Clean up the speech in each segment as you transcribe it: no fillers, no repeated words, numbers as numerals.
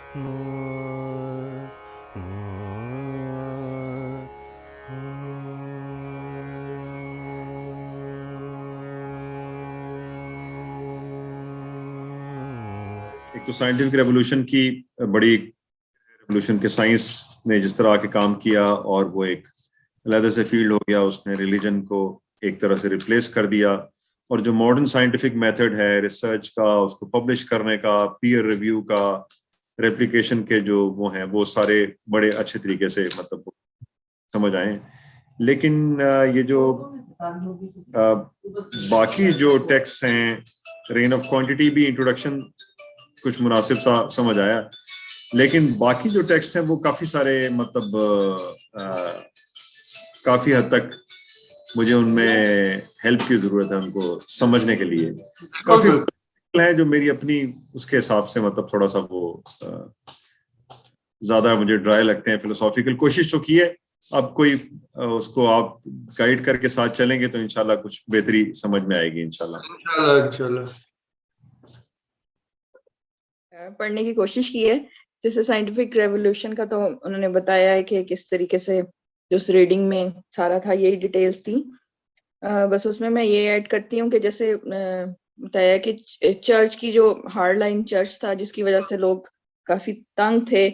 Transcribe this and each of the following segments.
एक तो scientific revolution की बड़ी रेवोल्यूशन के साइंस ने जिस तरह आके काम किया और वो एक अलग से फील्ड हो गया, उसने रिलीजन को एक तरह से रिप्लेस कर दिया। और जो मॉडर्न साइंटिफिक मेथड है रिसर्च का, उसको पब्लिश करने का, पीयर रिव्यू का, रेप्लिकेशन के जो वो हैं, वो सारे बड़े अच्छे तरीके से मतलब समझ आए। लेकिन ये जो बाकी जो टेक्स्ट हैं, रेन ऑफ क्वांटिटी भी इंट्रोडक्शन कुछ मुनासिब सा समझ आया, लेकिन बाकी जो टेक्स्ट हैं वो काफी सारे मतलब काफी हद तक मुझे उनमें हेल्प की जरूरत है उनको समझने के लिए। काफी है जो मेरी अपनी उसके हिसाब से मतलब थोड़ा सा वो ज्यादा मुझे ड्राई लगते हैं। फिलोसॉफिकल कोशिश तो की है, अब कोई उसको आप गाइड करके साथ चलेंगे तो इंशाल्लाह कुछ बेहतरी समझ में आएगी इंशाल्लाह। पढ़ने की कोशिश की है। जैसे साइंटिफिक रेवोल्यूशन का तो उन्होंने बताया है कि किस तरीके से जो उस रीडिंग में सारा था, यही डिटेल्स थी। बस उसमें मैं ये ऐड करती हूँ कि जैसे बताया कि चर्च की जो हार्ड लाइन चर्च था, जिसकी वजह से लोग काफी तंग थे,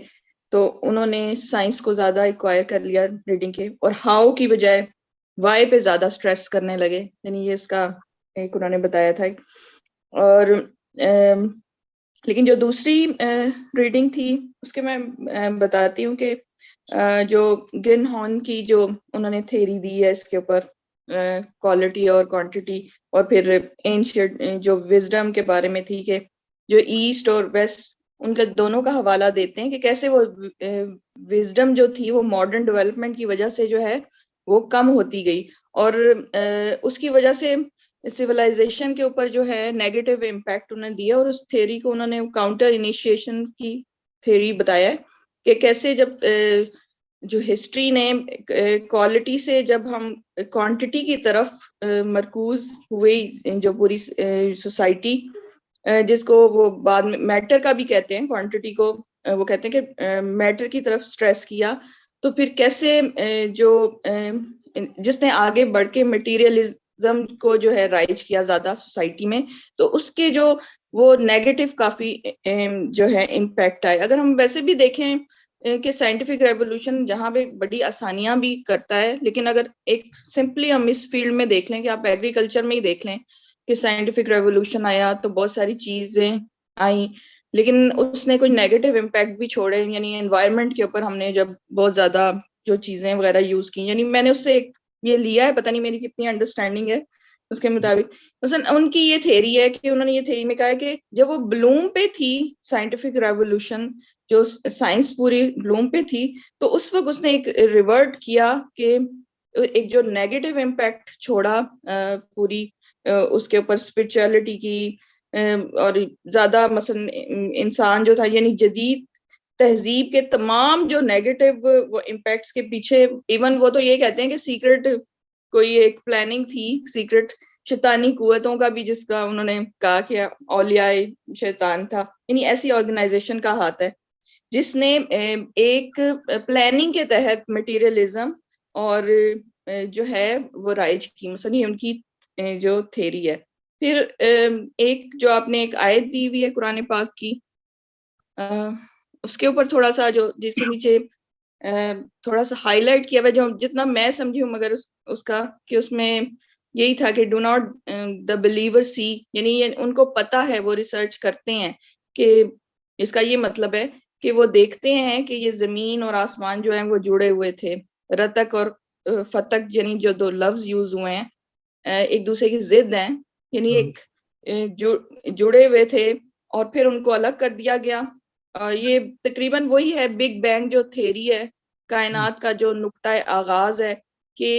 तो उन्होंने साइंस को ज्यादा एक्वायर कर लिया रीडिंग के, और हाउ की बजाय वाई पे ज्यादा स्ट्रेस करने लगे। यानी ये उसका एक उन्होंने बताया था। और लेकिन जो दूसरी रीडिंग थी उसके मैं बताती हूँ कि जो गिन हॉर्न की जो उन्होंने थ्योरी दी है इसके ऊपर, क्वालिटी और क्वांटिटी, और फिर एंशिएंट जो विजडम के बारे में थी कि जो ईस्ट और वेस्ट, उनके दोनों का हवाला देते हैं कि कैसे वो विजडम जो थी वो मॉडर्न डेवलपमेंट की वजह से जो है वो कम होती गई, और उसकी वजह से सिविलाइजेशन के ऊपर जो है नेगेटिव इम्पैक्ट उन्होंने दिया। और उस थ्योरी को उन्होंने काउंटर इनिशिएशन की थ्योरी बताया है कि कैसे जब जो हिस्ट्री ने क्वालिटी से जब हम क्वांटिटी की तरफ मरकूज हुए, जो पूरी सोसाइटी, जिसको वो बाद में मैटर का भी कहते हैं, क्वांटिटी को वो कहते हैं कि मैटर की तरफ स्ट्रेस किया, तो फिर कैसे जो जिसने आगे बढ़ के मटीरियलिज्म को जो है राइज किया ज्यादा सोसाइटी में, तो उसके जो वो नेगेटिव काफी जो है इम्पैक्ट आए। अगर हम वैसे भी देखें कि साइंटिफिक रेवोल्यूशन जहाँ पे बड़ी आसानियां भी करता है, लेकिन अगर एक सिंपली हम इस फील्ड में देख लें कि आप एग्रीकल्चर में ही देख लें कि साइंटिफिक रेवोल्यूशन आया तो बहुत सारी चीजें आई, लेकिन उसने कोई नेगेटिव इम्पैक्ट भी छोड़े। यानी एनवायरनमेंट के ऊपर हमने जब बहुत ज्यादा जो चीजें वगैरह यूज की, यानी मैंने उससे एक ये लिया है, पता नहीं मेरी कितनी अंडरस्टैंडिंग है उसके मुताबिक। मसलन उनकी ये थ्योरी है कि उन्होंने ये थ्योरी में कहा है कि जब वो ब्लूम पे थी साइंटिफिक रेवोल्यूशन, जो साइंस पूरी ब्लूम पे थी, तो उस वक्त उसने एक रिवर्ट किया कि एक जो नेगेटिव इम्पैक्ट छोड़ा पूरी उसके ऊपर स्पिरिचुअलिटी की, और ज्यादा मसलन इंसान जो था, यानी जदीद तहजीब के तमाम जो नेगेटिव वो इम्पैक्ट्स के पीछे, इवन वो तो ये कहते हैं कि सीक्रेट कोई एक प्लानिंग थी, सीक्रेट शैतानी कुव्वतों का भी, जिसका उन्होंने कहा कि औलियाए शैतान था, यानी ऐसी ऑर्गेनाइजेशन का हाथ है जिसने एक प्लानिंग के तहत मटेरियलिज्म और जो है वो राइज की। मसलन ये उनकी जो थ्योरी है। फिर एक जो आपने एक आयत दी हुई है कुरान पाक की, उसके ऊपर थोड़ा सा जो जिसके नीचे थोड़ा सा हाईलाइट किया हुआ, जो जितना मैं समझी हूँ, मगर उसका कि उसमें यही था कि डू नॉट द बिलीवर सी, यानी उनको पता है, वो रिसर्च करते हैं कि इसका ये मतलब है कि वो देखते हैं कि ये जमीन और आसमान जो है वो जुड़े हुए थे। रतक और फतक यानी जो दो लफ्ज यूज हुए हैं एक दूसरे की जिद हैं, यानी एक जुड़े हुए थे और फिर उनको अलग कर दिया गया। ये तकरीबन वही है बिग बैंग जो थ्योरी है, कायनात का जो नुक्ता आगाज है कि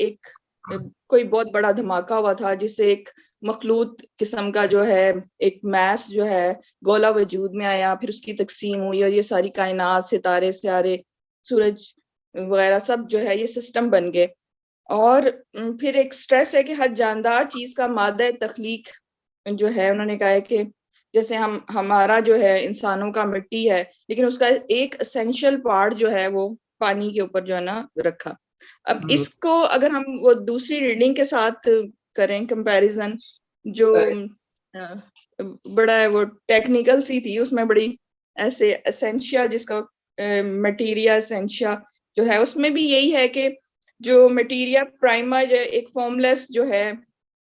एक कोई बहुत बड़ा धमाका हुआ था जिससे एक मखलूत किस्म का जो है एक मैस जो है गोला वजूद में आया, फिर उसकी तकसीम हुई और ये सारी कायनात, सितारे, सियारे, सूरज वगैरह सब जो है ये सिस्टम बन गए। और फिर एक स्ट्रेस है कि हर जानदार चीज का मादा तख्लीक जो है, उन्होंने कहा है कि जैसे हम हमारा जो है इंसानों का मिट्टी है, लेकिन उसका एक एसेंशियल पार्ट जो है वो पानी के ऊपर जो है ना रखा। अब इसको अगर हम वो दूसरी रीडिंग के साथ करें कंपैरिजन, जो बड़ा है वो टेक्निकल सी थी, उसमें बड़ी ऐसे एसेंशिया जिसका मटेरिया एसेंशिया जो है, उसमें भी यही है कि जो मटेरिया प्राइमा जो एक फॉर्मलेस जो है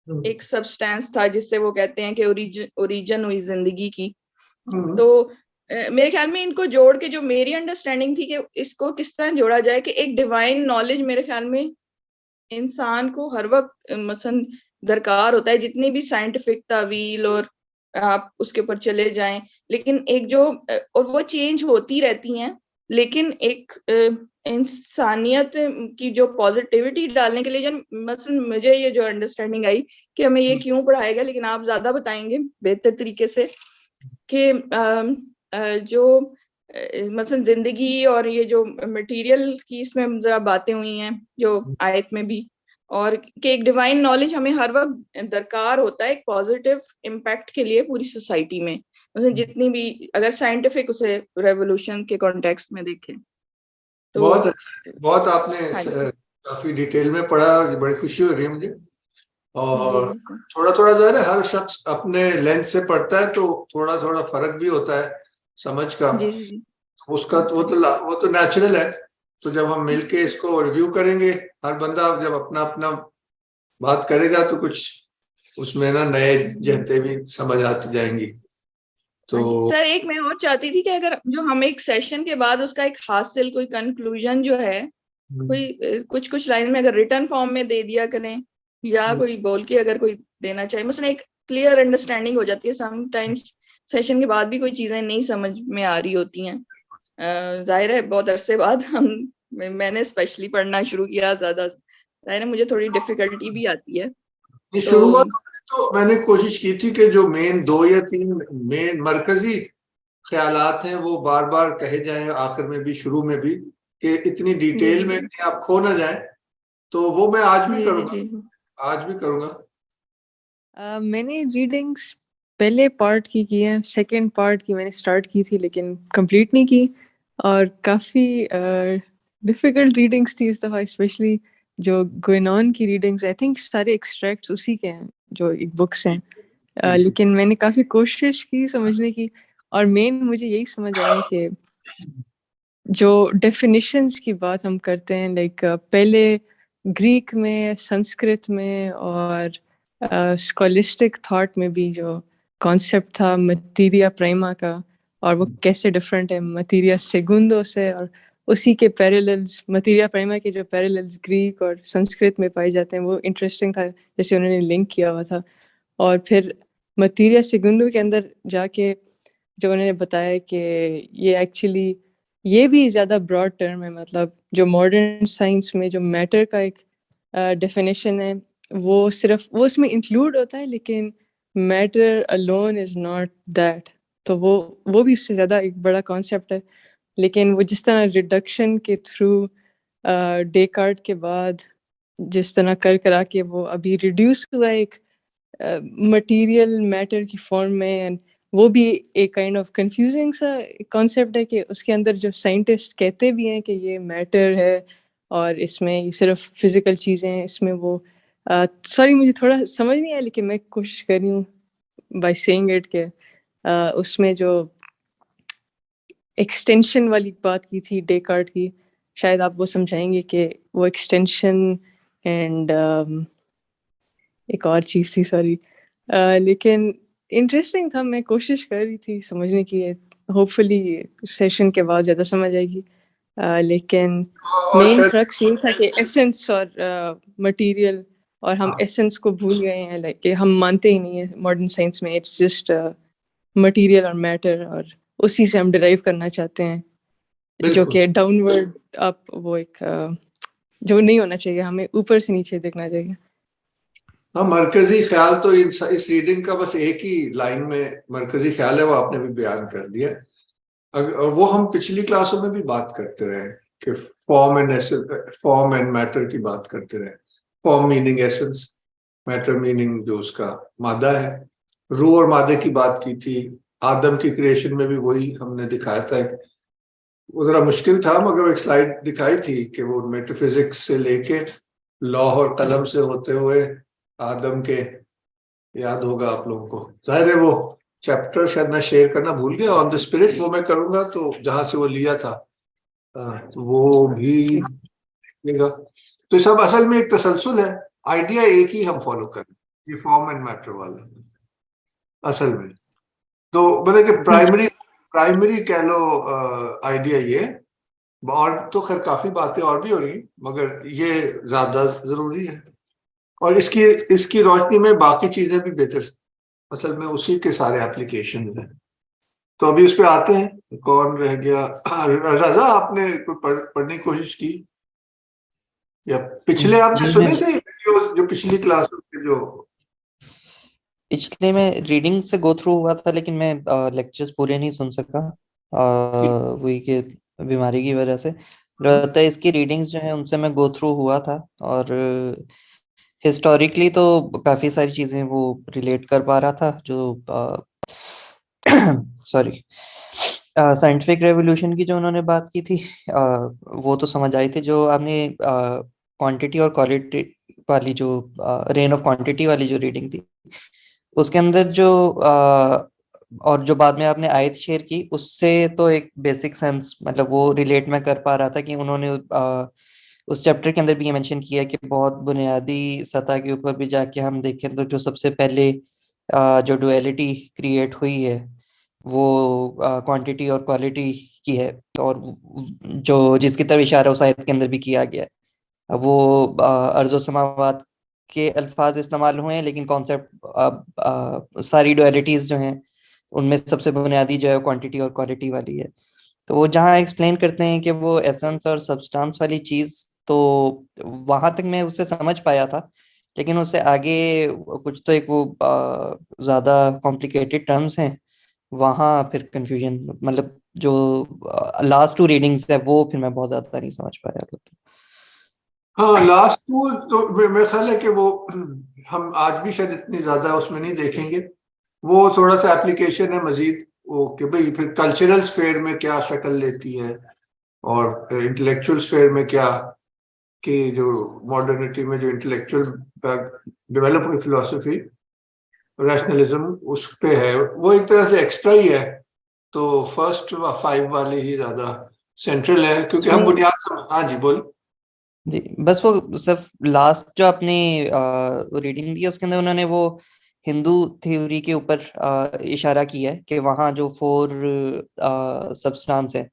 एक सब्सटेंस था, जिससे वो कहते हैं कि ओरिजिन हुई जिंदगी की। तो मेरे ख्याल में इनको जोड़ के जो मेरी अंडरस्टैंडिंग थी कि इसको किस तरह जोड़ा जाए कि एक डिवाइन नॉलेज मेरे ख्याल में इंसान को हर वक्त मसलन दरकार होता है, जितनी भी साइंटिफिक तावील और आप उसके ऊपर चले जाएं, लेकिन एक जो और वो चेंज होती रहती हैं, लेकिन एक इंसानियत की जो पॉजिटिविटी डालने के लिए, जब मसलन मुझे ये जो अंडरस्टैंडिंग आई कि हमें ये क्यों पढ़ाएगा, लेकिन आप ज्यादा बताएंगे बेहतर तरीके से कि जो मसलन जिंदगी और ये जो मटेरियल की इसमें जरा बातें हुई हैं जो आयत में भी, और कि एक डिवाइन नॉलेज हमें हर वक्त दरकार होता है एक पॉजिटिव इम्पैक्ट के लिए पूरी सोसाइटी में, मतलब जितनी भी अगर साइंटिफिक उसे रेवोल्यूशन के कॉन्टेक्स्ट में देखें तो। बहुत अच्छा, बहुत आपने हाँ काफी डिटेल में पढ़ा, बड़ी खुशी हो रही है मुझे। और जी, थोड़ा थोड़ा जो है ना, हर शख्स अपने लेंस से पढ़ता है तो थोड़ा थोड़ा फर्क भी होता है समझ का, जी जी उसका वो तो नेचुरल है। तो जब हम मिलके इसको रिव्यू करेंगे, हर बंदा जब अपना अपना बात करेगा तो कुछ उसमें ना नए जहते भी समझ आती जाएंगी। तो सर एक मैं और चाहती थी कि अगर जो हम एक सेशन के बाद उसका एक हासिल कोई कंक्लूजन जो है, कोई कुछ कुछ लाइन में अगर रिटर्न फॉर्म में दे दिया करें, या कोई बोल के अगर कोई देना चाहे, मतलब एक क्लियर अंडरस्टैंडिंग हो जाती है। समटाइम्स सेशन के बाद भी कोई चीजें नहीं समझ में आ रही होती हैं। जाहिर है बहुत अरसे बाद मैंने स्पेशली पढ़ना शुरू किया, ज्यादा जाहिर है मुझे थोड़ी डिफिकल्टी भी आती है। ये तो शुरुआत तो मैंने कोशिश की थी कि जो मेन 2 या 3 मेन मरकजी ख्यालात हैं वो बार बार कहे जाएं, आखिर में भी शुरू में भी, कि इतनी डिटेल में कि आप खो ना जाएं। तो वो मैं आज भी करूंगा, आज भी करूंगा। मैंने रीडिंग्स पहले पार्ट की है, सेकंड पार्ट की मैंने स्टार्ट की थी लेकिन कंप्लीट नहीं की, और काफ़ी डिफ़िकल्ट रीडिंग्स थी इस दफ़ा, स्पेशली जो गोइनॉन की रीडिंग्स। आई थिंक सारे एक्सट्रैक्ट्स उसी के हैं जो एक बुक्स हैं। लेकिन मैंने काफ़ी कोशिश की समझने की, और मेन मुझे यही समझ आया कि जो डेफिनेशंस की बात हम करते हैं, लाइक पहले ग्रीक में, संस्कृत में और स्कॉलिस्टिक थॉट में भी जो कॉन्सेप्ट था मटीरिया प्राइमा का, और वो कैसे डिफरेंट है मटीरिया सेगुंडो से, और उसी के पैरेलल्स मटीरिया प्राइमा के जो पैरेलल्स ग्रीक और संस्कृत में पाए जाते हैं, वो इंटरेस्टिंग था जैसे उन्होंने लिंक किया हुआ था। और फिर मटीरिया सेगुंडो के अंदर जाके जो उन्होंने बताया कि ये एक्चुअली ये भी ज़्यादा ब्रॉड टर्म है, मतलब जो मॉडर्न साइंस में जो मैटर का एक डेफिनेशन है वो सिर्फ वो उसमें इंक्लूड होता है, लेकिन matter alone is not that. तो वो भी इससे ज़्यादा एक बड़ा कॉन्सेप्ट है। लेकिन वो जिस तरह रिडक्शन के थ्रू डेकार्ट के बाद जिस तरह कर आके वो अभी रिड्यूस हुआ एक मटेरियल मैटर की फॉर्म में, एंड वो भी एक काइंड ऑफ कंफ्यूजिंग सा कॉन्सेप्ट है कि उसके अंदर जो साइंटिस्ट कहते भी हैं कि ये मैटर है और इसमें ये सिर्फ फिजिकल चीज़ें हैं, इसमें वो सॉरी मुझे थोड़ा समझ नहीं आया, लेकिन मैं कोशिश कर रही हूँ बाय सेइंग इट के उसमें जो एक्सटेंशन वाली बात की थी डेकार्ट की, शायद आप वो समझाएंगे कि वो एक्सटेंशन एंड एक और चीज़ थी, सॉरी। लेकिन इंटरेस्टिंग था, मैं कोशिश कर रही थी समझने की, होपफुली सेशन के बाद ज़्यादा समझ आएगी। लेकिन मेन क्रक्स ये था कि एसेंस और मटेरियल, और हम एसेंस को भूल गए हैं, लाइक कि हम मानते ही नहीं है मॉडर्न साइंस में इट्स जस्ट मटेरियल और मैटर, और उसी से हम डिराइव करना चाहते हैं, जो कि डाउनवर्ड अप, वो एक जो नहीं होना चाहिए, हमें ऊपर से नीचे देखना चाहिए। हाँ, मरकजी ख्याल तो इस रीडिंग का बस एक ही लाइन में मरकजी ख्याल है, वो आपने भी बयान कर दिया। और वो हम पिछली क्लासों में भी बात करते रहे कि फॉर्म एंड मैटर की बात करते रहे। Form meaning essence, matter meaning जो उसका मादा है, रूह और मादे की बात की थी, आदम की क्रिएशन में भी वही हमने दिखाया था। वो जरा मुश्किल था, मगर एक स्लाइड दिखाई थी कि वो मेटाफिजिक्स से लेके लौह और कलम से होते हुए आदम के, याद होगा आप लोगों को। जाहिर है वो चैप्टर शायद मैं शेयर करना भूल गया, ऑन द स्पिरिट वो मैं करूंगा, तो जहां से वो लिया था तो वो भी देखिएगा। तो सब असल में एक तसलसल है, आइडिया एक ही हम फॉलो करें, ये फॉर्म एंड मैटर वाला असल में। तो मतलब कि प्राइमरी कह लो आइडिया ये, और तो खैर काफी बातें और भी हो रही, मगर ये ज्यादा जरूरी है, और इसकी रोशनी में बाकी चीजें भी बेहतर, असल में उसी के सारे एप्लीकेशन हैं। तो अभी उस पर आते हैं, कौन रह गया? रजा, आपने पढ़ने की कोशिश की या पिछले आपने सुने थे वीडियोस जो पिछली क्लास में? जो पिछले में रीडिंग से गो थ्रू हुआ था, लेकिन मैं लेक्चर्स पूरे नहीं सुन सका वही के बीमारी की वजह से। रहता है इसकी रीडिंग्स जो है उनसे मैं गो थ्रू हुआ था, और हिस्टोरिकली तो काफी सारी चीजें वो रिलेट कर पा रहा था, जो सॉरी साइंटिफिक रेवोल्यूशन की जो उन्होंने बात की थी वो तो समझ आई थी। जो आपने क्वांटिटी और क्वालिटी वाली जो रेन ऑफ क्वांटिटी वाली जो रीडिंग थी, उसके अंदर जो और जो बाद में आपने आयत शेयर की, उससे तो एक बेसिक सेंस मतलब वो रिलेट में कर पा रहा था कि उन्होंने उस चैप्टर के अंदर भी ये मेंशन किया कि बहुत बुनियादी सतह के ऊपर भी जाके हम देखें तो जो सबसे पहले जो डुअलिटी क्रिएट हुई है वो क्वांटिटी और क्वालिटी की है, और जो जिसकी तरफ इशारा उस आयत के अंदर भी किया गया है। अब वो अर्ज़ो समावात के अल्फाज इस्तेमाल हुए हैं, लेकिन कॉन्सेप्ट सारी डुअलिटीज जो हैं उनमें सबसे बुनियादी जो है क्वांटिटी और क्वालिटी वाली है। तो वो जहाँ एक्सप्लेन करते हैं कि वो एसेंस और सब्सटेंस वाली चीज, तो वहां तक मैं उससे समझ पाया था, लेकिन उससे आगे कुछ तो एक वो ज्यादा कॉम्प्लिकेटेड टर्म्स हैं, वहां फिर कंफ्यूजन, मतलब जो लास्ट टू रीडिंग्स है वो फिर मैं बहुत ज्यादा नहीं समझ पाया। हाँ, लास्ट टू तो मेरा ख्याल है कि वो हम आज भी शायद इतनी ज्यादा उसमें नहीं देखेंगे। वो थोड़ा सा एप्लीकेशन है मजीद, वो कि भाई फिर कल्चरल स्फेयर में क्या शक्ल लेती है, और इंटेलेक्चुअल स्फेयर में क्या, कि जो मॉडर्निटी में जो इंटेलेक्चुअल डेवलप हुई फिलोसफी रैशनलिज्म उस पे है, वो एक तरह से एक्स्ट्रा ही है। तो फर्स्ट 5 वाले ही ज्यादा सेंट्रल है, क्योंकि हम बुनियाद हाँ जी बोल जी, बस वो सिर्फ लास्ट जो आपने रीडिंग दी उसके अंदर उन्होंने वो हिंदू थ्योरी के ऊपर इशारा किया है कि वहाँ जो 4 सब्सटेंस है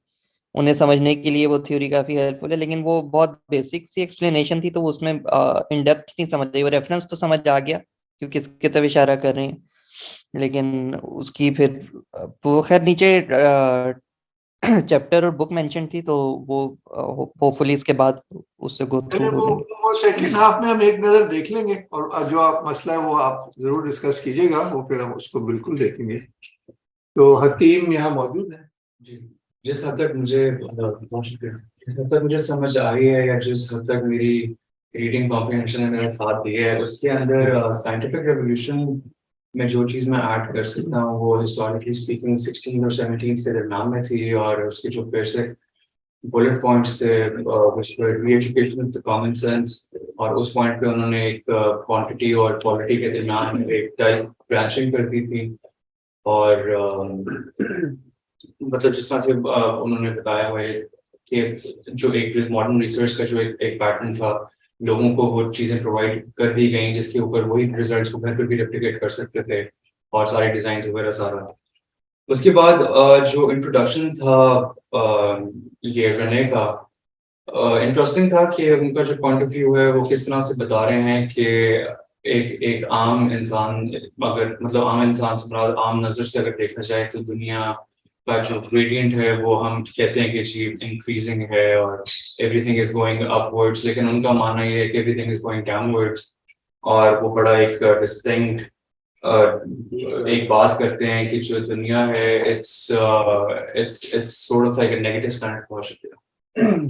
उन्हें समझने के लिए वो थ्योरी काफी हेल्पफुल है, लेकिन वो बहुत बेसिक सी एक्सप्लेनेशन थी, तो वो उसमें इन डेप्थ नहीं समझ आई। वो रेफरेंस तो समझ आ गया क्योंकि किसके तरफ इशारा कर रहे हैं, लेकिन उसकी फिर वो खैर नीचे चैप्टर और बुक मेंशन थी, तो वो होपफुली इसके बाद उससे गो थ्रू हो लेंगे। वो सेकेंड हाफ में हम एक नजर देख लेंगे, और जो आप मसला है वो आप जरूर डिस्कस कीजिएगा, वो फिर हम उसको बिल्कुल देखेंगे। तो हतीम यहाँ मौजूद है जी। जिस हद तक मुझे समझ आई है, या जिस हद तक मेरी रीडिंग कॉम्प्रिहेंशन ने मेरा साथ दिया है, उसके अंदर साइंटिफिक रेवोल्यूशन में जो चीज़ मैं ऐड कर सकता हूँ वो हिस्टोरिकली स्पीकिंग 16 और 17 के दरम्यान में थी, और उसके जो बेसिक बुलेट पॉइंट्स थे which were re-education of the common sense, और उस पॉइंट पे उन्होंने एक क्वांटिटी और क्वालिटी के दरम्यान एक ब्रांचिंग कर दी थी। और मतलब जिस तरह से उन्होंने बताया हुआ है कि जो एक मॉडर्न रिसर्च का जो एक पैटर्न था, लोगों को वो चीज़ें प्रोवाइड कर दी गई जिसके ऊपर वही रिजल्ट्स को घर पर भी रेप्लिकेट कर सकते थे, और सारे डिजाइन वगैरह सारा। उसके बाद जो इंट्रोडक्शन था ये रने का, इंटरेस्टिंग था कि उनका जो पॉइंट ऑफ व्यू है वो किस तरह से बता रहे हैं कि एक आम इंसान, अगर मतलब आम इंसान से आम नजर से अगर देखा जाए तो दुनिया का जो ग्रेडियंट है वो हम कहते हैं कि जी इंक्रीजिंग है और एवरीथिंग इज गोइंग अपवर्ड्स, लेकिन उनका मानना ये है कि एवरीथिंग इज गोइंग डाउनवर्ड्स। और वो बड़ा एक डिस्टिंक्ट एक बात करते हैं कि जो दुनिया है it's sort of like a negative slant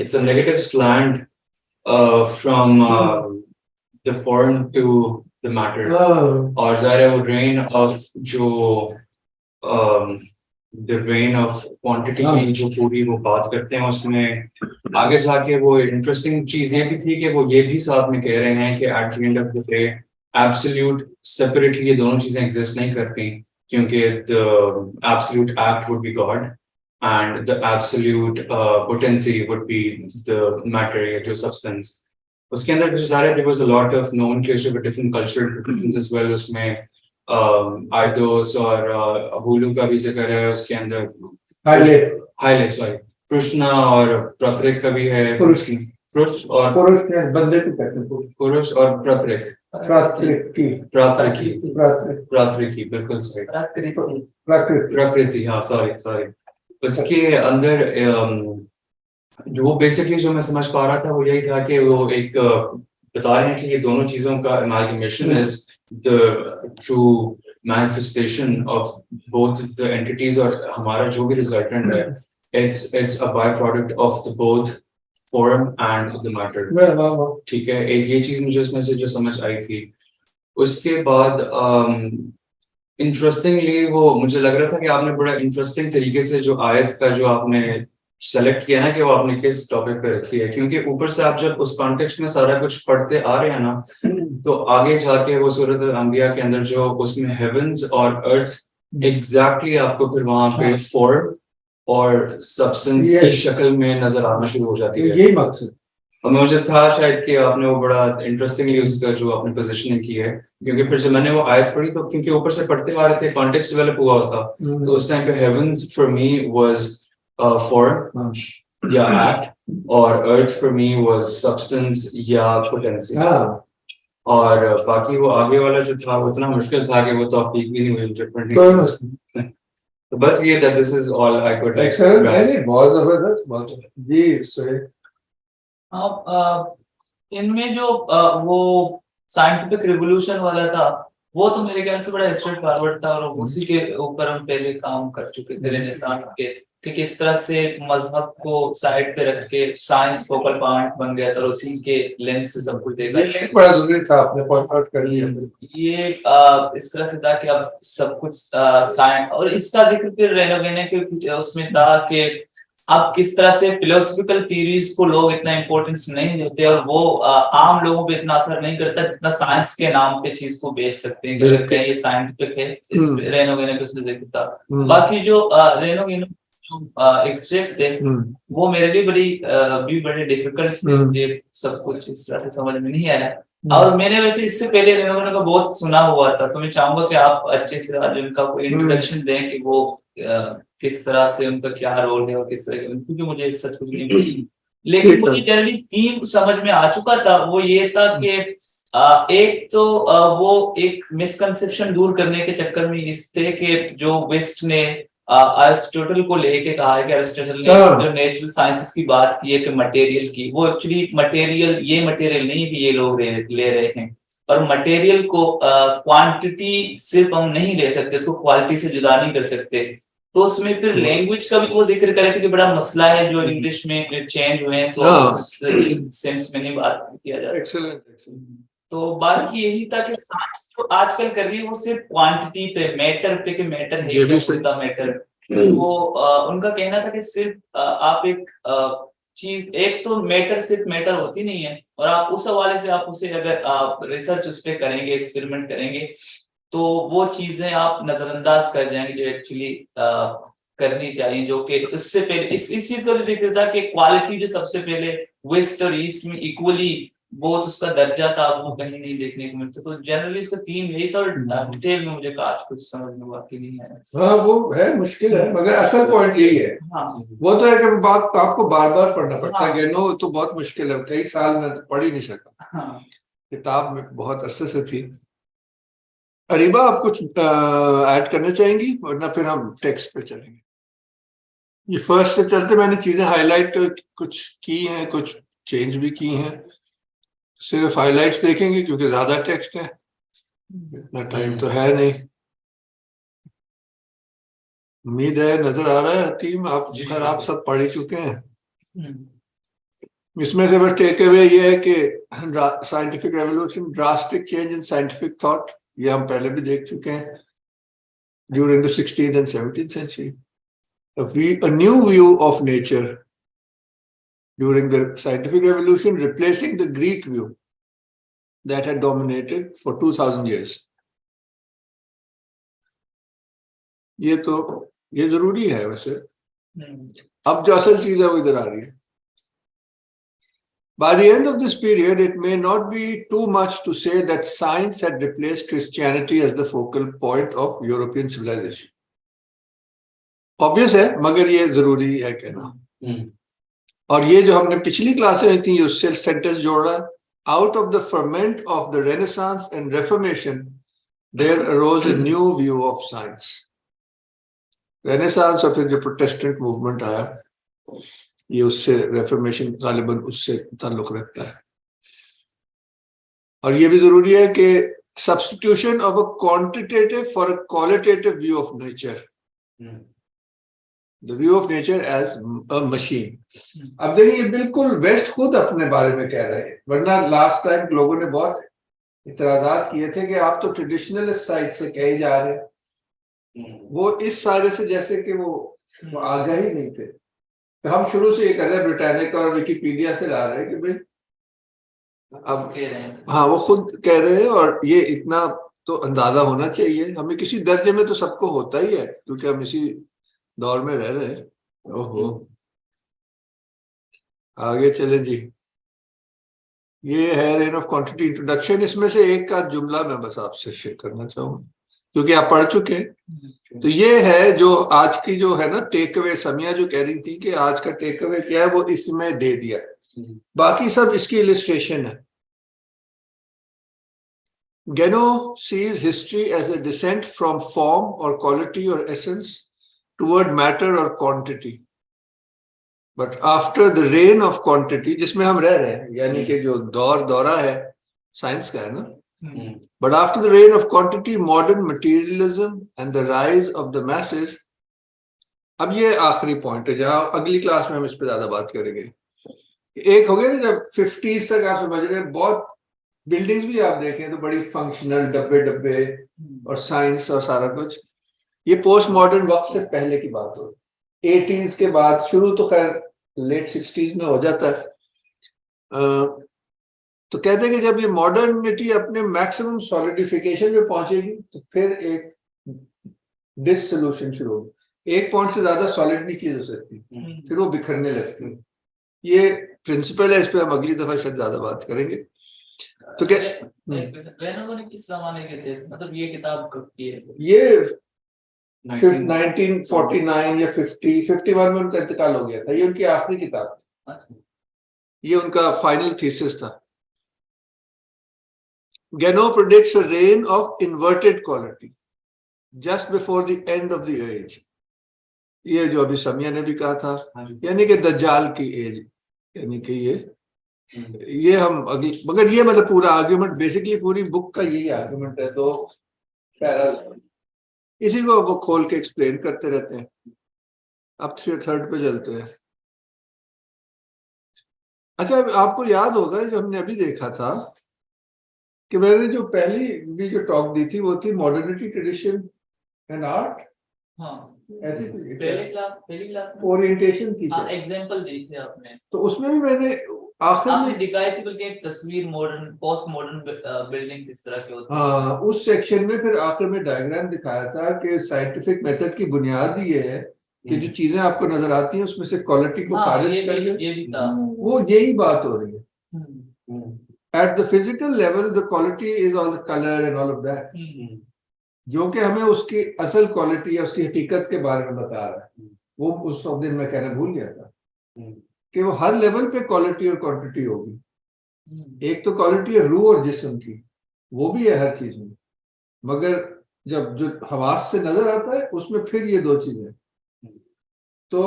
it's a negative slant from the foreign to the matter, और ज़ाहिर है वो रेन ऑफ जो द रेन ऑफ क्वांटिटी की जो पूरी वो बात करते हैं, उसमें आगे जाके वो इंटरेस्टिंग चीज ये भी थी कि वो ये भी साथ में कह रहे हैं कि at the end of the day absolute separately ये दोनों चीजें एग्जिस्ट नहीं करती, क्योंकि the absolute act would be God and the absolute potency would be the matter या जो सब्सटेंस। उसके अंदर सारे there was a lot of nomenclature with different cultural differences as well. उसमें आइडोस और हुलू का भी जिक्र है उसके अंदर, हाइले सॉरी कृष्णा और प्रथरिक का भी है, पुरुष और बंदे को कहते हैं पुरुष और प्रथरिक, प्राथरिकी बिल्कुल सही, प्रकृति, हाँ सॉरी। उसके अंदर वो बेसिकली जो मैं समझ पा रहा था वो यही था कि वो एक बता रहे हैं कि ये दोनों चीजों का amalgamation is the true manifestation of both the entities, और हमारा जो भी रिजल्टेंट है it's a byproduct of the both form and the matter। ठीक है, एक ये चीज मुझे इसमें से जो समझ आई थी। उसके बाद इंटरेस्टिंगली वो मुझे लग रहा था कि आपने बड़ा इंटरेस्टिंग तरीके से जो आयत का जो आपने सेलेक्ट किया ना कि वो आपने किस टॉपिक पे रखी है, क्योंकि ऊपर से आप जब उस कॉन्टेक्स्ट में सारा कुछ पढ़ते आ रहे हैं ना, तो आगे जाके वो सूरत अल-अंबिया के अंदर जो उसमें हेवंस और अर्थ एग्जैक्टली आपको फिर वहां पे फॉर्म और सब्सटेंस की शक्ल में नजर आना शुरू हो जाती है। यही मकसद। और मुझे था शायद कि आपने वो बड़ा इंटरेस्टिंगली उसका जो आपने पोजीशनिंग की है, क्योंकि फिर जब मैंने वो आयत पढ़ी तो क्योंकि ऊपर से पढ़ते आ रहे थे, कॉन्टेक्स्ट डेवलप हुआ था, तो उस टाइम पे heavens for me was form या एक्ट, और earth for me was substance या पोटेंसी, और बाकी वो आगे वाला जो था वो इतना मुश्किल था कि वो तो तौफीक भी नहीं हुई इंटरप्रेट। तो बस ये that this is all I could like grasp। बहुत जबरदस्त जी सही। इनमें जो वो साइंटिफिक रिवोल्यूशन वाला था वो तो मेरे ख्याल से बड़ा स्ट्रेट फॉरवर्ड था, और उसी के ऊपर हम पहले काम कर चुके थे रेनेसांस के, कि किस तरह से मजहब को साइड पे रख के साइंस फोकल पॉइंट बन गया था, और उसी के लेंस से सब कुछ देखा। ये बड़ा जरूरी था, आपने पॉइंट आउट कर लिया। ये इस तरह से था कि अब सब कुछ साइंस, और इसका जिक्र फिर रेनोवेने के उसमें था कि अब किस तरह से फिलोसफिकल थ्योरीज को लोग इतना इंपॉर्टेंस नहीं देते, और वो आम लोगों पे इतना असर नहीं करता जितना साइंस के नाम पे चीज को बेच सकते हैं, अगर कहीं ये साइंटिफिक है। इस रेनोवेने पे उसमें जिक्र था। बाकी जो रेनोवेने एक्सट्रैक्ट थे वो मेरे लिए बड़े डिफिकल्ट थे, मुझे सब कुछ इस तरह से समझ में नहीं आया। और मैंने वैसे इससे पहले रेनोवेने का बहुत सुना हुआ था, तो मैं चाहूंगा कि आप अच्छे से आज उनका कोई इंट्रोडक्शन दें कि वो किस तरह से उनका क्या रोल है और किस तरह के, क्योंकि मुझे सच कुछ नहीं पता। लेकिन मुझे जनरली थीम समझ में आ चुका था, वो ये था कि एक तो वो एक मिसकंसेप्शन दूर करने के चक्कर में इस थे कि जो वेस्ट ने अरिस्टोटल को लेके कहा है कि अरिस्टोटल ने जो नेचुरल साइंसेस की बात की है कि मटेरियल की, वो एक्चुअली मटेरियल ये मटेरियल नहीं है कि ये लोग ले रहे हैं, और मटेरियल को क्वांटिटी सिर्फ हम नहीं ले सकते, इसको क्वालिटी से जुदा नहीं कर सकते। तो उसमें फिर लैंग्वेज का भी वो जिक्र करे थे कि बड़ा मसला है जो इंग्लिश में चेंज हुए हैं, तो सेंस में नहीं बात किया जा रहा। तो बाकी यही था कि साइंस जो आजकल कर रही है वो सिर्फ क्वांटिटी पे, मैटर पे, कि मैटर है क्या होता मैटर, वो उनका कहना था कि सिर्फ आप एक चीज, एक तो मैटर सिर्फ मैटर होती नहीं है, और आप उस हवाले से आप उसे अगर आप रिसर्च उस पर करेंगे, एक्सपेरिमेंट करेंगे, तो वो चीजें आप नजरअंदाज कर जाएंगे जो एक्चुअली करनी चाहिए, जो कि उससे पहले इस चीज का भी जिक्र था कि क्वालिटी जो सबसे पहले वेस्ट और ईस्ट में इक्वली बहुत उसका दर्जा था, वो कहीं नहीं देखने को मिलता। तो जनरली इसका थीम यही था, और डिटेल में मुझे आज कुछ समझ में बाकी नहीं आया। हाँ वो है, मुश्किल है, मगर असल पॉइंट यही है। हाँ। वो तो है कि बात आपको बार बार पढ़ना पड़ता है। हाँ। नो तो बहुत मुश्किल है, कई साल में तो पढ़ ही नहीं सका। हाँ। किताब में बहुत अरसे से थी। अरीबा आप कुछ ऐड करना चाहेंगी, वरना फिर हम टेक्स्ट पे चलेंगे। ये फर्स्ट से चलते मैंने चीजें हाईलाइट कुछ की हैं, कुछ चेंज भी की हैं, सिर्फ हाइलाइट्स देखेंगे क्योंकि ज्यादा टेक्स्ट है, इतना टाइम तो है नहीं। उम्मीद है नजर आ रहा है हतीम, आप सब पढ़ ही चुके हैं। इसमें से बस टेक अवे ये है कि scientific revolution, drastic change in scientific thought, ये हम पहले भी देख चुके हैं during the 16th and 17th century. A new view of nature during the scientific revolution, replacing the Greek view that had dominated for 2000 years. ये जरूरी है वैसे। अब जो असल चीज है वो इधर आ रही है। By the end of this period, it may not be too much to say that science had replaced Christianity as the focal point of European civilization. Obvious है, मगर ये जरूरी है कहना। और ये जो हमने पिछली क्लासें हुई थी, उससे सेंटेंस जोड़ रहा है, out of the ferment of the Renaissance and Reformation, there arose a new view of science. Renaissance और फिर जो Protestant movement आया, ये उससे रेफॉर्मेशन गालिबन उससे ताल्लुक रखता है। और ये भी जरूरी है कि substitution of a quantitative for a qualitative view of nature, the view of nature as a machine. अब देखिए बिल्कुल वेस्ट खुद अपने बारे में कह रहे हैं, वरना लास्ट टाइम लोगों ने बहुत इतराजात किए थे कि आप तो ट्रेडिशनलिस्ट साइड से कहे जा रहे हैं, वो इस सारे से जैसे कि वो आगाह ही नहीं थे। तो हम शुरू से ये कर रहे हैं, ब्रिटानिका और विकिपीडिया से ला रहे हैं कि भाई अब कह रहे हैं, हाँ वो खुद कह रहे हैं, और ये इतना तो अंदाजा होना चाहिए हमें, किसी दर्जे में तो सबको होता ही है क्योंकि हम इसी दौर में रह रहे हैं। ओहो, आगे चले जी। ये है रेन ऑफ क्वांटिटी इंट्रोडक्शन। इसमें से एक का जुमला मैं बस आपसे शेयर करना चाहूंगा क्योंकि आप पढ़ चुके हैं। तो ये है जो आज की जो है ना टेक अवे, समिया जो कह रही थी कि आज का टेक अवे क्या है, वो इसमें दे दिया, बाकी सब इसकी इलिस्ट्रेशन है। Geno sees history as a descent from form or quality or essence toward matter or quantity. But after the reign of quantity, जिसमें हम रह रहे हैं, यानी कि जो दौरा है साइंस का है ना, but after the reign of quantity, modern materialism and the rise of the masses. अब ये आखिरी पॉइंट है जहां अगली क्लास में हम इस पे ज्यादा बात करेंगे। एक हो गया ना, जब 50s तक आप समझ रहे हैं, बहुत बिल्डिंग्स भी आप देखें तो बड़ी फंक्शनल, डब्बे और साइंस और सारा कुछ, ये पोस्ट मॉडर्न वक्त से पहले की बात हो। 80s के बाद शुरू तो खैर लेट 60s में हो जाता है। तो कहते हैं कि जब ये मॉडर्निटी अपने मैक्सिमम सॉलिडिफिकेशन में पहुंचेगी तो फिर एक डिसोल्यूशन शुरू होगी। एक पॉइंट से ज्यादा सॉलिड नहीं चीज हो सकती, फिर वो बिखरने लगती है। ये प्रिंसिपल है, इस पे हम अगली दफा शायद ज्यादा बात करेंगे। तो क्या रेनो ने किस जमाने के थे, मतलब ये किताब कब की है? ये 1949 या 51 में उनका इंतकाल हो गया था। ये उनकी आखिरी किताब थी, ये उनका फाइनल थीसिस था। Geno predicts a reign of inverted quality just before the end of the age. ये जो अभी समिया ने भी कहा था, यानी कि दज्जाल की एज, यानी कि ये हम अगली, मगर ये मतलब पूरा आर्ग्यूमेंट, बेसिकली पूरी बुक का यही आर्ग्यूमेंट है। तो इसी को वो खोल के एक्सप्लेन करते रहते हैं। अब थर्ड पे चलते हैं। अच्छा, आपको याद होगा जो हमने अभी देखा था कि मैंने जो पहली भी जो टॉक दी थी वो थी मॉडर्निटी, ट्रेडिशन एंड आर्ट। हाँ, ऐसी पहली क्लास में ओरिएंटेशन थी। हाँ, एग्जांपल दी थी आपने, तो उसमें भी मैंने आखिर आपने में दिखाई थी बल्कि एक तस्वीर मॉडर्न, पोस्ट मॉडर्न बिल्डिंग किस तरह की होती है। हाँ, उस सेक्शन में फिर आखिर में डायग्राम दिखाया था कि साइंटिफिक मेथड की बुनियाद ये है कि जो चीजें आपको नजर आती हैं उसमें से क्वालिटी को खारिज करके, ये भी था, वो यही बात हो रही है। At the physical level, the quality is all the color and all of that. जो कि हमें उसकी असल क्वालिटी या उसकी हकीकत के बारे में बता रहा है। वो उस दिन मैं कहना भूल गया था कि वो हर लेवल पे क्वालिटी और क्वांटिटी होगी। एक तो क्वालिटी है रूह और जिस्म की, वो भी है हर चीज में, मगर जब जो हवास से नजर आता है उसमें फिर ये दो चीजें। तो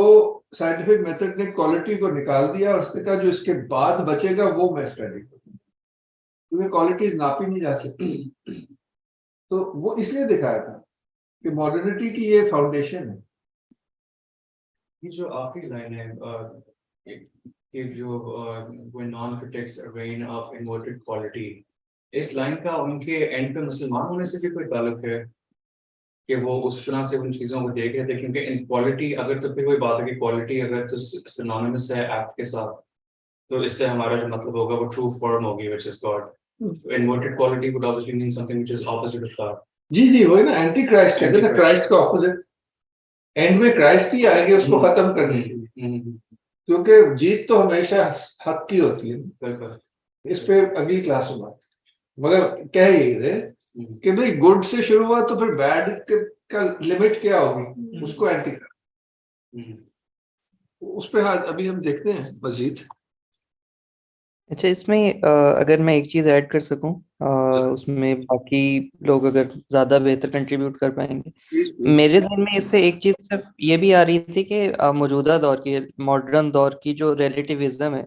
साइंटिफिक मेथड ने क्वालिटी को निकाल दिया और उसने कहा जो इसके बाद बचेगा वो मैं स्टडी करूँ, क्योंकि क्वालिटीज नापी नहीं जा सकती। तो वो इसलिए दिखाया था कि मॉडर्निटी की ये फाउंडेशन है। ये जो आखिरी लाइन है, कि जो when non-critics a reign of inverted quality, इस लाइन का उनके एंड पे मुसलमान होने से भी कोई ताल्लुक है कि वो उस तरह से उन चीजों को देख रहे थे? क्योंकि इन क्वालिटी अगर, तो फिर वही बात है कि क्वालिटी अगर तो सिनोनिमस है एक्ट के साथ, तो इससे हमारा जो मतलब होगा वो ट्रू फॉर्म होगी which is God. Inverted quality would obviously mean something which is opposite of God. जी जी, वही ना, एंटी क्राइस्ट कहते हैं ना, क्राइस्ट का ऑपोजिट. एंड में क्राइस्ट ही आएंगे उसको खत्म करने के लिए, क्योंकि जीत तो हमेशा हक की होती है. बिल्कुल. इस पे अगली क्लास में बात. मगर कह यही रहे कि भाई गुड से शुरू हुआ तो फिर बैड का लिमिट क्या होगी, उसको एंटी कर, उस पे अभी हम देखते हैं मजीद. अच्छा, इसमें अगर मैं एक चीज ऐड कर सकूं, उसमें बाकी लोग अगर ज्यादा बेहतर कंट्रीब्यूट कर पाएंगे. मेरे जहन में इससे एक चीज सिर्फ ये भी आ रही थी कि मौजूदा दौर की, मॉडर्न दौर की जो रिलेटिविज्म है,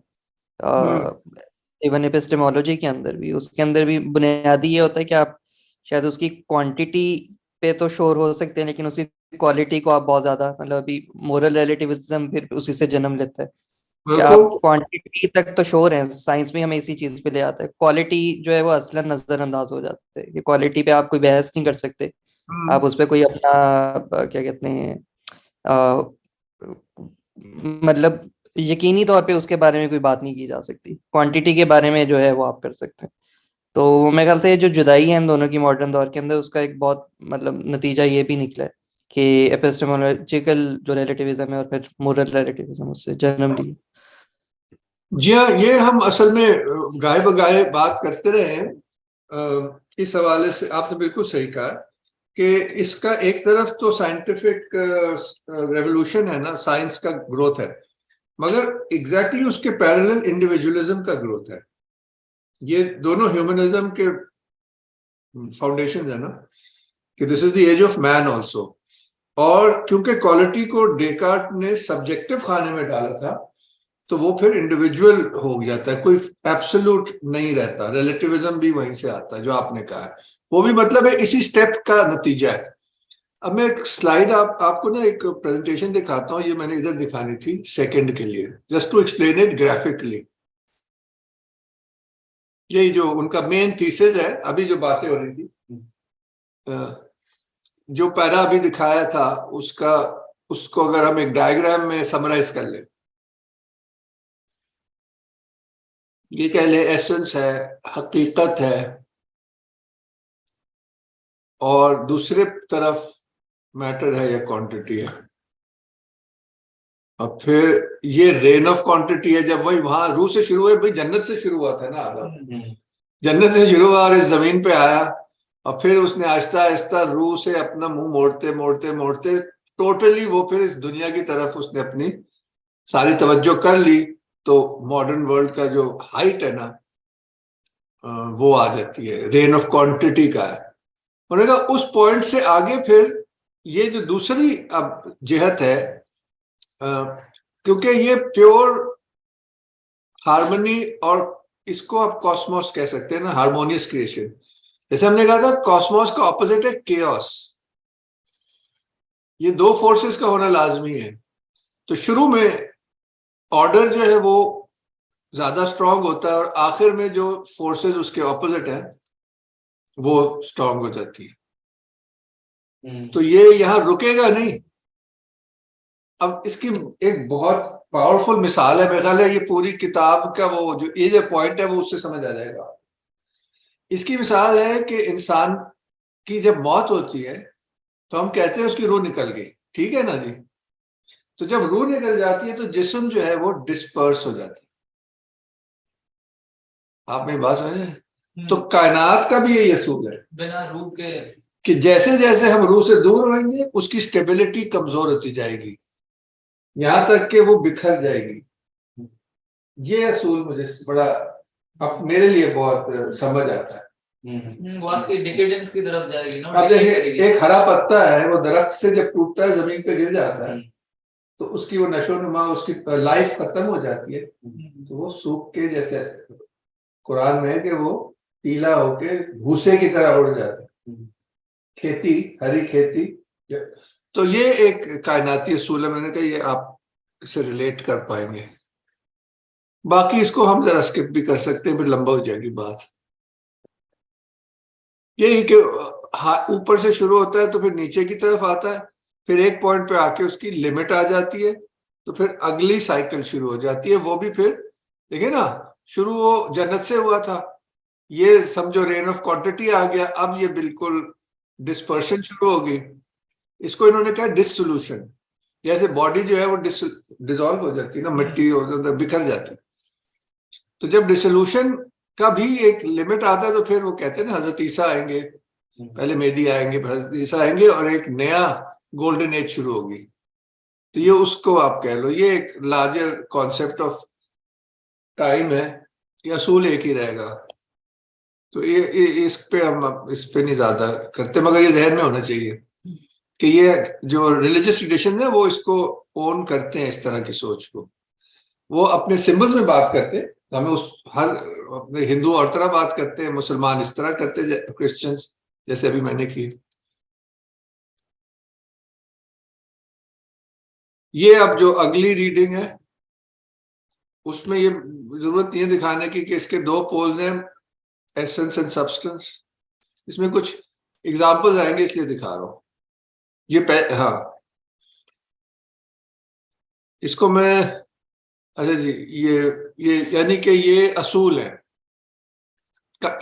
इवन एपिस्टेमोलॉजी के अंदर भी, उसके अंदर भी बुनियादी ये होता है कि आप शायद उसकी क्वांटिटी पे तो श्योर हो सकते हैं, लेकिन उसकी क्वालिटी को आप बहुत ज्यादा, मतलब अभी मोरल रिलेटिविज्म फिर उसी से जन्म लेता है कि आप क्वांटिटी तक तो श्योर हैं. साइंस भी हमें इसी चीज पे ले आता है. क्वालिटी जो है वो असलन नजरअंदाज हो जाता है कि क्वालिटी पे आप कोई बहस नहीं कर सकते, आप उस पर कोई अपना क्या कहते हैं, मतलब यकीनी तौर पे उसके बारे में कोई बात नहीं की जा सकती. क्वांटिटी के बारे में जो है वो आप कर सकते हैं. तो मेरे ख्याल से जो जुदाई है इन दोनों की मॉडर्न दौर के अंदर, उसका एक बहुत मतलब नतीजा ये भी निकला है कि एपिस्टेमोलॉजिकल जो रिलेटिविज्म है और फिर मोरल रिलेटिविज्म उससे जन्म ली. जी हाँ, ये हम असल में गाए बगाए बात करते रहे हैं. इस हवाले से आपने बिल्कुल सही कहा कि इसका एक तरफ तो साइंटिफिक रेवोल्यूशन है ना, साइंस का ग्रोथ है, मगर एग्जैक्टली उसके पैरेलल इंडिविजुअलिज्म का ग्रोथ है. ये दोनों ह्यूमनिज्म के फाउंडेशन है ना, कि this is the age of man also. और क्योंकि क्वालिटी को डेकार्ट ने सब्जेक्टिव खाने में डाला था, तो वो फिर इंडिविजुअल हो जाता है, कोई एब्सोल्यूट नहीं रहता. रिलेटिविज्म भी वहीं से आता है जो आपने कहा है, वो भी मतलब है इसी स्टेप का नतीजा है. अब मैं एक स्लाइड आपको ना एक प्रेजेंटेशन दिखाता हूँ, ये मैंने इधर दिखानी थी सेकंड के लिए, just to explain it graphically. यही जो उनका मेन थीसिस है, अभी जो बातें हो रही थी, जो पैरा अभी दिखाया था उसका, उसको अगर हम एक डायग्राम में समराइज कर ले, ये कह ले एसेंस है, हकीकत है, और दूसरे तरफ मैटर है या क्वांटिटी है. और फिर ये रेन ऑफ क्वांटिटी है. जब वही वहां रूह से शुरू हुए, भाई जन्नत से शुरू हुआ था ना आदम, जन्नत से शुरू हुआ और इस जमीन पे आया, और फिर उसने आहिस्ता आहिस्ता रूह से अपना मुंह मोड़ते मोड़ते मोड़ते टोटली वो फिर इस दुनिया की तरफ उसने अपनी सारी तवज्जो कर ली. तो मॉडर्न वर्ल्ड का जो हाइट है ना, वो आ जाती है, रेन ऑफ क्वांटिटी का है. उन्होंने कहा उस पॉइंट से आगे फिर ये जो दूसरी अब जिहत है, क्योंकि ये प्योर हार्मनी, और इसको आप कॉस्मोस कह सकते हैं ना, हार्मोनियस क्रिएशन. जैसे हमने कहा था कॉस्मोस का ऑपोजिट है केओस. ये दो फोर्सेस का होना लाजमी है. तो शुरू में ऑर्डर जो है वो ज्यादा स्ट्रांग होता है, और आखिर में जो फोर्सेस उसके ऑपोजिट है वो स्ट्रांग हो जाती है. तो ये यहाँ रुकेगा नहीं. अब इसकी एक बहुत पावरफुल मिसाल है, मेरे ख्याल है ये पूरी किताब का वो जो ये जो पॉइंट है वो उससे समझ आ जाएगा. इसकी मिसाल है कि इंसान की जब मौत होती है तो हम कहते हैं उसकी रूह निकल गई, ठीक है ना जी. तो जब रूह निकल जाती है तो जिस्म जो है वो डिस्पर्स हो जाती है. आप मेरी बात समझे? तो कायनात का भी यही असूल है, बिना रूह के, कि जैसे जैसे हम रूह से दूर रहेंगे उसकी स्टेबिलिटी कमजोर होती जाएगी, यहां तक कि वो बिखर जाएगी. ये असूल मुझे बड़ा, अब मेरे लिए बहुत समझ आता है. वो आपकी डिकेडेंस की तरफ जाएगी ना. अब देखिए, एक हरा पत्ता है, वो दरख्त से जब टूटता है जमीन पे गिर जाता है, तो उसकी वो नशो नुमा, उसकी लाइफ खत्म हो जाती है. तो वो सूख के, जैसे कुरान में है कि वो पीला होके भूसे की तरह उड़ जाता है. खेती, हरी खेती. तो ये एक कायनाती असूल है. मैंने कहा ये आप इसे रिलेट कर पाएंगे. बाकी इसको हम जरा स्किप भी कर सकते हैं, फिर लंबा हो जाएगी बात। यही कि ऊपर से शुरू होता है तो फिर नीचे की तरफ आता है, फिर एक पॉइंट पे आके उसकी लिमिट आ जाती है, तो फिर अगली साइकिल शुरू हो जाती है। वो भी फिर देखिए ना, शुरू वो जन्नत से हुआ था, ये समझो रेन ऑफ क्वांटिटी आ गया, अब ये बिल्कुल डिस्पर्शन शुरू होगी। इसको इन्होंने कहा डिसोल्यूशन। जैसे बॉडी जो है वो डिसॉल्व हो जाती है ना, मिट्टी हो जाता है, बिखर जाती है। तो जब डिसोल्यूशन का भी एक लिमिट आता है तो फिर वो कहते हैं ना हजरत ईसा आएंगे, पहले मेहदी आएंगे, फिर हजरत ईसा आएंगे और एक नया गोल्डन एज शुरू होगी। तो ये उसको आप कह लो, ये एक लार्जर कॉन्सेप्ट ऑफ टाइम है, ये असूल एक ही रहेगा। तो ये इस पे हम इस पे नहीं ज्यादा करते, मगर ये जहन में होना चाहिए कि ये जो रिलीजियस ट्रेडिशन है वो इसको ओन करते हैं, इस तरह की सोच को। वो अपने सिंबल्स में बात करते हैं, हमें उस हर अपने हिंदू और तरह बात करते हैं, मुसलमान इस तरह करते हैं, क्रिश्चियंस जैसे अभी मैंने की। ये अब जो अगली रीडिंग है उसमें ये जरूरत नहीं है दिखाने की कि इसके दो पोल्स हैं, एसेंस एंड सब्सटेंस। इसमें कुछ एग्जांपल्स आएंगे इसलिए दिखा रहा हूं। हाँ, इसको मैं, अच्छा जी, ये यानी कि ये असूल है,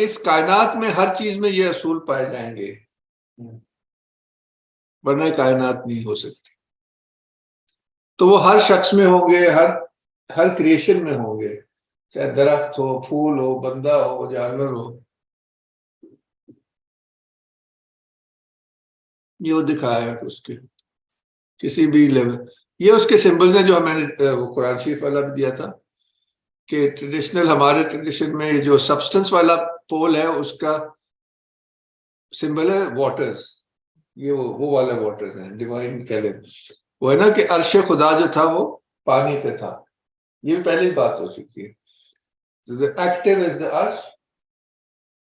इस कायनात में हर चीज में ये असूल पाए जाएंगे, वरना कायनात नहीं हो सकती। तो वो हर शख्स में होंगे, हर क्रिएशन में होंगे, चाहे दरख्त हो, फूल हो, बंदा हो, जानवर हो। ये वो दिखाया है उसके किसी भी लेवल। ये उसके सिंबल्स हैं जो मैंने वो कुरान शरीफ वाला भी दिया था कि ट्रेडिशनल, हमारे ट्रेडिशन में जो सब्सटेंस वाला पोल है उसका सिंबल है वाटर्स। ये वो वाले वाटर्स हैं, डिवाइन कैलिम। वो है ना कि अर्श खुदा जो था वो पानी पे था, ये पहली बात हो चुकी है। So the active is the arsh,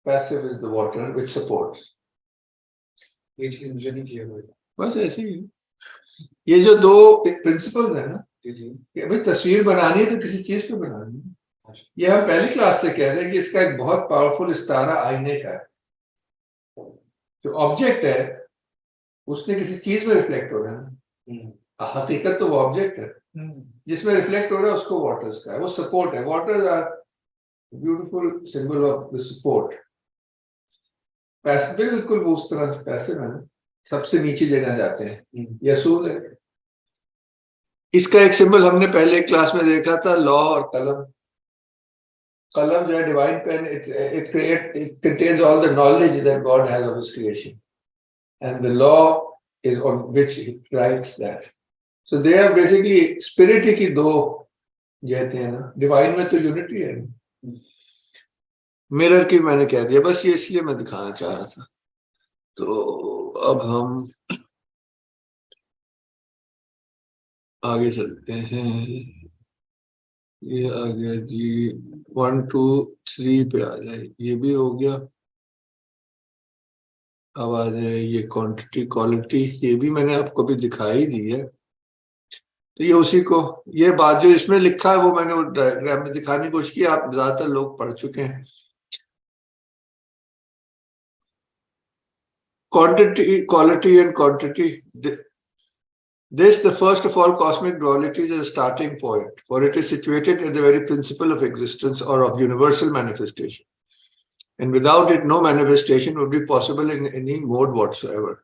passive is the water which supports. ये चीज मुझे नहीं क्लियर हुई। बस ऐसे ही ये जो दो प्रिंसिपल्स है ना, कि अभी तस्वीर बनानी है तो किसी चीज पे बनानी है। ये हम पहली क्लास से कहते हैं कि इसका एक बहुत पावरफुल इस्तारा आईने का है। जो ऑब्जेक्ट है उसने किसी चीज में रिफ्लेक्ट हो रहा है ना, हकीकत तो वो ऑब्जेक्ट है जिसमें रिफ्लेक्ट हो रहा है, उसको वाटर्स का है, वो सपोर्ट है। Waters are beautiful symbol of the support. Passive बिल्कुल वो उस तरह से पैसिव है, सबसे नीचे जगह जाते हैं, ये असूल है। इसका एक सिंबल हमने पहले क्लास में देखा था, लॉ और कलम। कलम जो है divine pen, it contains all the knowledge that God has of his creation, and the law is on which he writes that. So they are basically spirit की दो कहते हैं ना, डिवाइन में तो यूनिटी है। मिरर की मैंने कह दिया, बस ये इसलिए मैं दिखाना चाह रहा था। तो अब हम आगे चलते हैं। ये आ गया जी 1 2 3 पे आ जाए, ये भी हो गया। अब आ जाए ये क्वांटिटी क्वालिटी, ये भी मैंने आपको भी दिखाई दी है। तो ये उसी को, ये बात जो इसमें लिखा है वो मैंने वो डायग्राम में दिखाने की कोशिश की, आप ज्यादातर लोग पढ़ चुके हैं। Quantity, quality and quantity. This, the first of all cosmic dualities, is a starting point, for it is situated at the very principle of existence or of universal manifestation. And without it, no manifestation would be possible in any mode whatsoever.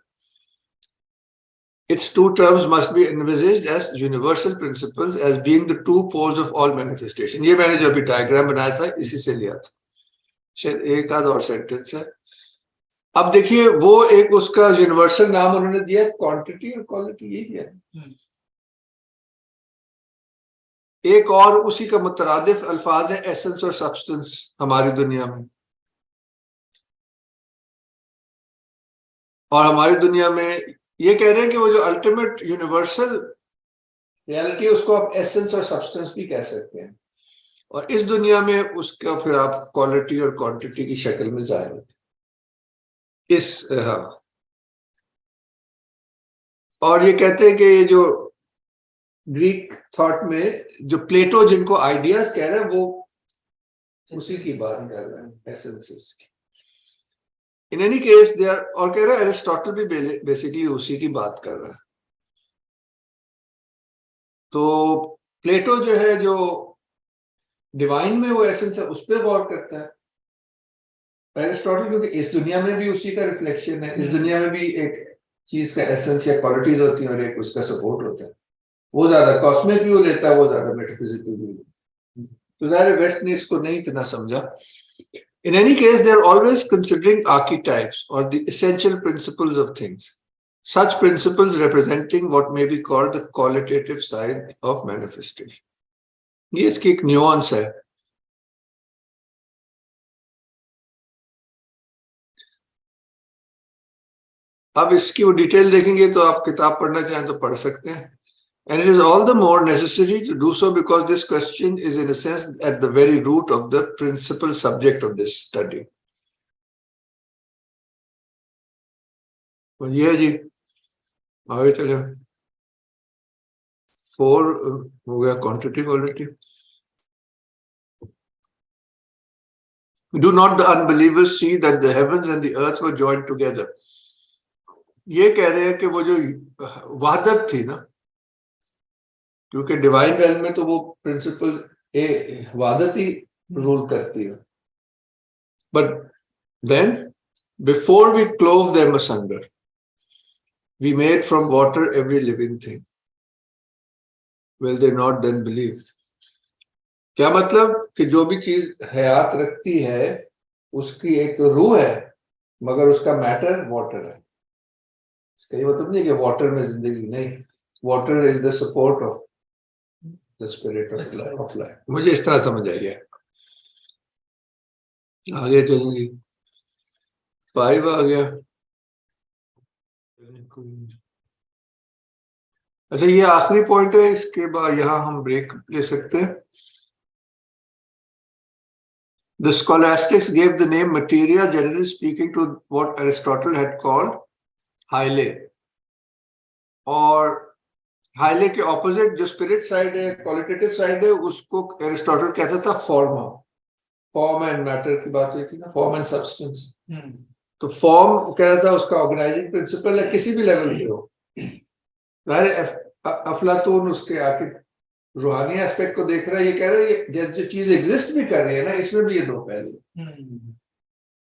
Its two terms must be envisaged as universal principles, as being the two poles of all manifestation. ये मैंने जो अभी diagram बनाया था इसी से लिया था, शायद एक आध और सेंटेंस है। अब देखिए वो एक उसका यूनिवर्सल नाम उन्होंने दिया क्वांटिटी और क्वालिटी, यही दिया। एक और उसी का मुतरादिफ अल्फाज है एसेंस और सब्सटेंस हमारी दुनिया में। और हमारी दुनिया में ये कह रहे हैं कि वो जो अल्टीमेट यूनिवर्सल रियलिटी है उसको आप एसेंस और सब्सटेंस भी कह सकते हैं, और इस दुनिया में उसका फिर आप क्वालिटी और क्वांटिटी की शक्ल में जाहिर होते इस। हाँ, और ये कहते हैं कि ये जो ग्रीक थॉट में जो प्लेटो जिनको आइडियाज कह रहे हैं वो उसी की बात कर रहे हैं, एसेंसेस की। In any case they are, और कह रहे हैं एरिस्टोटल भी बेसिकली उसी की बात कर रहा है। तो प्लेटो जो है, जो डिवाइन में वो एसेंस है, उस पर गौर करता है। एरिस्टोटल क्योंकि इस दुनिया में भी उसी का रिफ्लेक्शन है, इस दुनिया में भी एक चीज का एसेंस या क्वालिटीज होती है और एक उसका सपोर्ट होता है। वो ज्यादा कॉस्मिक व्यू लेता है, वो ज्यादा मेटाफिजिकल व्यू। तो ज़ाहिर वेस्ट ने इसको नहीं इतना समझा। In any case, they are always considering archetypes or the essential principles of things. Such principles representing what may be called the qualitative side of manifestation. ये इसकी एक न्यूआंस है। अब इसकी वो डिटेल देखेंगे तो आप किताब पढ़ना चाहें तो पढ़ सकते हैं। And it is all the more necessary to do so because this question is in a sense at the very root of the principal subject of this study. तो ये जी आगे चले। 4 हो गया quantity quality. Do not the unbelievers see that the heavens and the earth were joined together? ये कह रहे हैं कि वो जो वहदत थी ना, क्योंकि डिवाइन रेल्म में तो वो प्रिंसिपल वहदत ही रूल करती है। But then before we clove them asunder we made from water every living thing, will they not then believe? क्या मतलब कि जो भी चीज हयात रखती है उसकी एक तो रूह है मगर उसका मैटर वाटर है। इसका ये मतलब नहीं कि वाटर में जिंदगी नहीं, water is the support of the spirit of life. मुझे इस तरह समझ आई है। आगे चलेंगे। 5 आ गया। अच्छा, ये आखिरी पॉइंट है, इसके बाद यहां हम ब्रेक ले सकते हैं। The scholastics gave the name materia, generally speaking, to what Aristotle had called hyle. और हाइले के ऑपोजिट जो स्पिरिट साइड है, क्वालिटेटिव साइड है, उसको एरिस्टोटल कहता था फॉर्मा। फॉर्म एंड मैटर की बात हुई थी ना, फॉर्म एंड सब्सटेंस। तो फॉर्म कहता था उसका ऑर्गेनाइजिंग प्रिंसिपल है, किसी भी लेवल पे हो। अफलातून उसके आके रूहानी एस्पेक्ट को देख रहा है, ये कह रहा है जो चीज एग्जिस्ट भी कर रही है ना, इसमें भी ये 2 पहलू,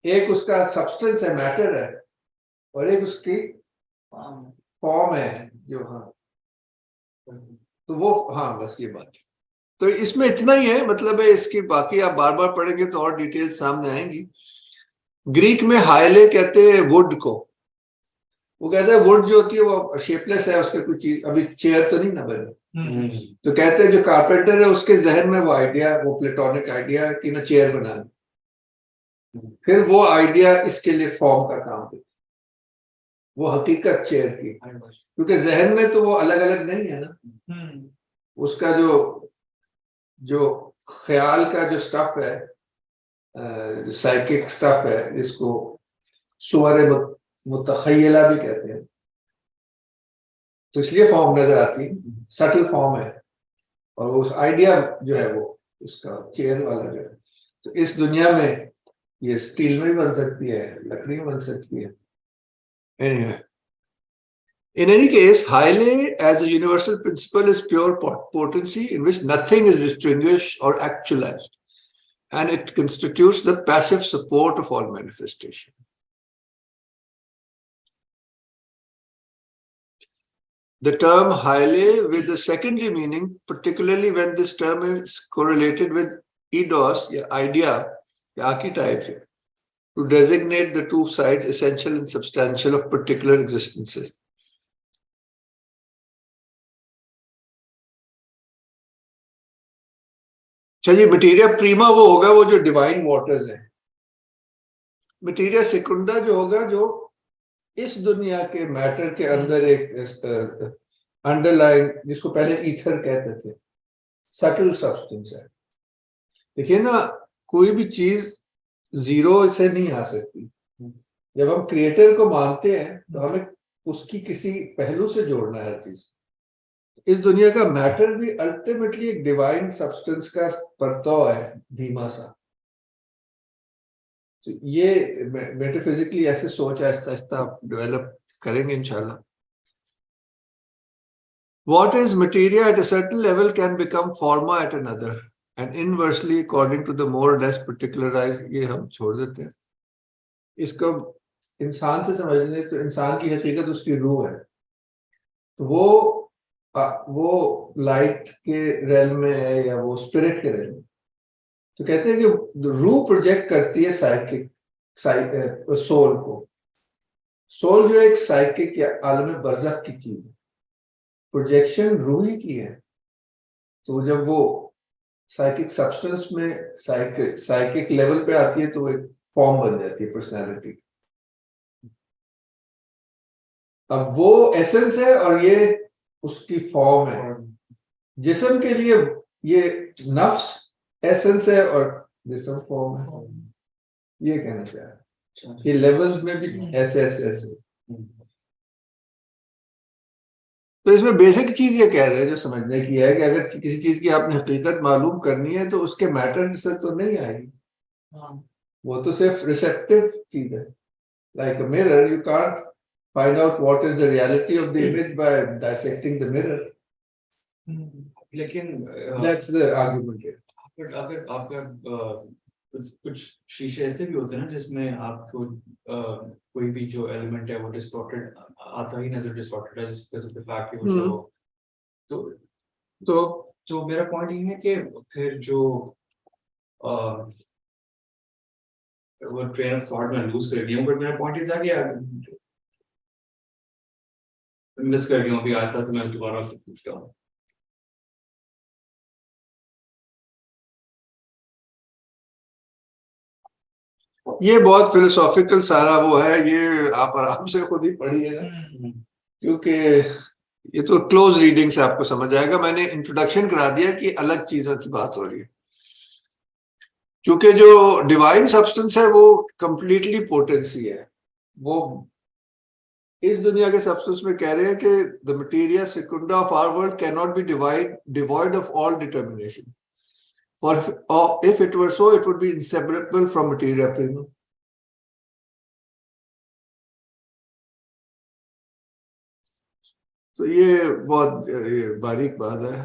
एक उसका सब्सटेंस है, मैटर है, और एक उसकी फॉर्म है जो, हाँ तो वो, हाँ बस ये बात। तो इसमें इतना ही है, मतलब है इसकी, बाकी आप बार बार पढ़ेंगे तो और डिटेल सामने आएंगी। ग्रीक में हाइले कहते हैं वुड को। वो कहते हैं वुड जो होती है वो शेपलेस है, उसके कुछ चीज, अभी चेयर तो नहीं ना बने, तो कहते हैं जो कारपेंटर है उसके जहन में वो आइडिया, वो प्लेटोनिक आइडिया कि ना चेयर बनाना, फिर वो आइडिया इसके लिए फॉर्म का काम करता, वो हकीकत चेयर की, क्योंकि जहन में तो वो अलग अलग नहीं है ना, उसका जो ख्याल का जो स्टफ है, साइकिक स्टफ है, जिसको सुवर मुतखय्यला भी कहते हैं, तो इसलिए फॉर्म नजर आती है, सटल फॉर्म है, और उस आइडिया जो है वो उसका चेयर वाला जो है। तो इस दुनिया में ये स्टील में भी बन सकती है, लकड़ी में बन सकती है। Anyway, in any case, Hyle as a universal principle is pure potency in which nothing is distinguished or actualized, and it constitutes the passive support of all manifestation. The term Hyle with the secondary meaning, particularly when this term is correlated with eidos, idea, archetype, to designate the 2 sides essential and substantial of particular existences. चलिए, materia प्रीमा वो होगा वो जो divine waters है। Materia सेकुंडा जो होगा जो इस दुनिया के मैटर के अंदर एक अंडरलाइन, जिसको पहले ईथर कहते थे, सटल सब्सटेंस है। देखिए ना, कोई भी चीज जीरो से नहीं आ सकती। जब हम क्रिएटर को मानते हैं तो हमें उसकी किसी पहलू से जोड़ना है हर चीज। इस दुनिया का मैटर भी अल्टीमेटली एक डिवाइन सब्सटेंस का परतव है, धीमा सा। तो ये मेटाफिजिकली ऐसे सोच आहिस्ता आहिस्ता डेवलप करेंगे इंशाल्लाह। What is materia at a certain level can become forma at another, and inversely according to the more or less particularized, ये हम छोड़ देते हैं। इसको इंसान से समझने तो इंसान की हकीकत उसकी रूह है, तो वो लाइट के रेल में है या वो स्पिरिट के रेल में। तो कहते हैं कि रूह प्रोजेक्ट करती है साइकिक सोल को। सोल जो एक साइकिक या आलम बरज़ख की चीज है, प्रोजेक्शन रूह ही की है। तो जब वो साइकिक सब्सटेंस में साइकिक लेवल पे आती है तो एक फॉर्म बन जाती है पर्सनालिटी। अब वो एसेंस है और ये उसकी फॉर्म है। जिस्म के लिए ये नफ्स एसेंस है और जिस्म फॉर्म है, ये कहना चाह रहा है। ये लेवल्स में भी ऐसे ऐसे। तो इसमें बेसिक चीज ये कह रहे हैं जो समझने की है कि अगर किसी चीज की आपने हकीकत मालूम करनी है तो उसके मैटर से तो नहीं आएगी, वो तो सिर्फ रिसेप्टिव चीज है। Like a mirror, you can't find out what is the reality of the image by dissecting the mirror. लेकिन that's the argument here. अगर आपका कुछ शीशे ऐसे भी होते हैं ना जिसमें आपको कोई भी जो एलिमेंट है वो डिस्टॉर्टेड आता ही नजर, distorted as because of the fact कि वो जो तो मेरा पॉइंट ये है कि फिर जो वो ट्रेन ऑफ थॉट में लूज कर गया हूं, बट मेरा पॉइंट ये था कि मिस कर गया हूं, अभी आता तो मैं दोबारा पूछता हूँ। ये बहुत फिलोसॉफिकल सारा वो है, ये आप आराम से खुद ही पढ़िएगा क्योंकि ये तो क्लोज रीडिंग से आपको समझ आएगा। मैंने इंट्रोडक्शन करा दिया कि अलग चीजों की बात हो रही है, क्योंकि जो डिवाइन सब्सटेंस है वो कंप्लीटली पोटेंसी है। वो इस दुनिया के सब्सटेंस में कह रहे हैं कि the materia secunda of our world can not be devoid of all determination, for if it were so it would be inseparable from materia prima. तो ये बहुत बारीक बात है।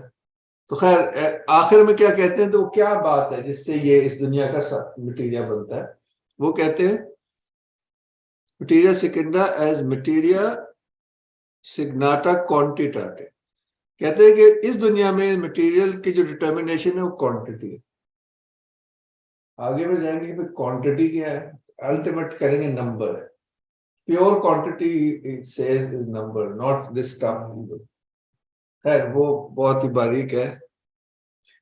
तो खैर आखिर में क्या कहते हैं, तो वो क्या बात है जिससे ये इस दुनिया का मटेरिया बनता है। वो कहते हैं मटेरिया सेकेंडा एज मटेरिया सिग्नाटा क्वांटिटाटे। कहते हैं कि इस दुनिया में मटेरियल की जो डिटर्मिनेशन है वो क्वांटिटी है। आगे में जाएंगे कि क्वांटिटी क्या है, अल्टीमेट करेंगे नंबर है। Pure quantity it says is number, not this term. खैर वो बहुत ही बारीक है।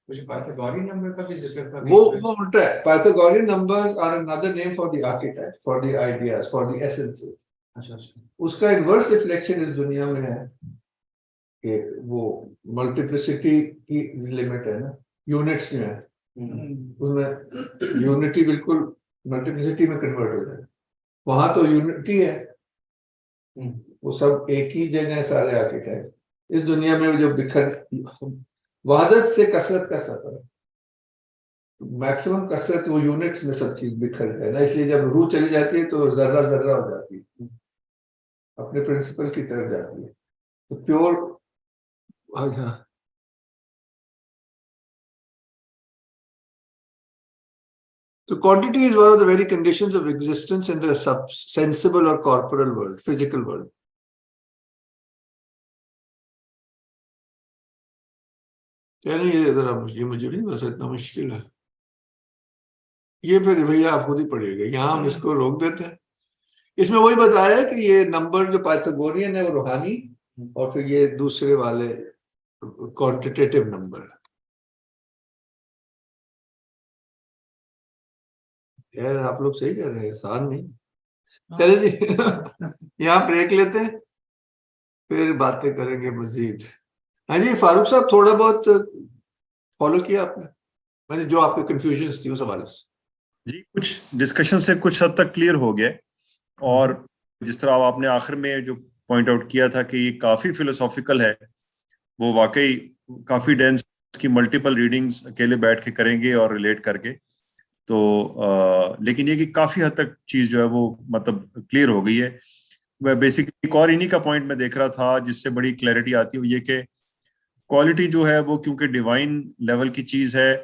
मुझे पाइथागोरियन नंबर का भी जिक्र था। वो उल्टा है। Pythagorean numbers are another name for the archetypes, for the ideas, for the essences. अच्छा, उसका इनवर्स रिफ्लेक्शन इस दुनिया में है कि वो मल्टीप्लिसिटी की लिमिट है ना, यूनिट्स में है, उसमें यूनिटी बिल्कुल मल्टीप्लिसिटी में कन्वर्ट हो जाए। वहां तो यूनिटी है, वो सब एक ही जगह है सारे आर्किटाइप। इस दुनिया में जो वहदत से कसरत का सफर है, मैक्सिमम कसरत वो यूनिट्स में सब चीज बिखर है ना, इसलिए जब रूह चली जाती है तो जर्रा जर्रा हो जाती है, अपने प्रिंसिपल की तरफ जाती है। तो pure So quantity is one of the very conditions of existence in the sensible or corporal world, physical world. क्या नहीं, ये जरा मुझे नहीं बस इतना मुश्किल है ये, फिर भैया आप खुद ही पढ़िएगा। यहाँ हम इसको रोक देते हैं। इसमें वही बताया है कि ये नंबर जो पाइथागोरियन है वो रूहानी, और फिर ये दूसरे वाले क्वांटिटेटिव नंबर। यार आप लोग सही कर रहे हैं, आसान नहीं। चले जी यहाँ ब्रेक लेते हैं, फिर बातें करेंगे मजीद। हाँ जी फारूक साहब, थोड़ा बहुत फॉलो किया आपने, मैंने जो आपके कंफ्यूजन थी उस हवाले से? जी कुछ डिस्कशन से कुछ हद तक क्लियर हो गया, और जिस तरह आपने आखिर में जो पॉइंट आउट किया था कि ये काफी फिलोसॉफिकल है, वो वाकई काफी डेंस की मल्टीपल रीडिंग्स अकेले बैठ के करेंगे और रिलेट करके, तो लेकिन ये कि काफी हद तक चीज जो है वो मतलब क्लियर हो गई है। वह बेसिकली एक और इन्हीं का पॉइंट मैं देख रहा था जिससे बड़ी क्लैरिटी आती है, ये कि क्वालिटी जो है वो क्योंकि डिवाइन लेवल की चीज है,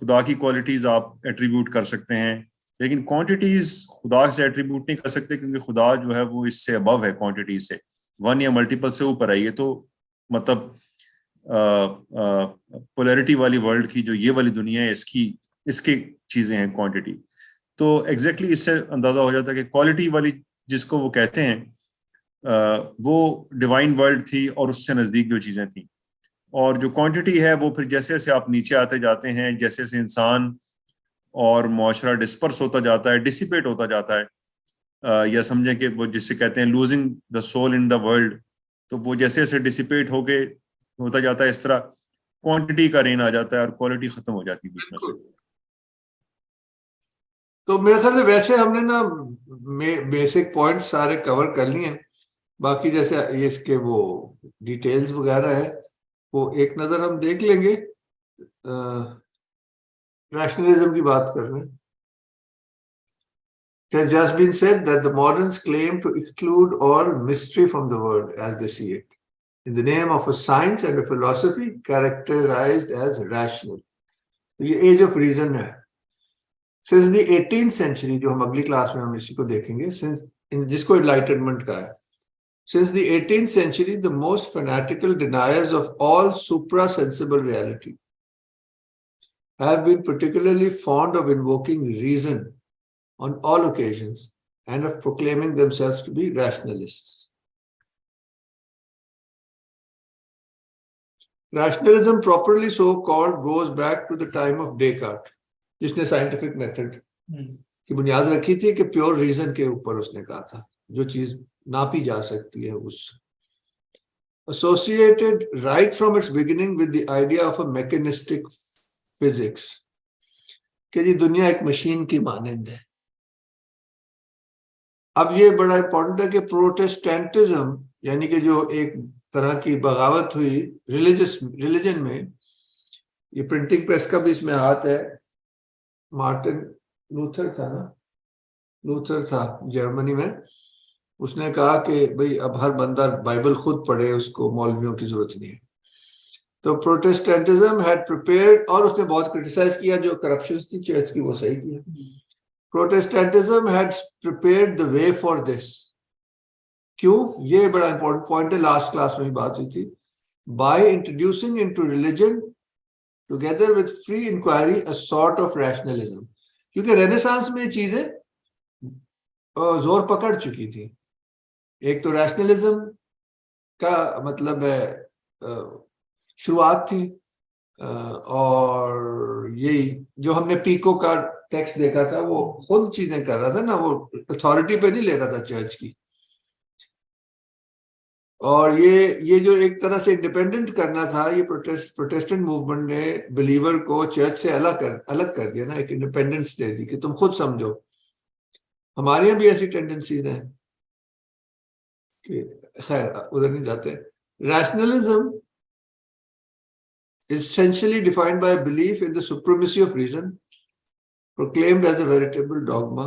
खुदा की क्वालिटीज आप एट्रीब्यूट कर सकते हैं, लेकिन क्वांटिटीज खुदा से एट्रीब्यूट नहीं कर सकते, क्योंकि खुदा जो है वो इससे अबव है, क्वांटिटी से वन या मल्टीपल से ऊपर है। ये तो मतलब पोलैरिटी वाली वर्ल्ड की जो ये वाली दुनिया है इसकी चीजें हैं क्वांटिटी। तो एग्जैक्टली इससे अंदाजा हो जाता है कि क्वालिटी वाली जिसको वो कहते हैं वो डिवाइन वर्ल्ड थी और उससे नजदीक जो चीजें थी, और जो क्वांटिटी है वो फिर जैसे जैसे आप नीचे आते जाते हैं, जैसे जैसे इंसान और मुआशरा डिस्पर्स होता जाता है, डिसिपेट होता जाता है, या समझें कि वो जिससे कहते हैं losing the soul in the world, तो वो जैसे जैसे डिसिपेट होके होता जाता है, इस तरह क्वांटिटी का रेन आ जाता है और क्वालिटी खत्म हो जाती है बीच में से। तो मेरे ख्याल से वैसे हमने ना बेसिक पॉइंट सारे कवर कर लिए हैं। बाकी जैसे ये इसके वो डिटेल्स वगैरह है वो एक नजर हम देख लेंगे। रैशनलिज्म की बात कर रहे हैं। It has just been said that the moderns claim to exclude all mystery from the world as they see it, in the name of a science and a philosophy characterized as rational. ये as of reason है। Since the 18th century, जो हम अगली class में हम इसी को देखेंगे, जिसको एनलाइटनमेंट का है, since the 18th century, the most fanatical deniers of all supra-sensible reality have been particularly fond of invoking reason on all occasions and of proclaiming themselves to be rationalists. Rationalism, properly so called, goes back to the time of Descartes, जिसने scientific method की बुनियाद रखी थी कि pure reason के ऊपर उसने कहा था, जो चीज नापी जा सकती है उस associated right from its beginning with the idea of a mechanistic physics, कि जी दुनिया एक मशीन की मानंद है। अब ये बड़ा इंपॉर्टेंट है कि प्रोटेस्टेंटिज्म यानी कि जो एक तरह की बगावत हुई रिलीजन में, ये प्रिंटिंग प्रेस का भी इसमें हाथ है। मार्टिन लूथर था ना, लूथर था जर्मनी में, उसने कहा कि भाई अब हर बंदा बाइबल खुद पढ़े, उसको मौलवियों की जरूरत नहीं है। तो प्रोटेस्टेंटिज्म हैड प्रिपेयर्ड, और उसने बहुत क्रिटिसाइज किया जो करप्शन थी चर्च की, वो सही किया। Protestantism had prepared the way for this. क्यों? ये बड़ा इंपॉर्टेंट पॉइंट है, लास्ट क्लास में भी बात हुई थी। By introducing into religion together with free inquiry a sort of rationalism, क्योंकि रेनेसांस में चीजें जोर पकड़ चुकी थी। एक तो रैशनलिज्म का मतलब है शुरुआत थी, और यही जो हमने पीको का टेक्स्ट देखा था वो खुद चीजें कर रहा था ना, वो अथॉरिटी पे नहीं ले रहा था चर्च की। और ये जो एक तरह से इंडिपेंडेंट करना था, ये प्रोटेस्टेंट मूवमेंट ने बिलीवर को चर्च से अलग कर दिया ना, एक इंडिपेंडेंस दे दी कि तुम खुद समझो। हमारे यहाँ भी ऐसी टेंडेंसीज हैं कि खैर उधर नहीं जाते। Rationalism is essentially defined by a belief in the supremacy of reason, proclaimed as a veritable dogma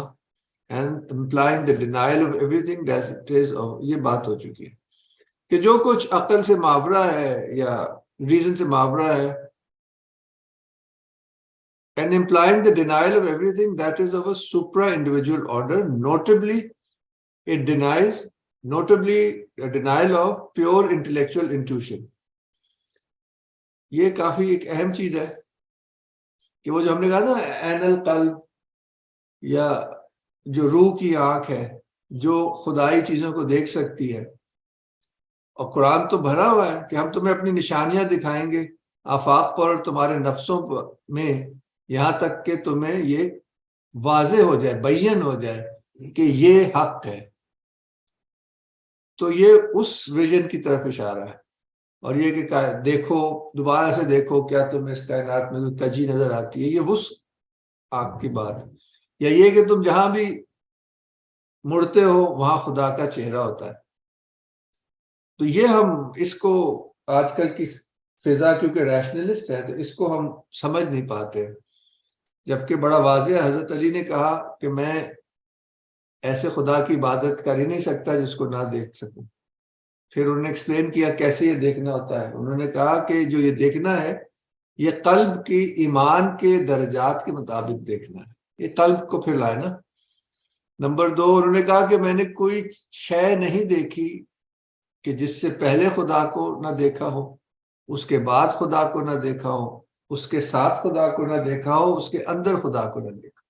and implying the denial of everything as it is of, ये बात हो चुकी है कि जो कुछ अकल से मावरा है या रीजन से मावरा है, and implying the denial of everything that is of a supra-individual order, notably a denial of pure intellectual intuition. ये काफी एक अहम चीज है कि वो जो हमने कहा था एनल कल्ब या जो रूह की आंख है जो खुदाई चीजों को देख सकती है, और कुरान तो भरा हुआ है कि हम तुम्हें अपनी निशानियां दिखाएंगे आफाक पर और तुम्हारे नफ्सों में, यहाँ तक कि तुम्हें ये वाज़े हो जाए, बय्यन हो जाए कि ये हक है। तो ये उस विजन की तरफ इशारा है। और ये कि देखो, दोबारा से देखो, क्या तुम्हें इस कायनात में कोई कजी नजर आती है, ये उस आंख की बात। या ये कि तुम जहां भी मुड़ते हो वहां खुदा का चेहरा होता है। तो ये हम इसको आजकल की फिजा क्योंकि रैशनलिस्ट है तो इसको हम समझ नहीं पाते, जबकि बड़ा वाज़ेह हजरत अली ने कहा कि मैं ऐसे खुदा की इबादत कर ही नहीं सकता जिसको ना देख सकूं। फिर उन्होंने एक्सप्लेन किया कैसे ये देखना होता है। उन्होंने कहा कि जो ये देखना है ये कल्ब की ईमान के दर्जात के मुताबिक देखना है, ये कल्ब को फिर लाए ना। नंबर 2, उन्होंने कहा कि मैंने कोई शय नहीं देखी कि जिससे पहले खुदा को ना देखा हो, उसके बाद खुदा को ना देखा हो, उसके साथ खुदा को ना देखा हो, उसके अंदर खुदा को ना देखा।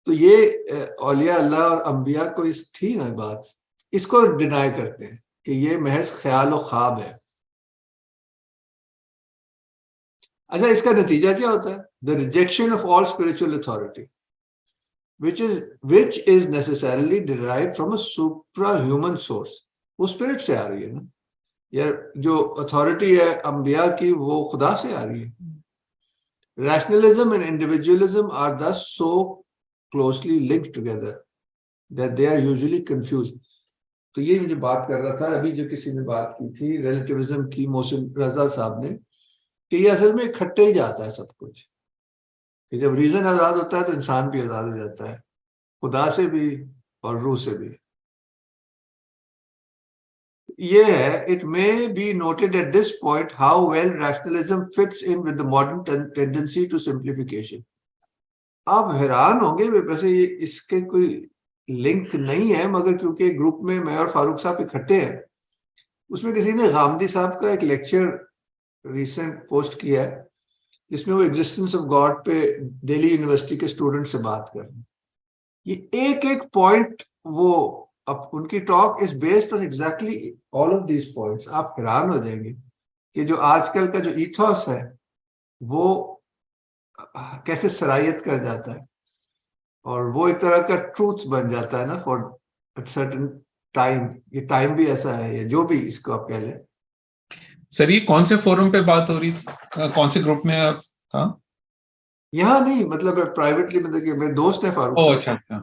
तो ये औलिया अल्लाह और अंबिया को इस थी ना बात, इसको डिनाई करते हैं कि ये महज ख्याल और ख्वाब है। अच्छा, इसका नतीजा क्या होता है? The rejection of all spiritual authority which is necessarily derived from a supra-human source। वो स्पिरिट से आ रही है ना, या जो अथॉरिटी है अंबिया की वो खुदा से आ रही है। Rationalism and individualism are thus so closely linked together that they are usually confused। तो ये मुझे बात कर रहा था अभी, जो किसी ने बात की थी रिलेटिविज्म की, मोहसिन रजा साहब ने, कि ये असल में इकट्ठे ही जाता है सब कुछ, कि जब रीजन आजाद होता है तो इंसान भी आजाद हो जाता है, खुदा से भी और रूह से भी। ये है, it may be noted at this point how well rationalism fits in with the modern tendency to simplification. आप हैरान होंगे, वैसे ये इसके कोई लिंक नहीं है, मगर क्योंकि ग्रुप में मैं और फारूक साहब इकट्ठे हैं, उसमें किसी ने गामदी साहब का एक लेक्चर रिसेंट पोस्ट किया है जिसमें वो एग्जिस्टेंस ऑफ गॉड पे दिल्ली यूनिवर्सिटी के स्टूडेंट से बात कर रहे हैं। ये एक एक पॉइंट, वो अब उनकी talk is based on exactly all of these points. आप हैरान हो जाएंगे कि जो आजकल का जो ईथोस है वो कैसे सरायत कर जाता है, और वो एक तरह का ट्रूथ बन जाता है ना फॉर सर्टेन टाइम। ये टाइम भी ऐसा है, या जो भी इसको आप कह लें। सर ये कौन से फोरम पे बात हो रही थी, कौन से ग्रुप में आप? हाँ, यहाँ नहीं, मतलब प्राइवेटली, मतलब कि मेरे दोस्त है फारूक ओ साहब, अच्छा अच्छा।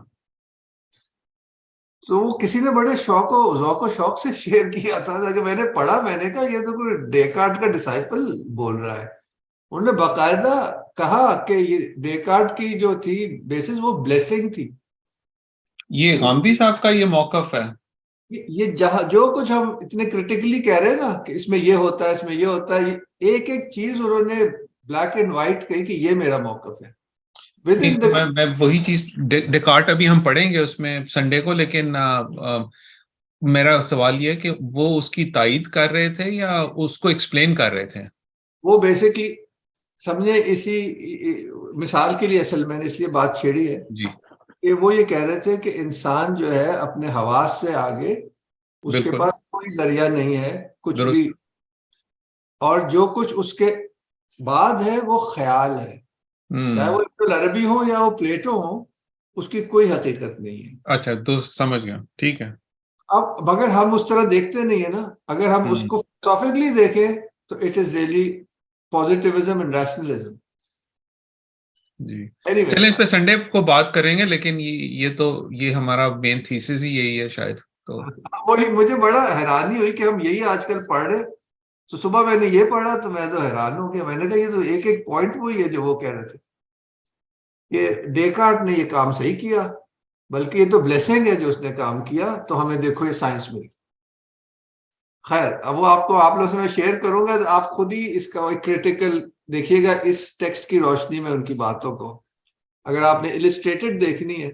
तो वो किसी ने बड़े शौक से शेयर किया था कि मैंने पढ़ा, मैंने कहा ये तो कोई डेकार्ट का डिसाइपल बोल रहा है। उन्होंने बाकायदा कहा कि ये डेकार्ट की जो थी बेसिस वो ब्लेसिंग थी। ये गांधी साहब का ये मौकफ है। ये जहां जो कुछ हम इतने क्रिटिकली कह रहे हैं ना कि इसमें ये होता है, इसमें ये होता है, एक एक चीज उन्होंने ब्लैक एंड व्हाइट कही कि ये मेरा मौकफ है। नहीं, तो मैं वही चीज डेकार्ट अभी हम पढ़ेंगे उसमें संडे को, लेकिन मेरा सवाल ये है कि वो उसकी तायीद कर रहे थे या उसको एक्सप्लेन कर रहे थे? वो बेसिकली समझे, इसी मिसाल के लिए असल मैंने इसलिए बात छेड़ी है जी, कि वो ये कह रहे थे कि इंसान जो है अपने हवास से आगे, उसके बिल्कुल पास कोई जरिया नहीं है कुछ दुरुस्त। भी, और जो कुछ उसके बाद है वो ख्याल है, चाहे वो इब्नुल अरबी हो या वो प्लेटो हो, उसकी कोई हकीकत नहीं है। अच्छा, तो समझ गया, ठीक है। अब मगर हम उस तरह देखते नहीं है ना, अगर हम उसको फिलोसॉफिकली देखें तो it is really positivism and rationalism. जी, Anyway, चलिए इस पे संडे को बात करेंगे, लेकिन ये हमारा मेन थीसिस ही यही है शायद। तो वही मुझे बड़ा हैरानी हुई कि हम यही आजकल पढ़ रहे। तो सुबह मैंने ये पढ़ा तो मैं तो हैरान हो गया, मैंने कहा ये तो एक एक पॉइंट वही है जो वो कह रहे थे। ये डेकार्ट ने ये काम सही किया, बल्कि ये तो ब्लेसिंग है जो उसने काम किया, तो हमें देखो ये साइंस मिली। खैर, अब वो आपको आप लोग से मैं शेयर करूंगा, तो आप खुद ही इसका एक क्रिटिकल देखिएगा इस टेक्स्ट की रोशनी में उनकी बातों को। अगर आपने इलिस्ट्रेटेड देखनी है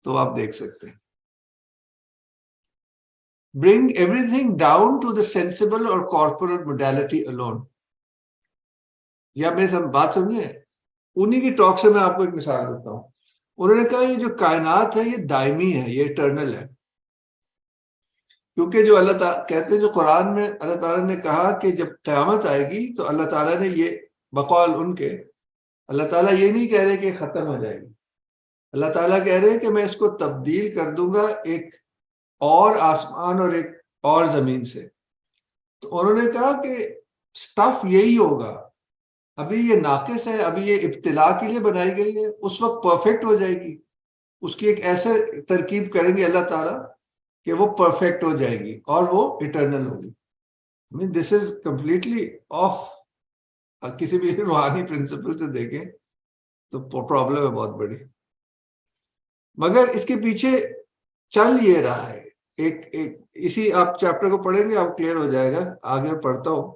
तो आप देख सकते हैं। Bring everything down to the sensible or corporal modality alone। या मेरी बात समझिए, उन्हीं की टॉक से मैं आपको एक मिसाल देता हूं। उन्होंने कहा ये जो कायनात है ये दायमी है, ये इटर्नल है, क्योंकि जो अल्लाह ताला कहते हैं, जो कुरान में अल्लाह ताला ने कहा कि जब क़यामत आएगी तो अल्लाह ताला ने ये बकौल उनके, अल्लाह ताला ये नहीं कह रहे कि खत्म हो जाएगी, अल्लाह ताला कह रहे हैं कि मैं इसको तब्दील कर दूंगा एक और आसमान और एक और जमीन से। तो उन्होंने कहा कि स्टफ यही होगा, अभी ये नाकिस है, अभी ये इब्तिला के लिए बनाई गई है, उस वक्त परफेक्ट हो जाएगी। उसकी एक ऐसे तरकीब करेंगे अल्लाह ताला कि वो परफेक्ट हो जाएगी और वो इटर्नल होगी। I mean, this is completely off. किसी भी रूहानी प्रिंसिपल से देखें तो प्रॉब्लम है बहुत बड़ी, मगर इसके पीछे चल ये रहा है एक इसी आप चैप्टर को पढ़ेंगे आप क्लियर हो जाएगा, आगे पढ़ता हूं.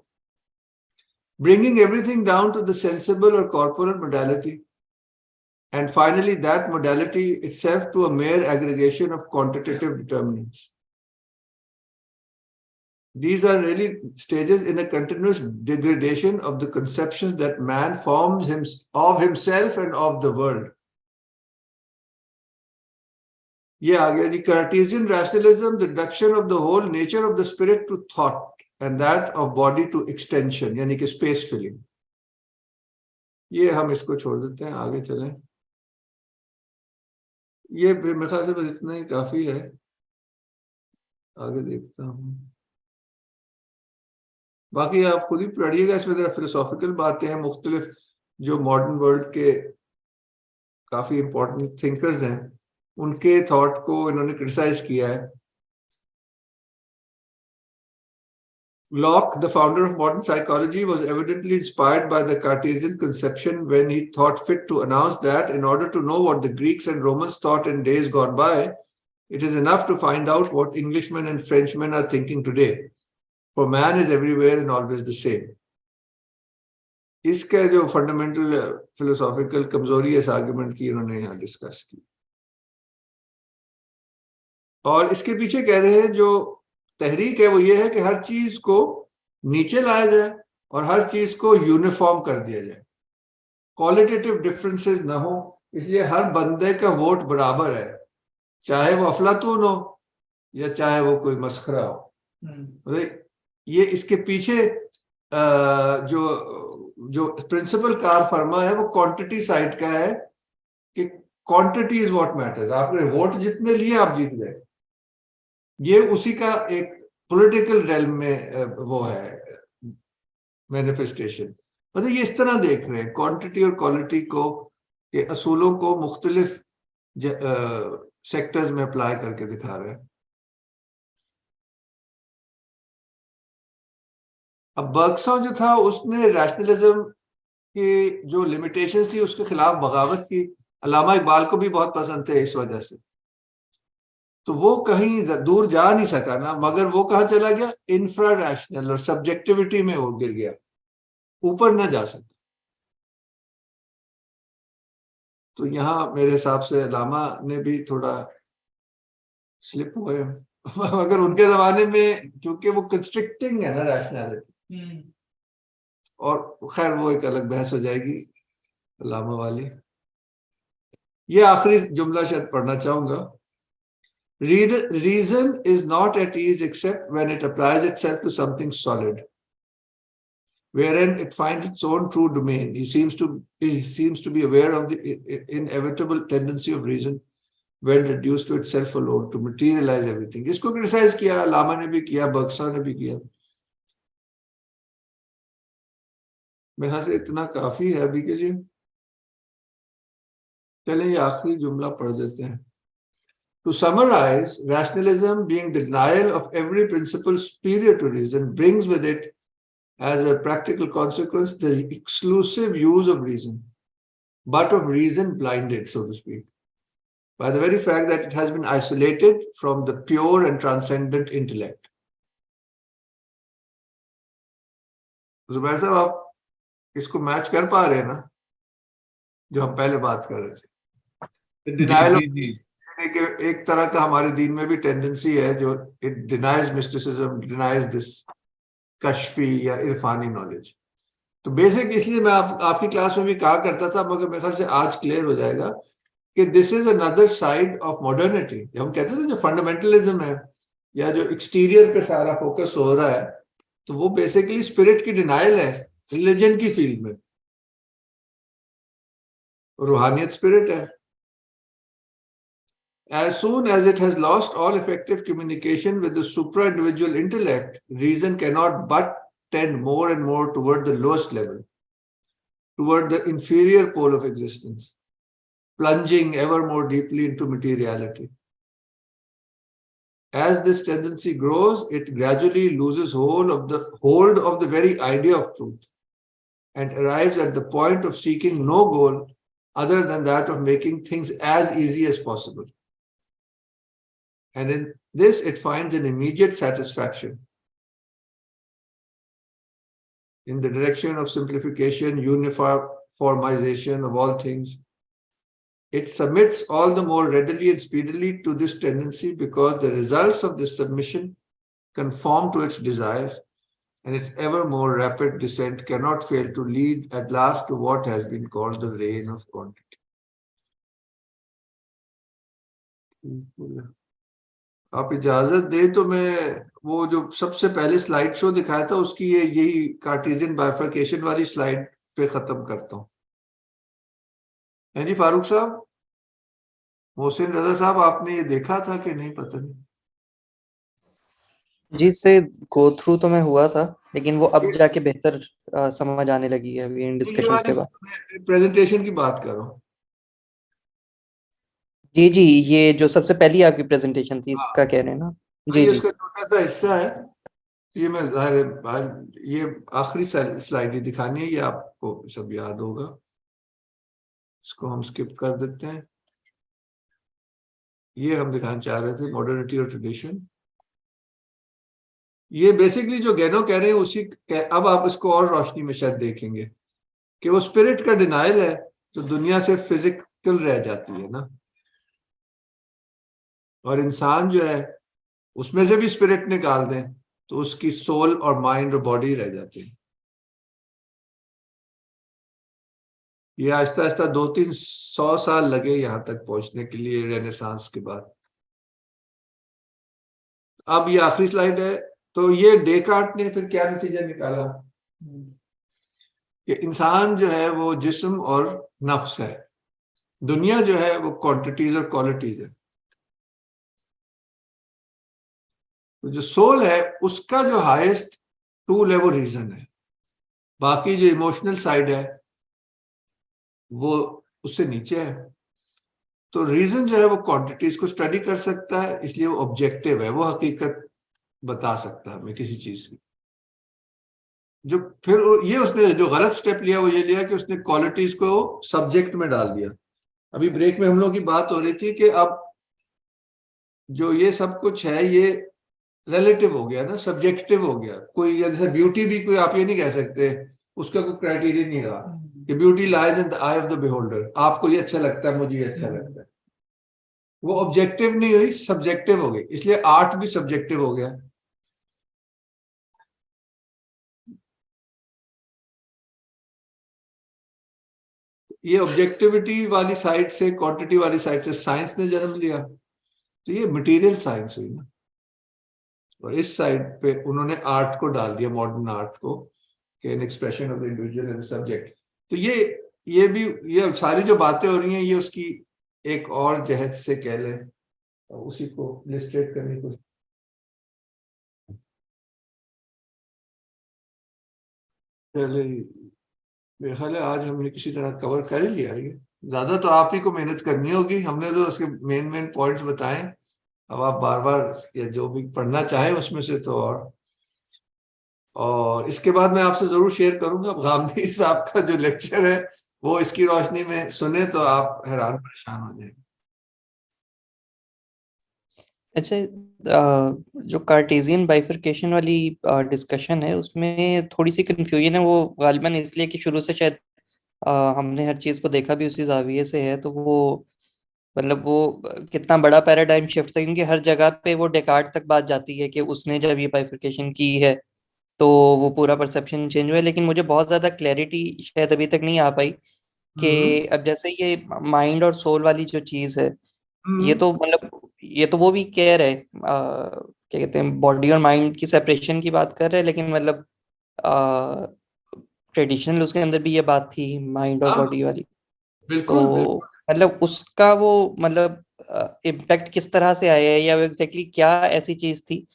Bringing everything down to the sensible or corporal modality, and finally that modality itself to a mere aggregation of quantitative determinants. These are really stages in a continuous degradation of the conceptions that man forms of himself and of the world. ये आ गया जी. Cartesian rationalism, the reduction of the whole nature of the spirit to thought and that of body to extension, यानी कि space filling. ये हम इसको छोड़ देते हैं, आगे चलें. ये मेरे ख्याल से बस इतना ही काफी है, आगे देखता हूँ. बाकी आप खुद ही पढ़िएगा, इसमें जरा फिलोसॉफिकल बातें हैं, मुख्तलिफ जो मॉडर्न वर्ल्ड के काफी इंपॉर्टेंट थिंकर्स हैं उनके थॉट को इन्होंने क्रिटिसाइज किया है. Locke, the founder of modern psychology, was evidently inspired by the Cartesian conception when he thought fit to announce that in order to know what the Greeks and Romans thought in days gone by, it is enough to find out what Englishmen and Frenchmen are thinking today. For man is everywhere and always the same. इसका जो fundamental philosophical कमजोरी है इस argument की इन्होंने यहाँ discuss की. और इसके पीछे कह रहे हैं जो तहरीक है वो ये है कि हर चीज को नीचे लाया जाए और हर चीज को यूनिफॉर्म कर दिया जाए, क्वालिटेटिव डिफरेंसेस ना हो. इसलिए हर बंदे का वोट बराबर है, चाहे वो अफलातून हो या चाहे वो कोई मस्खरा हो. ये इसके पीछे जो प्रिंसिपल कार फरमा है वो क्वांटिटी साइड का है कि क्वांटिटी इज व्हाट मैटर्स. आपने वोट जितने लिए आप जीत गए, ये उसी का एक पॉलिटिकल रेल्म में वो है मैनिफेस्टेशन. मतलब ये इस तरह देख रहे हैं क्वांटिटी और क्वालिटी को के असूलों को मुख्तलिफ सेक्टर्स में अप्लाई करके दिखा रहे हैं. अब बर्गसॉन जो था उसने रैशनलिज्म की जो लिमिटेशंस थी उसके खिलाफ बगावत की. अल्लामा इकबाल को भी बहुत पसंद थे इस वजह से, तो वो कहीं दूर जा नहीं सका ना, मगर वो कहाँ चला गया, इंफ्रा रैशनल और सब्जेक्टिविटी में वो गिर गया, ऊपर ना जा सका. तो यहाँ मेरे हिसाब से अल्लामा ने भी थोड़ा स्लिप हुए. मगर उनके जमाने में क्योंकि वो कंस्ट्रिक्टिंग है ना रैशनैलिटी, और खैर वो एक अलग बहस हो जाएगी अल्लामा वाली. ये आखिरी जुमला शायद पढ़ना चाहूंगा. Reason is not at ease except when it applies itself to something solid, wherein it finds its own true domain. He seems to be aware of the inevitable tendency of reason when reduced to itself alone to materialize everything. इसको criticise किया, लामा ने भी किया, बर्गसॉन ने भी किया. मेरे ख्याल से इतना काफी है अभी के लिए. चलें ये आखिरी जुमला पढ़ देते हैं. To summarize, rationalism, being the denial of every principle superior to reason, brings with it as a practical consequence the exclusive use of reason, but of reason blinded, so to speak, by the very fact that it has been isolated from the pure and transcendent intellect. Zubair साहब, आप इसको match कर पा रहे हैं ना जो हम पहले बात कर रहे थे? डिनायल एक तरह का हमारे दीन में भी टेंडेंसी है जो it denies mysticism, denies this कश्फी या इरफानी नॉलेज. तो बेसिक इसलिए मैं आपकी क्लास में भी कहा करता था, मगर मेरे ख्याल से आज क्लियर हो जाएगा कि this is another side of modernity. हम कहते थे जो फंडामेंटलिज्म है या जो एक्सटीरियर पे सारा फोकस हो रहा है, तो वो बेसिकली स्पिरिट की डिनाइल है रिलीजन की फील्ड में. रूहानियत स्पिरिट है. As soon as it has lost all effective communication with the supra-individual intellect, reason cannot but tend more and more toward the lowest level, toward the inferior pole of existence, plunging ever more deeply into materiality. As this tendency grows, it gradually loses hold of the very idea of truth and arrives at the point of seeking no goal other than that of making things as easy as possible. And in this, it finds an immediate satisfaction in the direction of simplification, uniformization of all things. It submits all the more readily and speedily to this tendency because the results of this submission conform to its desires, and its ever more rapid descent cannot fail to lead at last to what has been called the reign of quantity. आप इजाजत दे तो मैं वो जो सबसे पहले slide show दिखाया था उसकी यही कार्टेशियन बाइफरकेशन वाली स्लाइड पे खत्म करता हूँ। जी फारूक साहब, मोहसिन रजा साहब, आपने ये देखा था कि नहीं पता नहीं? जी, से गो थ्रू तो मैं हुआ था, लेकिन वो अब जाके बेहतर समझ आने लगी है अभी इन डिस्कशंस के बाद। प्रेजेंटेशन की बात कर रहा हूँ। जी जी, ये जो सबसे पहली आपकी प्रेजेंटेशन थी इसका कह रहे हैं ना? जी जी, इसका छोटा सा हिस्सा है ये, मैं ये आखिरी स्लाइड ही दिखानी है, ये आपको सब याद होगा। इसको हम स्किप कर देते हैं। ये हम दिखाना चाह रहे थे मॉडर्निटी और ट्रेडिशन। ये बेसिकली जो गैनो कह रहे हैं उसी अब आप इसको और रोशनी में शायद देखेंगे कि वो स्पिरिट का डिनाइल है तो दुनिया से फिजिकल रह जाती है ना, और इंसान जो है उसमें से भी स्पिरिट निकाल दें तो उसकी सोल और माइंड और बॉडी रह जाती है। ये आहिस्ता आहिस्ता 200-300 साल लगे यहाँ तक पहुंचने के लिए रेनेसांस के बाद। अब ये आखिरी स्लाइड है। तो ये डेकार्ट ने फिर क्या नतीजा निकाला कि इंसान जो है वो जिस्म और नफ्स है, दुनिया जो है वो क्वांटिटीज और क्वालिटीज है। तो जो सोल है उसका जो हाईएस्ट 2 लेवल रीजन है, बाकी जो इमोशनल साइड है वो उससे नीचे है। तो रीजन जो है वो क्वांटिटीज को स्टडी कर सकता है, इसलिए वो ऑब्जेक्टिव है, वो हकीकत बता सकता है हमें किसी चीज की। जो फिर ये उसने जो गलत स्टेप लिया वो ये लिया कि उसने क्वालिटीज को सब्जेक्ट में डाल दिया। अभी ब्रेक में हम लोग की बात हो रही थी कि अब जो ये सब कुछ है ये रिलेटिव हो गया ना, सब्जेक्टिव हो गया। कोई जैसे ब्यूटी भी कोई आप ये नहीं कह सकते उसका कोई क्राइटेरिया नहीं रहा कि beauty lies in the I of the beholder, आपको ये अच्छा लगता है मुझे ये अच्छा लगता है। वो ऑब्जेक्टिव नहीं हुई, सब्जेक्टिव हो गई, इसलिए आर्ट भी सब्जेक्टिव हो गया। ये ऑब्जेक्टिविटी वाली साइड से क्वांटिटी वाली साइड से साइंस ने जन्म लिया, तो ये मटेरियल साइंस हुई ना। और इस साइड पे उन्होंने आर्ट को डाल दिया, मॉडर्न आर्ट को, कि an expression of the individual and subject. तो ये भी ये सारी जो बातें हो रही हैं ये उसकी एक और जहद से कह लें, उसी को इलस्ट्रेट करने को। चलिए, मेरे ख्याल है आज हमने किसी तरह कवर कर ही लिया है। ज्यादा तो आप ही को मेहनत करनी होगी, हमने तो उसके मेन पॉइंट्स बताए। अब आप बार बार या जो भी पढ़ना चाहें उसमें से तो और इसके बाद मैं आपसे जरूर शेयर करूंगा गांधी साहब का जो लेक्चर है वो इसकी रोशनी में सुने तो आप हैरान परेशान हो जाएंगे। अच्छा, जो कार्टेशियन बाइफरकेशन वाली डिस्कशन है उसमें थोड़ी सी कंफ्यूजन है। वो गालिबन इसलिए कि शुरू से शायद हमने हर चीज को देखा भी उसी जाविये से है, तो वो मतलब वो कितना बड़ा पैराडाइम शिफ्ट था, क्योंकि हर जगह पे वो डेकार्ट तक बात जाती है कि उसने जब ये बाइफरकेशन की है तो वो पूरा परसेप्शन चेंज हुआ है। लेकिन मुझे बहुत ज्यादा क्लैरिटी शायद अभी तक नहीं आ पाई कि अब जैसे ये माइंड और सोल वाली जो चीज है ये तो मतलब ये तो वो भी कह रहे क्या कहते हैं बॉडी और माइंड की सेपरेशन की बात कर रहे हैं, लेकिन मतलब ट्रेडिशनल उसके अंदर भी ये बात थी माइंड और बॉडी वाली। बिल्कुल, तो मतलब उसका वो मतलब इम्पैक्ट किस तरह से आया है, या वो एग्जैक्टली क्या ऐसी चीज थी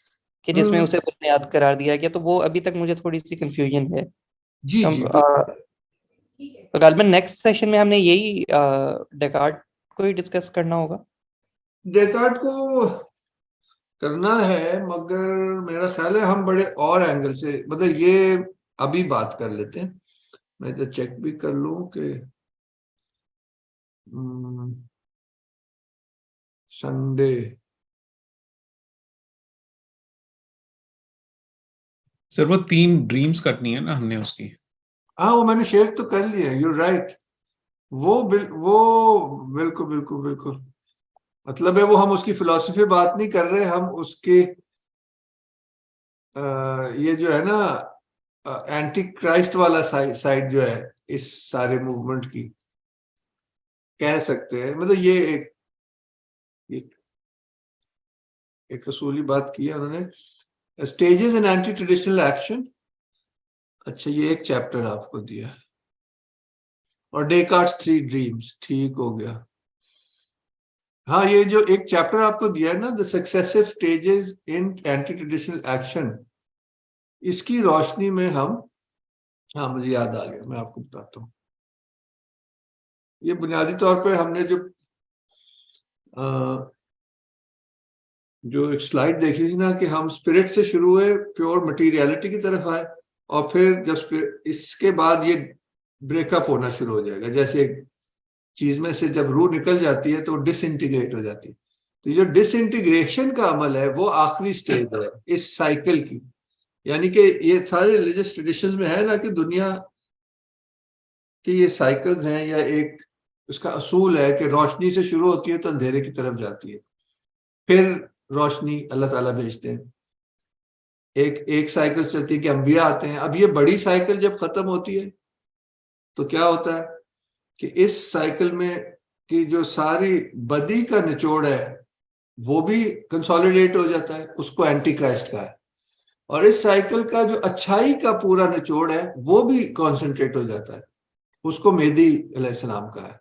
कि जिसमें उसे बुनियाद करार दिया गया, तो वो अभी तक मुझे थोड़ी सी कंफ्यूजन है। जी जी। गालिबन नेक्स्ट सेशन में हमने यही डेकार्ट को ही डिस्कस करना होगा। डेकार्ट को करना है, मगर मेरा ख्याल है हम बड़े और एंगल से, मतलब ये अभी बात कर लेते हैं। मैं तो चेक भी कर लूं कि संडे सर वो 3 ड्रीम्स करनी है ना हमने उसकी। हाँ वो मैंने शेयर तो कर लिया, यू राइट। वो बिल्कुल बिल्कुल बिल्कुल, मतलब है वो हम उसकी फिलॉसफी बात नहीं कर रहे, हम उसके ये जो है ना एंटी क्राइस्ट वाला साइड जो है इस सारे मूवमेंट की, कह सकते हैं। मतलब ये एक असूली बात की है उन्होंने, stages in anti traditional action. अच्छा ये एक चैप्टर आपको दिया, और डेकार्ट्स 3 ड्रीम्स, ठीक हो गया। हाँ ये जो एक चैप्टर आपको दिया है ना, the successive stages in anti traditional action, इसकी रोशनी में हम, हाँ मुझे याद आ गया, मैं आपको बताता हूँ। ये बुनियादी तौर पे हमने जो एक स्लाइड देखी थी ना, कि हम स्पिरिट से शुरू हुए, प्योर मटेरियलिटी की तरफ आए, और फिर जब इसके बाद ये ब्रेकअप होना शुरू हो जाएगा। जैसे एक चीज में से जब रूह निकल जाती है तो डिसइंटीग्रेट हो जाती है। तो जो डिसइंटीग्रेशन का अमल है वो आखिरी स्टेज है इस साइकिल की। यानी कि ये सारे रिलीजियस ट्रेडिशंस में है ना, कि दुनिया की ये साइकिल्स हैं, या एक उसका असूल है कि रोशनी से शुरू होती है तो अंधेरे की तरफ जाती है, फिर रोशनी अल्लाह ताला भेजते हैं। एक साइकिल चलती है कि अंबिया आते हैं। अब ये बड़ी साइकिल जब खत्म होती है तो क्या होता है कि इस साइकिल में की जो सारी बदी का निचोड़ है वो भी कंसोलिडेट हो जाता है, उसको एंटी क्राइस्ट का है। और इस साइकिल का जो अच्छाई का पूरा निचोड़ है वो भी कॉन्सेंट्रेट हो जाता है, उसको मेहदी अलैहिस्सलाम का है।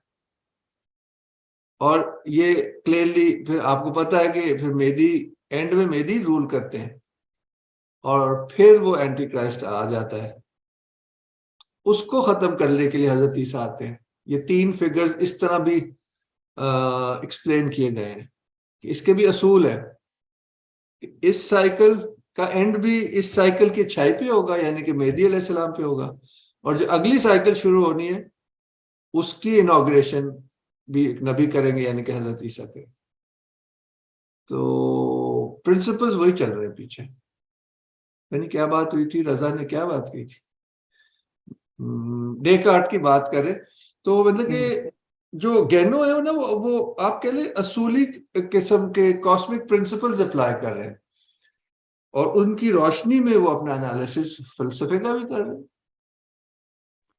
और ये क्लियरली फिर आपको पता है कि फिर मेहदी, एंड में मेहदी रूल करते हैं, और फिर वो एंटी क्राइस्ट आ जाता है। उसको खत्म करने के लिए हजरत ईसा आते हैं। ये 3 फिगर्स इस तरह भी एक्सप्लेन किए गए हैं कि इसके भी असूल है। इस साइकिल का एंड भी इस साइकिल की अच्छाई पे होगा, यानी कि मेहदी अलैहिस्सलाम पे होगा, और जो अगली साइकिल शुरू होनी है उसकी इनॉग्रेशन भी एक नबी करेंगे, यानी कि हजरत ईसा के। तो प्रिंसिपल्स वही चल रहे हैं पीछे। यानी क्या बात हुई थी, रजा ने क्या बात की थी, डेकार्ट की बात करें तो मतलब कि जो गैनो है ना, वो आप कह ले असूली किस्म के कॉस्मिक प्रिंसिपल्स अप्लाई कर रहे हैं, और उनकी रोशनी में वो अपना एनालिसिस फलसफे का भी कर रहे हैं।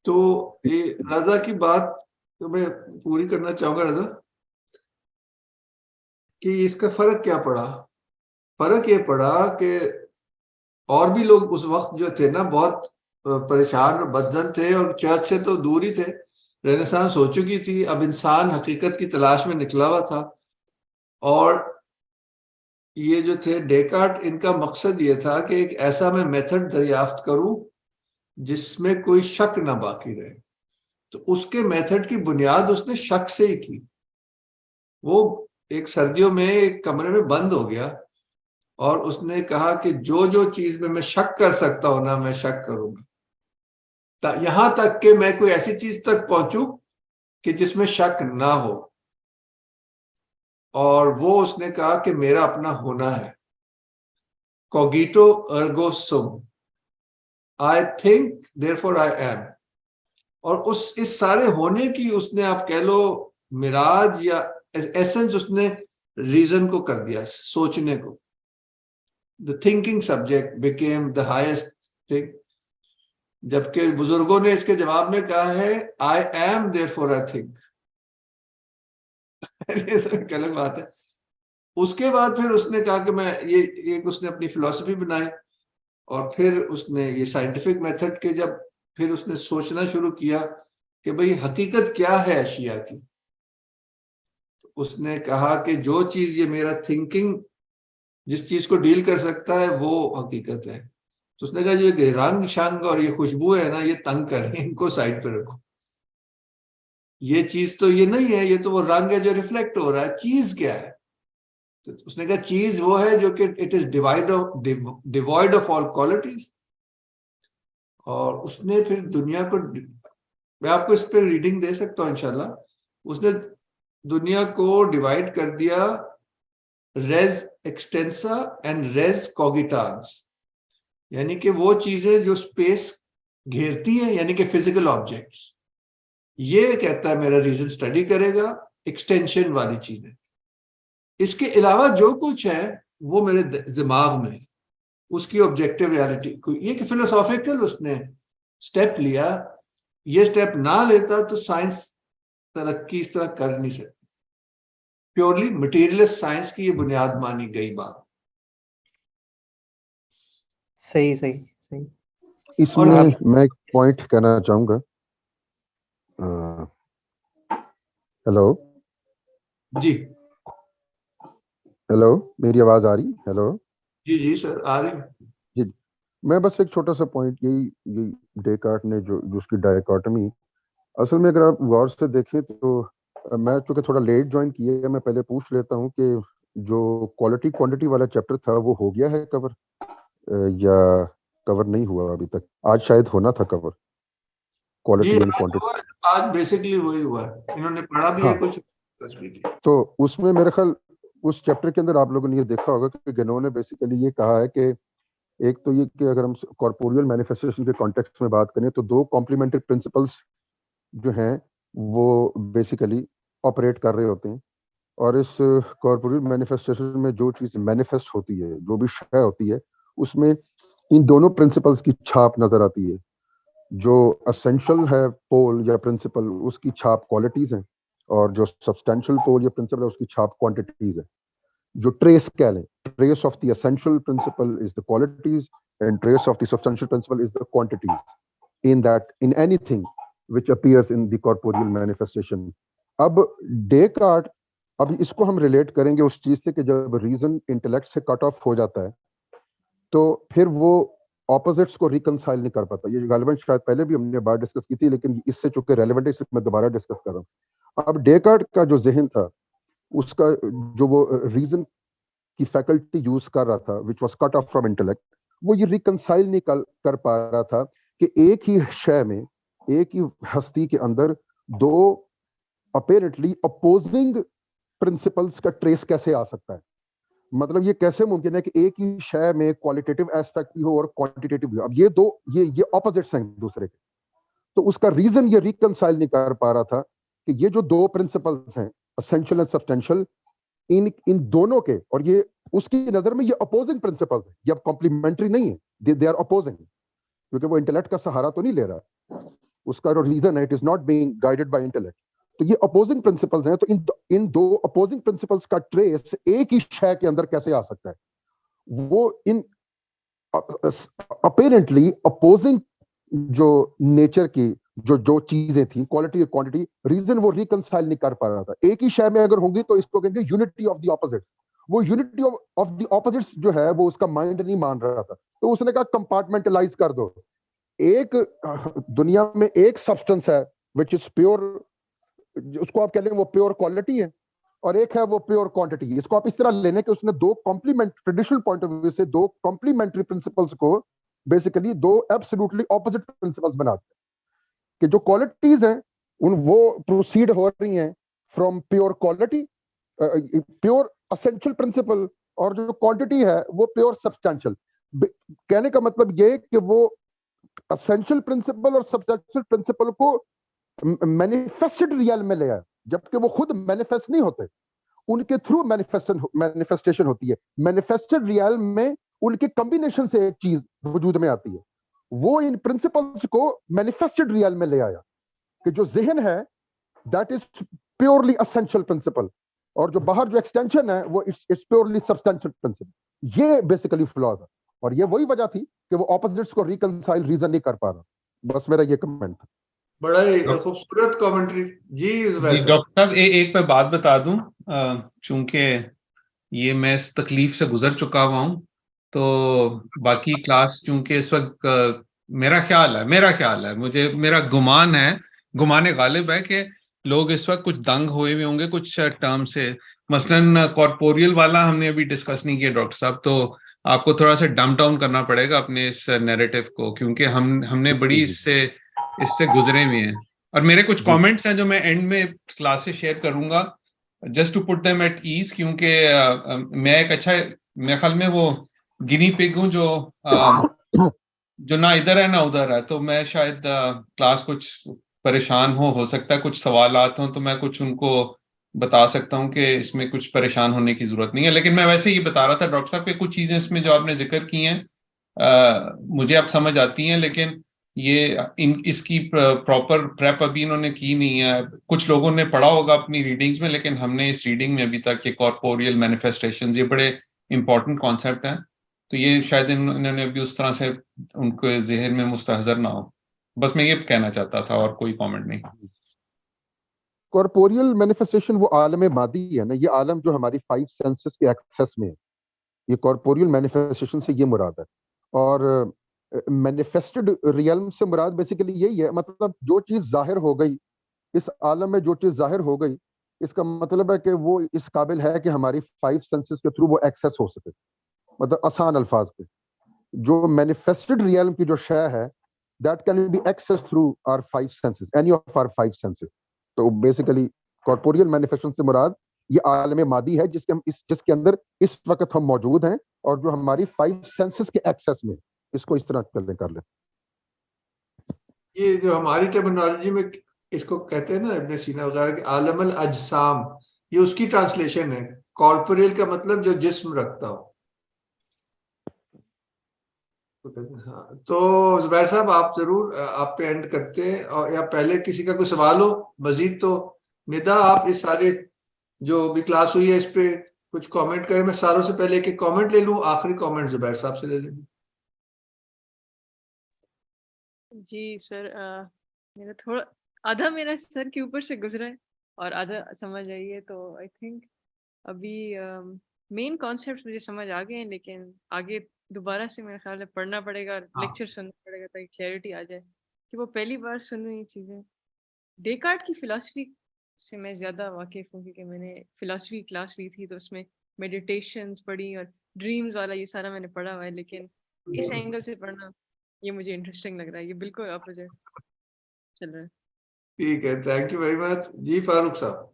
तो ये रजा की बात तो मैं पूरी करना चाहूंगा रजा, कि इसका फर्क क्या पड़ा। फर्क ये पड़ा कि और भी लोग उस वक्त जो थे ना बहुत परेशान और बदजन थे, और चर्च से तो दूर ही थे। रेनेसांस हो चुकी थी, अब इंसान हकीकत की तलाश में निकला हुआ था। और ये जो थे डेकार्ट, इनका मकसद ये था कि एक ऐसा मैं मेथड दरियाफ्त करूं जिसमें कोई शक ना बाकी रहे। तो उसके मेथड की बुनियाद उसने शक से ही की। वो एक सर्दियों में एक कमरे में बंद हो गया, और उसने कहा कि जो जो चीज में मैं शक कर सकता हूं ना, मैं शक करूंगा, यहां तक कि मैं कोई ऐसी चीज तक पहुंचू कि जिसमें शक ना हो। और वो उसने कहा कि मेरा अपना होना है, cogito ergo sum, I think therefore I am. और इस सारे होने की उसने, आप कह लो मिराज या एसेंस, उसने रीजन को कर दिया, सोचने को। The thinking subject became the highest thing. जबकि बुजुर्गों ने इसके जवाब में कहा है I am therefore I think. गलत बात है। उसके बाद फिर उसने कहा कि मैं ये उसने अपनी फिलॉसफी बनाई, और फिर उसने ये साइंटिफिक मेथड के जब फिर उसने सोचना शुरू किया कि भाई हकीकत क्या है अशिया की, तो उसने कहा कि जो चीज ये मेरा थिंकिंग जिस चीज को डील कर सकता है वो हकीकत है। तो उसने कहा ये रंग शंग और ये खुशबू है ना, ये तंग कर रही है, इनको साइड पे रखो। ये चीज तो ये नहीं है, ये तो वो रंग है जो रिफ्लेक्ट हो रहा है। चीज क्या है? तो उसने कहा चीज वो है जो कि it is devoid of all qualities. और उसने फिर दुनिया को, मैं आपको इस पे रीडिंग दे सकता हूँ इंशाल्लाह, उसने दुनिया को डिवाइड कर दिया रेज एक्सटेंसा एंड रेज कॉगिटांस, यानी कि वो चीजें जो स्पेस घेरती हैं, यानी कि फिजिकल ऑब्जेक्ट्स। ये कहता है मेरा रीजन स्टडी करेगा एक्सटेंशन वाली चीजें, इसके अलावा जो कुछ है वो मेरे दिमाग में, उसकी ऑब्जेक्टिव रियलिटी को, ये कि फिलोसॉफिकल उसने स्टेप लिया। ये स्टेप ना लेता तो साइंस तरक्की इस तरह कर नहीं सकती। प्योरली मटेरियलिस्ट साइंस की ये बुनियाद मानी गई बात। सही सही सही। इसमें मैं एक पॉइंट कहना चाहूंगा। हेलो जी हेलो, मेरी आवाज आ रही? हेलो जी जी सर, आ रही। जी, मैं बस एक छोटा सा पॉइंट, यही डेकार्ट ने जो उसकी डायकोटमी, असल में अगर आप गौर से देखें तो मैं चूंकि थोड़ा लेट ज्वाइन किया है, मैं पहले पूछ लेता हूं कि जो क्वालिटी क्वांटिटी वाला चैप्टर था वो हो गया है कवर या कवर नहीं हुआ अभी तक? आज शायद होना था कवर, क्वालिटी एंड क्वांटिटी। आज बेसिकली वही हुआ है, इन्होंने पढ़ा भी है कुछ। तो उसमें मेरे ख्याल उस चैप्टर के अंदर आप लोगों ने ये देखा होगा कि गनो ने बेसिकली ये कहा है कि एक तो ये कि अगर हम कॉर्पोरियल मैनिफेस्टेशन के कॉन्टेक्स्ट में बात करें तो दो कॉम्प्लीमेंट्री प्रिंसिपल्स जो हैं वो बेसिकली ऑपरेट कर रहे होते हैं, और इस कॉर्पोरियल मैनिफेस्टेशन में जो चीज़ मैनिफेस्ट होती है, जो भी शय होती है, उसमें इन दोनों प्रिंसिपल्स की छाप नजर आती है। जो असेंशियल है पोल या प्रिंसिपल, उसकी छाप क्वालिटीज हैं, और जो सब्सटेंशियल पोल या प्रिंसिपल है उसकी छाप क्वांटिटीज है। जो ट्रेस कह लें, trace of the essential principle is the qualities and trace of the substantial principle is the quantities in that in anything which appears in the corporeal manifestation. अब Descartes, अब इसको हम रिलेट करेंगे उस चीज से कि जब रीजन इंटेलेक्ट से कट ऑफ हो जाता है तो फिर वो ऑपोजिट्स को रिकंसाइल नहीं कर पाता। ये गालिबन शायद पहले भी हमने बात डिस्कस की थी, लेकिन इससे चूंकि रेलेवेंट है इसलिए मैं दोबारा डिस्कस कर रहा हूँ। अब डेकार्ट का जो जहन था, उसका जो वो रीजन की फैकल्टी यूज कर रहा था which was cut off from intellect, वो ये रिकंसाइल नहीं कर पा रहा था कि एक ही शय में, एक ही हस्ती के अंदर दो अपेरेंटली अपोजिंग प्रिंसिपल्स का ट्रेस कैसे आ सकता है। मतलब ये कैसे मुमकिन है कि एक ही शय में क्वालिटेटिव एस्पेक्ट भी हो और क्वांटिटेटिव भी हो। अब ये दो ये ऑपोजिट्स हैं दूसरे के, तो उसका रीजन ये रिकंसाइल नहीं कर पा रहा था कि ये जो दो प्रिंसिपल्स हैं एसेंशियल एंड सब्सटेंशियल, इन दोनों के, और ये उसकी नजर में ये अपोजिंग प्रिंसिपल्स हैं, ये अब कॉम्प्लीमेंट्री नहीं है, दे आर अपोजिंग, क्योंकि वो इंटेलेक्ट का सहारा तो नहीं ले रहा, उसका जो रीजन है it is not being guided by intellect. तो ये अपोजिंग प्रिंसिपल्स हैं, तो इन दो अपोजिंग प्रिंसिपल्स का ट्रेस एक ही शय के अंदर कैसे आ सकता है? वो इन अपेरेंटली अपोजिंग जो नेचर की जो चीजें थी, क्वालिटी और क्वांटिटी, रीजन वो रिकंसाइल नहीं कर पा रहा था। एक ही शय में अगर होंगी तो इसको कहेंगे यूनिटी ऑफ द ऑपोजिट्स। वो यूनिटी ऑफ द ऑपोजिट्स जो है वो उसका माइंड नहीं मान रहा था, तो उसने कहा कंपार्टमेंटलाइज कर दो। एक दुनिया में एक सब्सटेंस है विच इज प्योर, उसको आप कह लें वो प्योर क्वालिटी है, और एक है वो प्योर क्वांटिटी। इसको आप इस तरह लेने कि उसने दो complement, traditional point of view से दो कॉम्प्लीमेंट्री प्रिंसिपल्स को बेसिकली दो एब्सोल्युटली ऑपोजिट प्रिंसिपल्स बनाते हैं, कि जो क्वालिटीज हैं उन वो प्रोसीड हो रही हैं from pure quality, pure essential principle, और जो क्वांटिटी है वो प्योर सब्सटेंशियल। कहने का मतलब ये कि वो एसेंशियल प्रिंसिपल और सब्सटेंशियल प्रिंसिपल को मैनिफेस्टेड रियल में ले आया, जबकि वो खुद मैनिफेस्ट नहीं होते, उनके थ्रू मैनिफेस्टेशन होती है। मैनिफेस्टेड रियल में उनके कॉम्बिनेशन से एक चीज वजूद में आती है। वो इन प्रिंसिपल्स को मैनिफेस्टेड रियल में ले आया कि जो जहन है that is purely essential principle, और जो बाहर जो एक्सटेंशन है वो इट्स प्योरली सब्सटेंशियल प्रिंसिपल। ये बेसिकली फ्लॉ था, और ये वही वजह थी कि वो ऑपोजिट्स को रिकंसाइल रीजन नहीं कर पा रहा। बस मेरा ये कमेंट था। बड़ा ही खूबसूरत कमेंट्री जी। डॉक्टर साहब एक मैं बात बता दूं, चूंकि ये मैं इस तकलीफ से गुजर चुका हुआ हूं, तो बाकी क्लास चूंकि इस वक्त मेरा ख्याल है मुझे, मेरा गुमान है, गुमाने गालिब है कि लोग इस वक्त कुछ दंग हुए हुए होंगे कुछ टर्म से, मसलन कॉर्पोरियल वाला हमने अभी डिस्कस नहीं किया डॉक्टर साहब, तो आपको थोड़ा सा डम डाउन करना पड़ेगा अपने इस नैरेटिव को, क्योंकि हमने बड़ी इससे गुजरे हुए हैं। और मेरे कुछ कमेंट्स हैं जो मैं एंड में क्लास से शेयर करूंगा, just to put them at ease, क्योंकि मैं एक अच्छा, मेरे ख्याल में वो गिनी पिग हूँ जो ना इधर है ना उधर है, तो मैं शायद क्लास कुछ परेशान हो सकता है कुछ सवालात हो तो मैं कुछ उनको बता सकता हूँ कि इसमें कुछ परेशान होने की जरूरत नहीं है। लेकिन मैं वैसे ये बता रहा था डॉक्टर साहब कि कुछ चीजें इसमें जो आपने जिक्र की हैं मुझे अब समझ आती हैं, लेकिन इसकी प्रॉपर प्रेप अभी इन्होंने की नहीं है। कुछ लोगों ने पढ़ा होगा अपनी रीडिंग्स में, लेकिन हमने इस रीडिंग में अभी तक ये कॉर्पोरियल मैनिफेस्टेशंस ये बड़े इंपॉर्टेंट कॉन्सेप्ट हैं, तो ये शायद इन्होंने अभी उस तरह से उनके जहन में मुस्तहज़र ना हो। बस मैं ये कहना चाहता था और कोई कमेंट नहीं। कॉर्पोरियल मैनिफेस्टेशन वो आलम मादी है ना, ये आलम जो हमारी 5 सेंसेस के एक्सेस में है, ये कॉर्पोरियल मैनिफेस्टेशन से ये मुराद है। और मैनिफेस्टेड रियल्म से मुराद बेसिकली यही है, मतलब जो चीज जाहिर हो गई इस आलम में, जो चीज जाहिर हो गई, इसका मतलब है कि वो इस काबिल है कि हमारी 5 सेंसेस के थ्रू वो एक्सेस हो सके। मतलब आसान अल्फाज पे जो मैनिफेस्टेड रियल्म की जो शय है, that can be access through our 5 senses, any of our 5 senses. तो बेसिकली कॉर्पोरियल मैनिफेस्टेशन से मुराद ये आलम मादी है जिसके अंदर इस वक्त हम मौजूद हैं और जो हमारी 5 सेंसेस के एक्सेस में, इसको इस तरह कर ले। ये जो हमारी टर्मिनोलॉजी में इसको कहते हैं ना इब्न सीना वगैरह के आलम अल अजसाम, ये उसकी ट्रांसलेशन है। कॉर्पोरियल का मतलब जो जिस्म रखता हो। हाँ, तो जुबैर साहब आप जरूर आप पे एंड करते हैं, और या पहले किसी का कोई सवाल हो मजीद तो निदा आप इस सारे जो भी क्लास हुई है इस पे कुछ कमेंट करें। मैं सारों से पहले एक कमेंट ले लूं, आखिरी कमेंट जुबैर साहब से ले लेंगे। जी सर, मेरा थोड़ा आधा मेरा सर के ऊपर से गुजरा है और आधा समझ आई है, तो आई थिंक अभी मेन कॉन्सेप्ट मुझे समझ आ गए हैं, लेकिन आगे दोबारा से मेरे ख्याल है पढ़ना पड़ेगा, लेक्चर सुनना पड़ेगा ताकि क्लैरिटी आ जाए, कि वो पहली बार सुन रही चीज़ें। डेकार्ट की फिलॉसफी से मैं ज़्यादा वाकिफ़ हूँ, क्योंकि मैंने फिलॉसफी क्लास ली थी तो उसमें मेडिटेशंस पढ़ी और ड्रीम्स वाला ये सारा मैंने पढ़ा हुआ है, लेकिन इस एंगल से पढ़ना ये मुझे इंटरेस्टिंग लग रहा है, ये बिल्कुल अपोजिट चल रहा है। ठीक है, थैंक यू वेरी मच। जी फारूक साहब।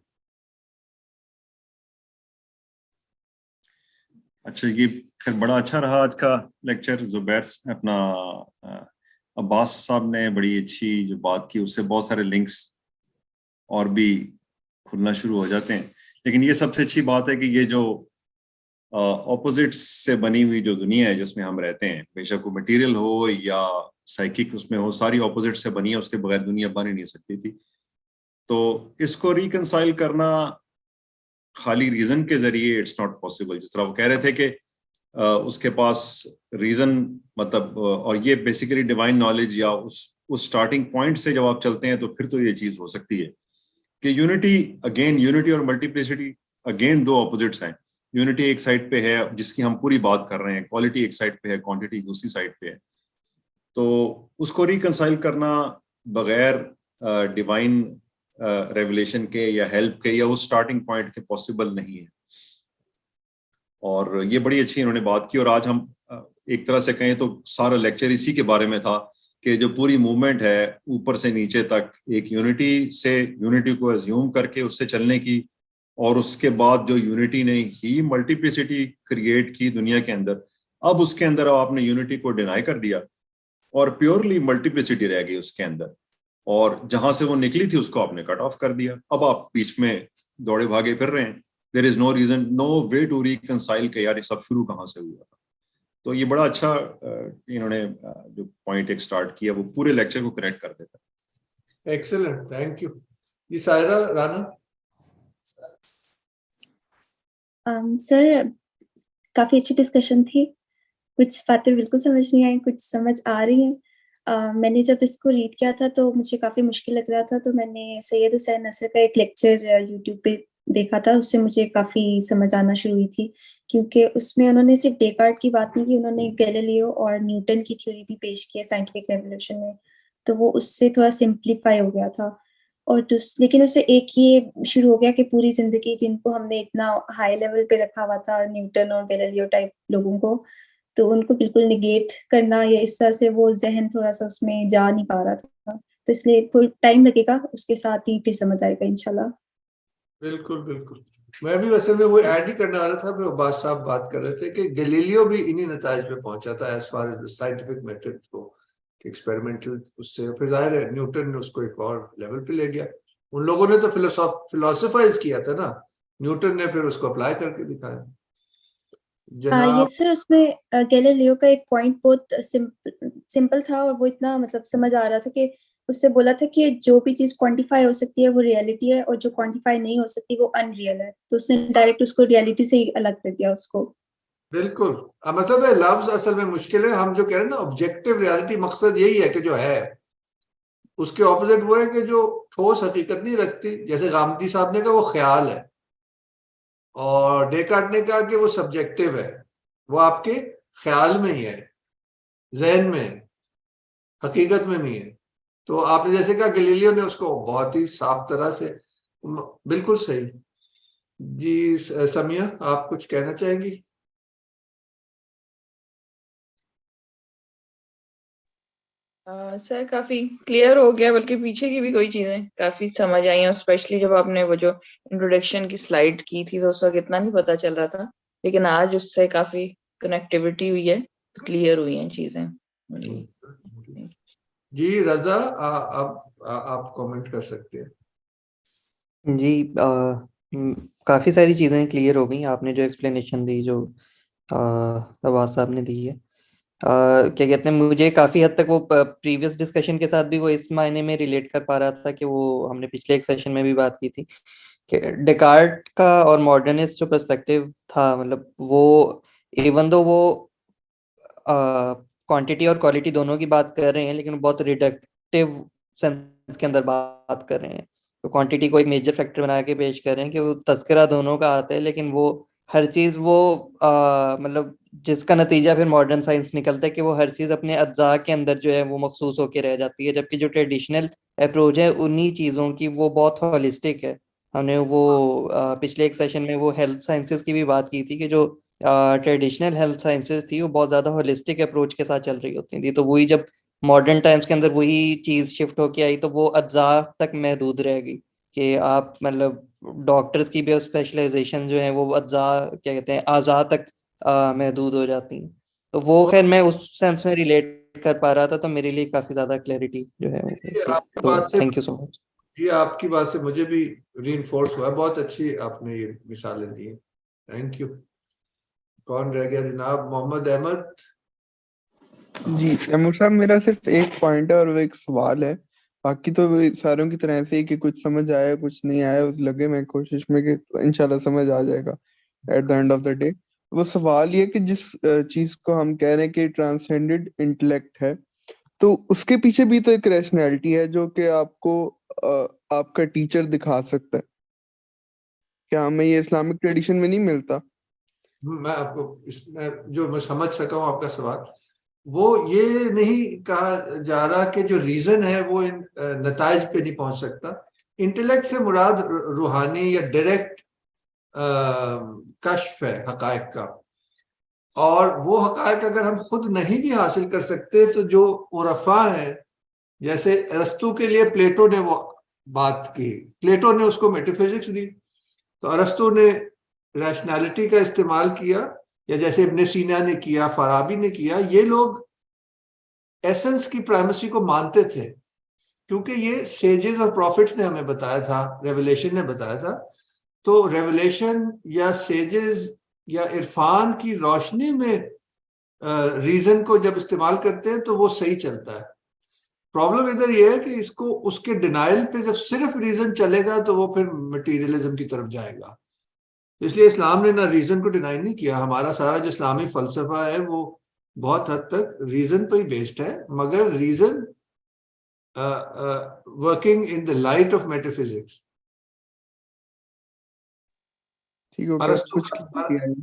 अच्छा, ये फिर बड़ा अच्छा रहा आज का लेक्चर। जुबैर अपना अब्बास साहब ने बड़ी अच्छी जो बात की, उससे बहुत सारे लिंक्स और भी खुलना शुरू हो जाते हैं। लेकिन ये सबसे अच्छी बात है कि ये जो ऑपोजिट्स से बनी हुई जो दुनिया है जिसमें हम रहते हैं, बेशक वो मटेरियल हो या साइकिक उसमें हो, सारी ऑपोजिट से बनी है, उसके बगैर दुनिया बन ही नहीं सकती थी। तो इसको रिकंसाइल करना खाली रीजन के जरिए इट्स नॉट पॉसिबल। जिस तरह वो कह रहे थे कि उसके पास रीजन मतलब और ये बेसिकली डिवाइन नॉलेज या उस स्टार्टिंग पॉइंट से जब आप चलते हैं तो फिर तो ये चीज हो सकती है कि यूनिटी और मल्टीप्लिसिटी अगेन दो ऑपोजिट्स हैं। यूनिटी एक साइड पे है जिसकी हम पूरी बात कर रहे हैं, क्वालिटी एक साइड पे है, क्वांटिटी दूसरी साइड पे है। तो उसको रिकंसाइल करना बगैर डिवाइन रेवलेशन के या हेल्प के या उस स्टार्टिंग पॉइंट के पॉसिबल नहीं है। और ये बड़ी अच्छी इन्होंने बात की। और आज हम एक तरह से कहें तो सारा लेक्चर इसी के बारे में था कि जो पूरी मूवमेंट है ऊपर से नीचे तक एक यूनिटी को एज्यूम करके उससे चलने की, और उसके बाद जो यूनिटी ने ही मल्टीप्लिसिटी क्रिएट की दुनिया के अंदर, अब उसके अंदर आपने यूनिटी को डिनाई कर दिया और प्योरली मल्टीप्लिसिटी रह गई उसके अंदर, और जहां से वो निकली थी उसको आपने कट ऑफ कर दिया। अब आप बीच में दौड़े भागे फिर रहे हैं। There is no reason, no way to reconcile के यार ये सब शुरू कहां से हुआ था। तो ये बड़ा अच्छा इन्होंने जो पॉइंट एक स्टार्ट किया वो पूरे लेक्चर को कनेक्ट कर देता है। Excellent, thank you. जी सायरा राना। सर काफी अच्छी डिस्कशन थी, कुछ बातें बिल्कुल समझ नहीं आई, कुछ समझ आ रही हैं। मैंने जब इसको रीड किया था तो मुझे काफी मुश्किल लग रहा था, तो मैंने सैयद हुसैन नसर का एक लेक्चर यूट्यूब पे देखा था, उससे मुझे काफी समझ आना शुरू हुई थी, क्योंकि उसमें उन्होंने सिर्फ डेकार्ट की बात नहीं की, उन्होंने गैलीलियो और न्यूटन की थ्योरी भी पेश की है साइंटिफिक रेवोल्यूशन में, तो वो उससे थोड़ा सिंप्लीफाई हो गया था। और लेकिन उससे एक ये शुरू हो गया कि पूरी जिंदगी जिनको हमने इतना हाई लेवल पे रखा हुआ था, न्यूटन और गैलीलियो टाइप लोगों को, तो उनको बिल्कुल निगेट करना, या इस तरह से वो जहन थोड़ा सा उसमें जा नहीं पा रहा था, तो इसलिए थोड़ा टाइम लगेगा, उसके साथ ही फिर समझ आएगा इंशाल्लाह। बिल्कुल बिल्कुल, मैं भी वैसे में वो ऐड ही करने वाला था। अब्बास साहब बात कर रहे थे कि गैलीलियो भी इन्हीं नताइज पे पहुंचा था as far as scientific method को, एक्सपेरिमेंटल, उससे फिर जाहिर है न्यूटन ने उसको एक और लेवल पे ले गया। उन लोगों ने तो फिलोसोफाइज किया था ना, न्यूटन ने फिर उसको अप्लाई करके दिखाया। जनाब यस सर, उसमें गैलीलियो का एक पॉइंट बहुत सिंपल था, और वो इतना मतलब समझ आ रहा था कि उससे बोला था कि जो भी चीज क्वांटिफाई हो सकती है वो रियलिटी है, और जो क्वांटिफाई नहीं हो सकती वो अनरियल है, तो उसने डायरेक्ट उसको रियलिटी से ही अलग कर दिया उसको। बिल्कुल, मतलब है लफ्ज असल में मुश्किल है। हम जो कह रहे हैं ना ऑब्जेक्टिव रियलिटी, मकसद यही है कि जो है उसके ऑपोजिट वो है कि जो ठोस हकीकत नहीं रखती, जैसे गांधी साहब ने कहा वो ख्याल है, और डेकार्ट ने कहा कि वो सब्जेक्टिव है, वो आपके ख्याल में ही है, जहन में है, हकीकत में नहीं है। तो आपने जैसे कहा गैलीलियो ने उसको बहुत ही साफ तरह से, बिल्कुल सही। जी समिया, आप कुछ कहना चाहेंगी? सर काफी क्लियर हो गया, बल्कि पीछे की भी कोई चीजें काफी समझ आई हैं, स्पेशली जब आपने वो जो इंट्रोडक्शन की स्लाइड की थी तो उस वक्त इतना नहीं पता चल रहा था, लेकिन आज उससे काफी कनेक्टिविटी हुई है, तो क्लियर हुई हैं चीजें। जी रजा, आप कमेंट कर सकते हैं। जी काफ़ी सारी चीज़ें क्लियर हो गई आपने जो एक्सप्लेनेशन दी, जो अब्बास साहब ने दी है। क्या कहते हैं, मुझे काफ़ी हद तक वो प्रीवियस डिस्कशन के साथ भी वो इस मायने में रिलेट कर पा रहा था कि वो हमने पिछले एक सेशन में भी बात की थी कि डेकार्ट का और मॉडर्निस्ट जो पर्सपेक्टिव था, मतलब वो इवन दो वो क्वांटिटी और क्वालिटी दोनों की बात कर रहे हैं, लेकिन बहुत रिडक्टिव सेंस के अंदर बात कर रहे हैं। तो क्वांटिटी को एक मेजर फैक्टर बना के पेश कर रहे हैं कि वो तस्करा दोनों का आता है, लेकिन वो हर चीज़ वो मतलब जिसका नतीजा फिर मॉडर्न साइंस निकलता है कि वो हर चीज़ अपने अज्जा के अंदर जो है वो मखसूस होकर रह जाती है, जबकि जो ट्रेडिशनल अप्रोच है उन्हीं चीज़ों की वो बहुत होलिस्टिक है। हमने वो पिछले एक सेशन में वो हेल्थ साइंसेज की भी बात की थी कि जो ट्रेडिशनल हेल्थ साइंसेज थी वो बहुत ज़्यादा होलिस्टिक अप्रोच के साथ चल रही होती थी। तो वही जब मॉडर्न टाइम्स के अंदर वही चीज़ शिफ्ट होके आई तो वो अज्जा तक महदूद रह गई कि आप मतलब डॉक्टर्स की भी स्पेशलाइजेशन जो है वो अज्जा क्या कहते हैं आज़ा तक महदूद हो जाती हैं। तो वो खैर मैं उस सेंस में रिलेट कर पा रहा था, तो मेरे लिए काफ़ी ज़्यादा क्लैरिटी जो है वो थी। आपकी तो बात से, थैंक यू सो मच। जी आपकी बात से मुझे भी रीइंफोर्स हुआ, बहुत अच्छी आपने ये मिसालें दी, थैंक यू। कौन रह गया जनाब? मोहम्मद अहमद। जी तैमूर साहब, मेरा सिर्फ एक पॉइंट है और वो एक सवाल है, बाकी तो वो सारों की तरह से ही कि कुछ समझ आया कुछ नहीं आया, उस लगे मैं कोशिश में कि इंशाल्लाह समझ आ जाएगा eight the end of the day. वो सवाल ये कि जिस चीज को हम कह रहे हैं कि ट्रांसेंडेंट इंटेलेक्ट है, तो उसके पीछे भी तो एक रैशनैलिटी है जो कि आपको आपका टीचर दिखा सकता है। क्या हमें ये इस्लामिक ट्रेडिशन में नहीं मिलता? मैं आपको इसमें जो मैं समझ सका हूँ आपका सवाल, वो ये नहीं कहा जा रहा कि जो रीजन है वो इन नताइज पे नहीं पहुंच सकता। इंटेलेक्ट से मुराद रूहानी या डायरेक्ट कश्फ है हकायक का, और वो हकायक अगर हम खुद नहीं भी हासिल कर सकते तो जो उरफा है, जैसे अरस्तु के लिए प्लेटो ने वो बात की, प्लेटो ने उसको मेटाफिजिक्स दी, तो अरस्तु ने रैशनैलिटी का इस्तेमाल किया, या जैसे इब्ने सीना ने किया, फराबी ने किया। ये लोग एसेंस की प्राइमेसी को मानते थे, क्योंकि ये सेजेस और प्रॉफिट्स ने हमें बताया था, रेवलेशन ने बताया था। तो रेवलेशन या सेजेस या इरफान की रोशनी में रीजन को जब इस्तेमाल करते हैं तो वो सही चलता है। प्रॉब्लम इधर ये है कि इसको उसके डिनाइल पे जब सिर्फ रीजन चलेगा तो वो फिर मटीरियलिज्म की तरफ जाएगा। इसलिए इस्लाम ने ना रीजन को डिनाई नहीं किया। हमारा सारा जो इस्लामी फलसफा है वो बहुत हद तक रीजन पर ही बेस्ड है, मगर reason working in the light of metaphysics. ठीक हो गया, कुछ किया है।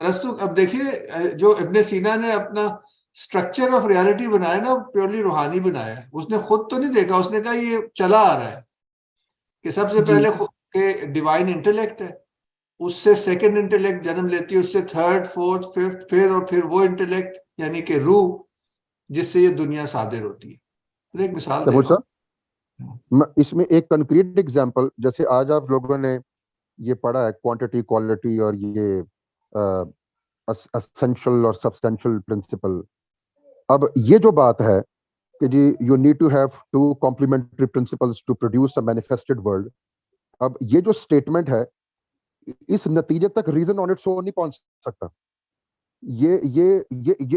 अरस्तु, अब देखिए जो इब्ने सीना ने अपना स्ट्रक्चर ऑफ रियलिटी बनाया ना, प्योरली रूहानी बनाया है। उसने खुद तो नहीं देखा, उसने कहा ये चला आ रहा है, कि सबसे जी। पहले खुद के डिवाइन इंटेलेक्ट है, उससे सेकंड इंटेलेक्ट जन्म लेती है, उससे थर्ड, फोर्थ, फिफ्थ, फिर वो इंटेलेक्ट यानी कि रूह जिससे ये दुनिया सादिर होती है। तो एक मिसाल दे तैमूर रहा हूँ। साहब, इसमें एक कंक्रीट एग्जांपल, जैसे आज आप लोगों ने ये पढ़ा है क्वांटिटी क्वालिटी और ये एसेंशियल और सब्सटेंशियल प्रिंसिपल। अब ये जो बात है कि जी you need to have two complementary principles to produce a manifested world, अब ये जो स्टेटमेंट है इस नतीजे तक रीजन ऑन इट्स ओन नहीं पहुंच सकता। ये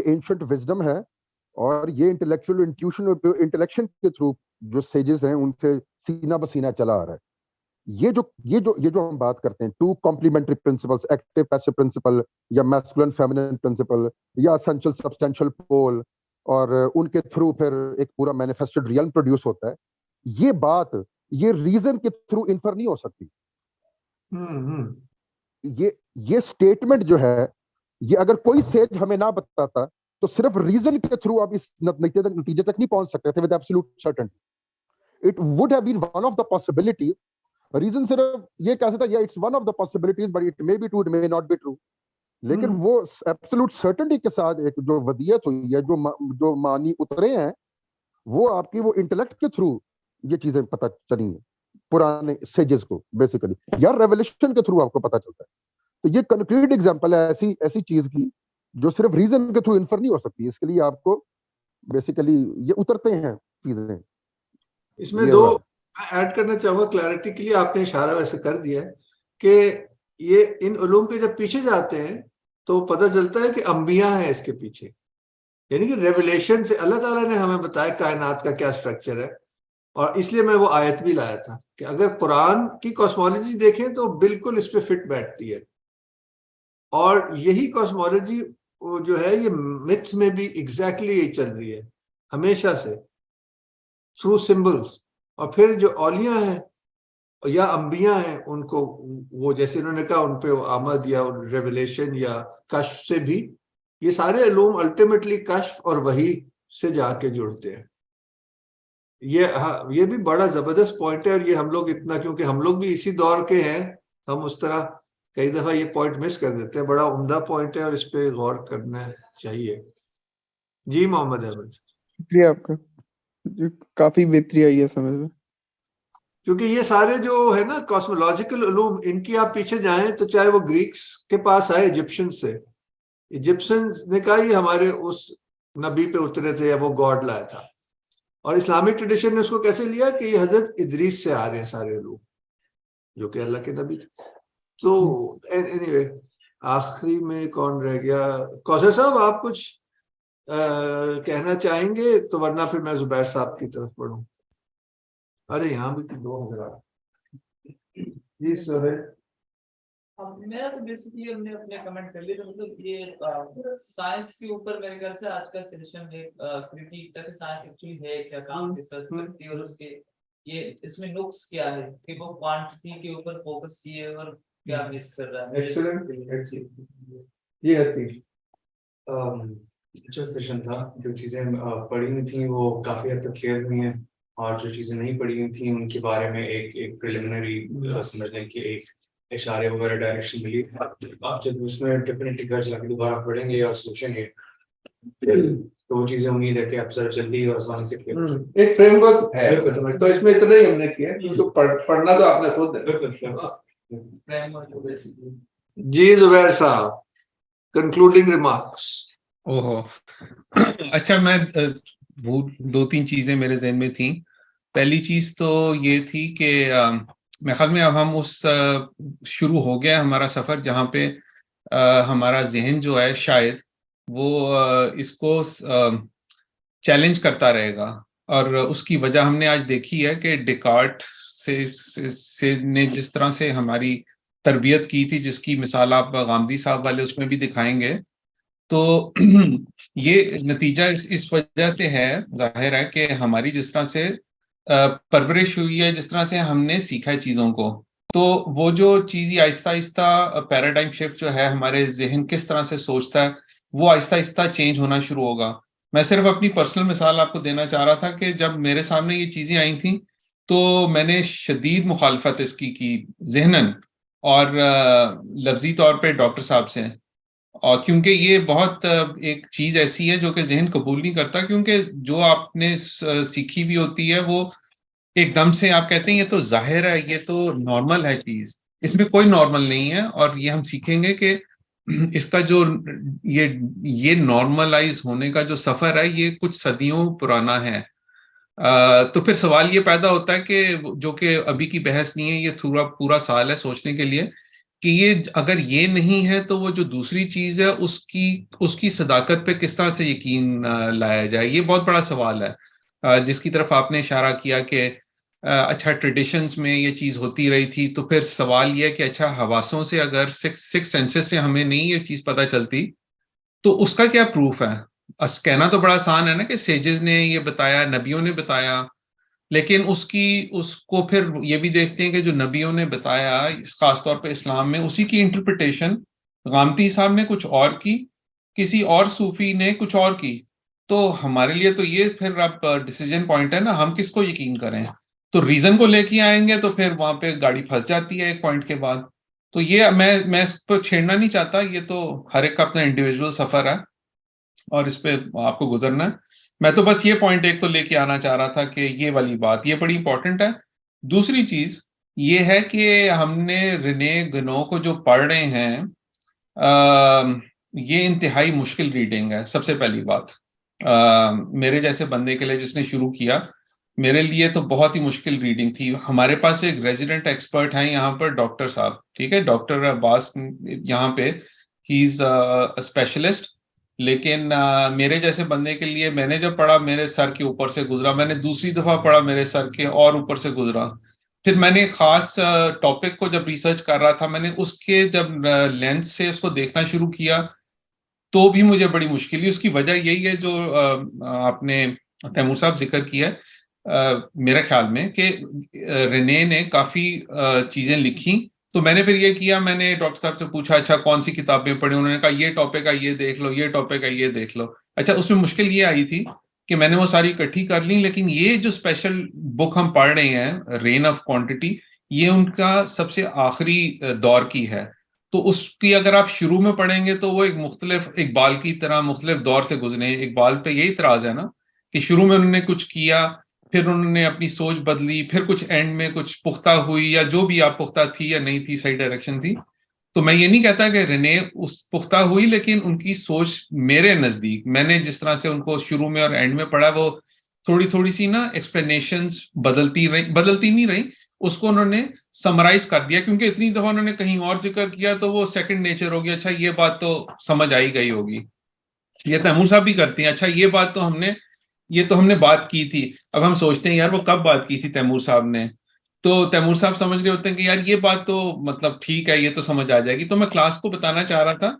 एंशिएंट विजडम है और ये इंटेलेक्चुअल इंटेलेक्शन के थ्रू जो सेजेस हैं उनसे सीना बसीना चला आ रहा है। ये जो हम बात करते हैं two complementary principles, active passive principle या मैस्कुलिन फेमिनिन प्रिंसिपल या एसेंशियल सब्सटेंशियल पोल, और उनके थ्रू फिर एक पूरा मैनिफेस्टेड रियल्म प्रोड्यूस होता है, ये बात ये रीजन के थ्रू इन्फर नहीं हो सकती। ये स्टेटमेंट जो है, ये अगर कोई सेज हमें ना बताता तो सिर्फ रीजन के थ्रू आप इस नतीजे तक नहीं पहुंच सकते थे with absolute certainty. It would have been one of the possibility, reason सिर्फ ये कह सकता है it's one of the possibilities but it may be true, it may not be true, लेकिन वो एब्सोल्यूट सर्टेनिटी के साथ एक जो वदियत हुई है, जो मानी उतरे हैं, वो आपकी वो इंटेलेक्ट के थ्रू ये चीजें पता चली हैं पुराने सेजेस को बेसिकली, या रेवलेशन के थ्रू आपको पता चलता है। तो ये कंक्रीट एग्जांपल है ऐसी चीज की जो सिर्फ रीजन के थ्रू इन्फर नहीं हो सकती। इसके लिए आपको बेसिकली ये उतरते हैं चीजें। इसमें दो ऐड करना चाहूंगा क्लैरिटी के लिए, आपने इशारा वैसे कर दिया है कि ये इन उलूम के जब पीछे जाते हैं तो पता चलता है कि अंबिया है इसके पीछे, यानी कि रेवलेशन से अल्लाह ताला ने हमें बताया कायनात का क्या स्ट्रक्चर है। और इसलिए मैं वो आयत भी लाया था कि अगर कुरान की कॉस्मोलॉजी देखें तो बिल्कुल इस पे फिट बैठती है, और यही कॉस्मोलॉजी जो है ये मिथ्स में भी एग्जैक्टली यही चल रही है हमेशा से, थ्रू सिंबल्स। और फिर जो औलिया हैं या अंबिया हैं, उनको वो जैसे इन्होंने कहा उन पे आमद या रेवलेशन या कश्फ से भी, ये सारे उलूम अल्टीमेटली कश्फ और वही से जाके जुड़ते हैं। ये भी बड़ा जबरदस्त पॉइंट है, और ये हम लोग इतना, क्योंकि हम लोग भी इसी दौर के हैं, हम उस तरह कई दफा ये पॉइंट मिस कर देते हैं। बड़ा उम्दा पॉइंट है और इस पे गौर करना चाहिए। जी मोहम्मद अहमद, शुक्रिया आपका, काफी बेहतरी आई है समझ में। क्योंकि ये सारे जो है ना कॉस्मोलॉजिकल उलूम, इनकी आप पीछे जाएं तो चाहे वो ग्रीक्स के पास आए इजिप्शियन से, इजिप्शियंस ने कहा ये हमारे उस नबी पे उतरे थे या वो गॉड लाया था, और इस्लामिक ट्रेडिशन ने उसको कैसे लिया कि ये हजरत इदरीस से आ रहे हैं सारे लोग जो कि अल्लाह के नबी थे। तो एनीवे, आखिरी में कौन रह गया? कौसर साहब, आप कुछ कहना चाहेंगे तो, वरना फिर मैं जुबैर साहब की तरफ बढ़ूं। अरे यहाँ भी तो 2000 जी सर। मेरा तो बेसिकली हमने अपने कमेंट कर लिए, तो मतलब ये साइंस के ऊपर मेरे ख्याल से आज का सेशन है क्रिटिक तक साइंस एक्चुअली है क्या, काम किस तरह से करती है, और उसके ये इसमें नुक्स क्या है कि वो क्वांटिटी के ऊपर फोकस किए और क्या मिस कर रहा है। एक्सीलेंट। ये आती अच्छा सेशन था, जो चीजें पढ़ी हुई थी वो काफी हद तक क्लियर हुई हैं, और जो चीजें नहीं पढ़ी हुई थी उनके बारे में एक प्रिलिमिनरी समझने की एक इशारे वगैरह डायरेक्शन मिली। आप जब उसमें डेफिनेटली घर चला के दोबारा पढ़ेंगे और सोचेंगे तो वो चीजें उम्मीद है कि आप जरा जल्दी और आसानी से क्लियर। एक फ्रेमवर्क है तो इसमें इतना ही हमने किया, तो पढ़ना तो आपने खुद है। जी जुबैर साहब, कंक्लूडिंग रिमार्क्स। ओहो अच्छा, मैं वो 2-3 चीजें मेरे ज़हन में थी। पहली चीज तो ये थी कि मेरे ख्याल में अब हम उस शुरू हो गया हमारा सफर जहाँ पे हमारा जहन जो है शायद वो इसको चैलेंज करता रहेगा, और उसकी वजह हमने आज देखी है कि डेकार्ट से ने जिस तरह से हमारी तरबियत की थी, जिसकी मिसाल आप गांधी साहब वाले उसमें भी दिखाएंगे, तो ये नतीजा इस वजह से है, जाहिर है कि हमारी जिस तरह से परवरिश हुई है, जिस तरह से हमने सीखा है चीजों को, तो वो जो चीज आहिस्ता आहिस्ता पैराडाइम शिफ्ट जो है, हमारे जहन किस तरह से सोचता है, वो आहिस्ता आहिस्ता चेंज होना शुरू होगा। मैं सिर्फ अपनी पर्सनल मिसाल आपको देना चाह रहा था कि जब मेरे सामने ये चीजें आई थी तो मैंने शदीद मुखालफत इसकी की ज़हनन और लफ्जी तौर पे डॉक्टर साहब से, और क्योंकि ये बहुत एक चीज ऐसी है जो कि जहन कबूल नहीं करता, क्योंकि जो आपने सीखी भी होती है वो एकदम से आप कहते हैं ये तो जाहिर है, ये तो नॉर्मल है चीज, इसमें कोई नॉर्मल नहीं है। और ये हम सीखेंगे कि इसका जो ये नॉर्मलाइज होने का जो सफर है ये कुछ सदियों पुराना है। तो फिर सवाल ये पैदा होता है कि जो कि अभी की बहस नहीं है, ये पूरा साल है सोचने के लिए कि ये अगर ये नहीं है तो वो जो दूसरी चीज है उसकी उसकी सदाकत पे किस तरह से यकीन लाया जाए। ये बहुत बड़ा सवाल है जिसकी तरफ आपने इशारा किया कि अच्छा ट्रेडिशंस में ये चीज होती रही थी, तो फिर सवाल ये है कि अच्छा हवासों से अगर सिक्स सेंसेस से हमें नहीं ये चीज पता चलती तो उसका क्या प्रूफ है। कहना तो बड़ा आसान है ना कि सेजेस ने ये बताया, नबियों ने बताया, लेकिन उसको फिर ये भी देखते हैं कि जो नबियों ने बताया खासतौर पे इस्लाम में, उसी की इंटरप्रिटेशन गामती साहब ने कुछ और की, किसी और सूफी ने कुछ और की। तो हमारे लिए तो ये फिर अब डिसीजन पॉइंट है ना, हम किसको यकीन करें। तो रीजन को लेके आएंगे तो फिर वहां पे गाड़ी फंस जाती है एक पॉइंट के बाद। तो ये मैं इस पर छेड़ना नहीं चाहता, ये तो हर एक का अपना इंडिविजुअल सफर है और इस पे आपको गुजरना है। मैं तो बस ये पॉइंट एक तो लेके आना चाह रहा था कि ये वाली बात ये बड़ी इंपॉर्टेंट है। दूसरी चीज ये है कि हमने रेने गनो को जो पढ़ रहे हैं ये इंतहाई मुश्किल रीडिंग है। सबसे पहली बात मेरे जैसे बंदे के लिए जिसने शुरू किया, मेरे लिए तो बहुत ही मुश्किल रीडिंग थी। हमारे पास एक रेजिडेंट एक्सपर्ट है यहाँ पर, डॉक्टर साहब, ठीक है, डॉक्टर अब्बास यहाँ पे, ही इज स्पेशलिस्ट। लेकिन मेरे जैसे बंदे के लिए मैंने जब पढ़ा मेरे सर के ऊपर से गुजरा, मैंने दूसरी दफा पढ़ा मेरे सर के और ऊपर से गुजरा। फिर मैंने खास टॉपिक को जब रिसर्च कर रहा था, मैंने उसके जब लेंस से उसको देखना शुरू किया तो भी मुझे बड़ी मुश्किल हुई। उसकी वजह यही है जो आपने तैमूर साहब जिक्र किया है मेरे ख्याल में कि रेने ने काफी चीजें लिखी। तो मैंने फिर ये किया, मैंने डॉक्टर साहब से पूछा अच्छा कौन सी किताबें पढ़ी, उन्होंने कहा ये टॉपिक है ये देख लो, ये टॉपिक है ये देख लो। अच्छा उसमें मुश्किल ये आई थी कि मैंने वो सारी इकट्ठी कर ली, लेकिन ये जो स्पेशल बुक हम पढ़ रहे हैं रेन ऑफ क्वांटिटी, ये उनका सबसे आखिरी दौर की है। तो उसकी अगर आप शुरू में पढ़ेंगे तो वो एक मुख्तलिफ इकबाल की तरह मुख्तलिफ दौर से गुजरे। इकबाल पे यही इतराज है ना कि शुरू में उन्होंने कुछ किया, फिर उन्होंने अपनी सोच बदली, फिर कुछ एंड में कुछ पुख्ता हुई, या जो भी आप पुख्ता थी या नहीं थी, सही डायरेक्शन थी। तो मैं ये नहीं कहता कि रेने उस पुख्ता हुई, लेकिन उनकी सोच मेरे नजदीक, मैंने जिस तरह से उनको शुरू में और एंड में पढ़ा, वो थोड़ी थोड़ी सी ना एक्सप्लेनेशंस बदलती नहीं रही, उसको उन्होंने समराइज कर दिया, क्योंकि इतनी दफा उन्होंने कहीं और जिक्र किया तो वो सेकंड नेचर हो गया। अच्छा ये बात तो समझ आई गई होगी, ये तैमूर साहब भी करती हैं, अच्छा ये तो हमने बात की थी। अब हम सोचते हैं यार वो कब बात की थी तैमूर साहब ने, तो तैमूर साहब समझ रहे होते हैं कि यार ये बात तो मतलब ठीक है, ये तो समझ आ जाएगी। तो मैं क्लास को बताना चाह रहा था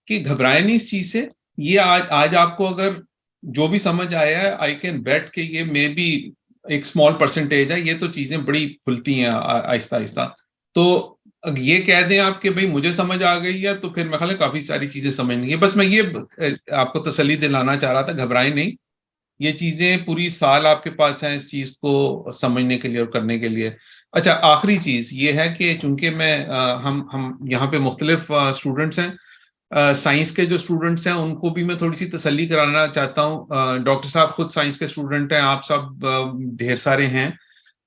कि घबराए नहीं इस चीज से। ये आज आपको अगर जो भी समझ आया है, आई कैन बेट कि ये मे बी एक स्मॉल परसेंटेज है, ये तो चीजें बड़ी खुलती हैं आहिस्ता आहिस्ता। तो ये कह दें आप कि भाई मुझे समझ आ गई है, तो फिर मेरे ख्याल है काफी सारी चीजें समझ नहीं है। बस मैं ये आपको तसल्ली दिलाना चाह रहा था, घबराए नहीं, ये चीजें पूरी साल आपके पास हैं इस चीज को समझने के लिए और करने के लिए। अच्छा आखिरी चीज ये है कि चूंकि मैं हम यहाँ पे मुख्तलिफ स्टूडेंट्स हैं, साइंस के जो स्टूडेंट्स हैं उनको भी मैं थोड़ी सी तसल्ली कराना चाहता हूँ। डॉक्टर साहब खुद साइंस के स्टूडेंट हैं, आप सब ढेर सारे हैं।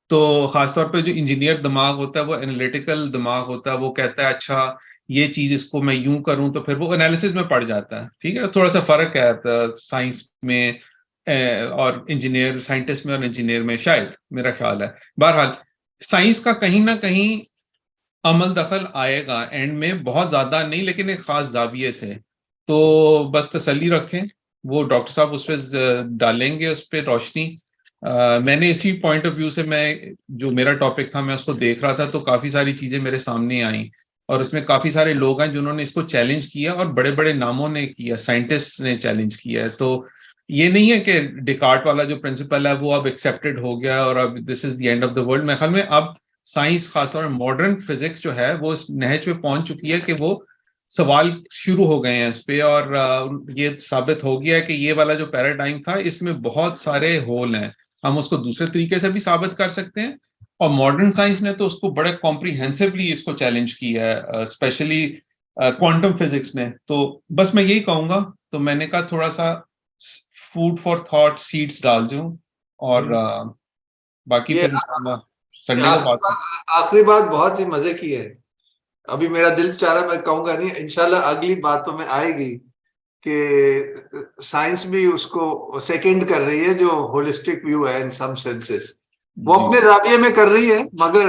तो खासतौर पे जो इंजीनियर दिमाग होता है वो एनालिटिकल दिमाग होता है, वो कहता है अच्छा ये चीज इसको मैं यूं करूं, तो फिर वो एनालिसिस में पड़ जाता है। ठीक है, थोड़ा सा फर्क है साइंस में और इंजीनियर, साइंटिस्ट में और इंजीनियर में, शायद मेरा ख्याल है। बहरहाल साइंस का कहीं ना कहीं अमल दखल आएगा एंड में, बहुत ज्यादा नहीं लेकिन एक खास जाविये से। तो बस तसल्ली रखें, वो डॉक्टर साहब उस पर डालेंगे उस पर रोशनी। मैंने इसी पॉइंट ऑफ व्यू से, मैं जो मेरा टॉपिक था मैं उसको देख रहा था तो काफी सारी चीजें मेरे सामने आई, और उसमें काफी सारे लोग हैं जिन्होंने इसको चैलेंज किया और बड़े बड़े नामों ने किया, साइंटिस्ट ने चैलेंज किया है। तो ये नहीं है कि डिकार्ट वाला जो प्रिंसिपल है वो अब एक्सेप्टेड हो गया और अब this is the end of the world. मेरे ख्याल में अब साइंस, खासतौर में मॉडर्न फिजिक्स जो है वो इस नहज पे पहुंच चुकी है कि वो सवाल शुरू हो गए हैं इस पे, और ये साबित हो गया है कि ये वाला जो पैराडाइम था इसमें बहुत सारे होल हैं। हम उसको दूसरे तरीके से भी साबित कर सकते हैं, और मॉडर्न साइंस ने तो उसको बड़े कॉम्प्रिहेंसिवली इसको चैलेंज किया है, स्पेशली क्वांटम फिजिक्स ने। तो बस मैं यही कहूंगा, तो मैंने कहा थोड़ा सा फूड फॉर थॉट सीड्स डाल दूं, और बाकी फिर इंशाल्लाह संडे को बात। आखिरी बात बहुत ही मजे की है, अभी मेरा दिल चाह रहा, मैं कहूंगा नहीं, इंशाल्लाह अगली बातों में आएगी कि साइंस भी उसको सेकंड कर रही है, जो होलिस्टिक व्यू है इन सम सेंसेस, वो अपने जाविये में कर रही है, मगर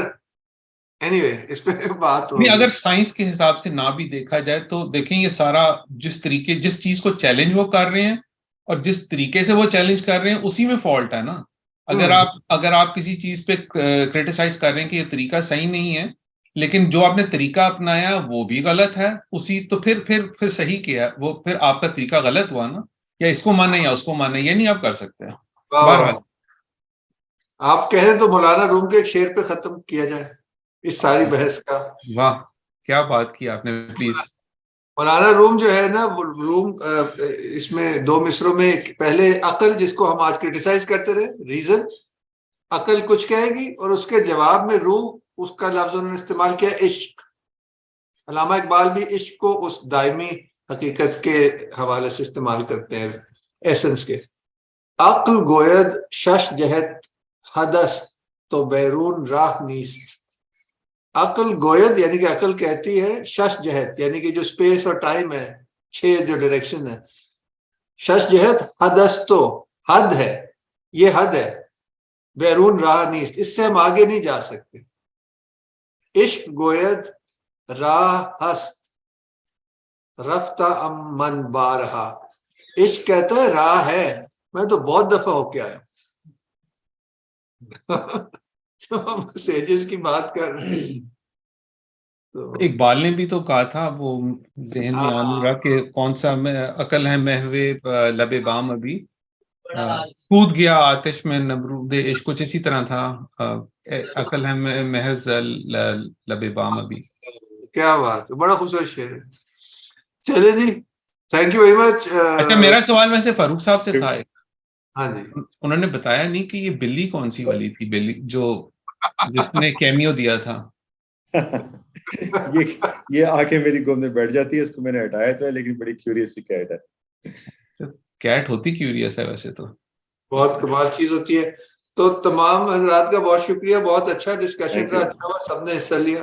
एनीवे इस पे बात नहीं, अगर साइंस के हिसाब से ना भी देखा जाए तो देखें, ये सारा जिस चीज को चैलेंज वो कर रहे हैं और जिस तरीके से वो चैलेंज कर रहे हैं, उसी में फॉल्ट है ना। अगर आप किसी चीज पे क्रिटिसाइज कर रहे हैं कि ये तरीका सही नहीं है, लेकिन जो आपने तरीका अपनाया वो भी गलत है, उसी तो फिर सही किया, वो फिर आपका तरीका गलत हुआ ना, या इसको माने या उसको माने, ये नहीं आप कर सकते। बहरहाल आप कहें तो मौलाना रूम के एक शेर पे खत्म किया जाए इस सारी बहस का। वाह, क्या बात की आपने, प्लीज। मौलाना रूम जो है ना, वो रूम इसमें दो मिसरों में, पहले अकल, जिसको हम आज क्रिटिसाइज करते रहे, रीजन, अकल कुछ कहेगी और उसके जवाब में रूह, उसका लफ्ज उन्होंने इस्तेमाल किया इश्क। अल्लामा इकबाल भी इश्क को उस दायमी हकीकत के हवाले से इस्तेमाल करते हैं, एसेंस के। अक्ल गोयद शश जहत हदस तो बैरून राह नीस्त। अकल गोयद यानी कि अकल कहती है, शश जहत यानी कि जो स्पेस और टाइम है, 6 जो डायरेक्शन है, शश जहत हदस तो हद है, ये हद है, बैरून राह नीस्त, इससे हम आगे नहीं जा सकते। इश्क गोयद राह हस्त रफ्ता अमन बारहा। इश्क कहता है राह है, मैं तो बहुत दफा होके आया। तो हम सेजेस की बात कर रहे हैं, तो इकबाल ने भी तो कहा था, वो जहन में आ नहीं रहा कि कौन सा, अकल है महवे लबे बाम अभी, कूद गया आतिश में नमरूदे इश्क, कुछ इसी तरह था। अकल है महज लबे बाम अभी। क्या बात है, बड़ा खूबसूरत शेर है। चलिए जी, थैंक यू वेरी मच। अच्छा, मेरा सवाल वैसे फारूक साहब से था। हाँ जी, उन्होंने बताया नहीं कि ये बिल्ली कौन सी वाली थी, बिल्ली जिसने कैमियो दिया था। ये आके मेरी गोद में बैठ जाती है, इसको मैंने हटाया तो है, लेकिन बड़ी क्यूरियस सी कैट है। कैट होती क्यूरियस है वैसे तो, बहुत कमाल चीज होती है। तो तमाम हजरात का बहुत शुक्रिया, बहुत अच्छा डिस्कशन रहा, अच्छा हुआ सबने हिस्सा लिया,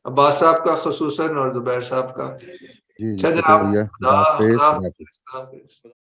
अब्बास साहब का खसूसन और जुबैर साहब का। जी अच्छा जनाब, शुक्रिया। खुदा हाफिज।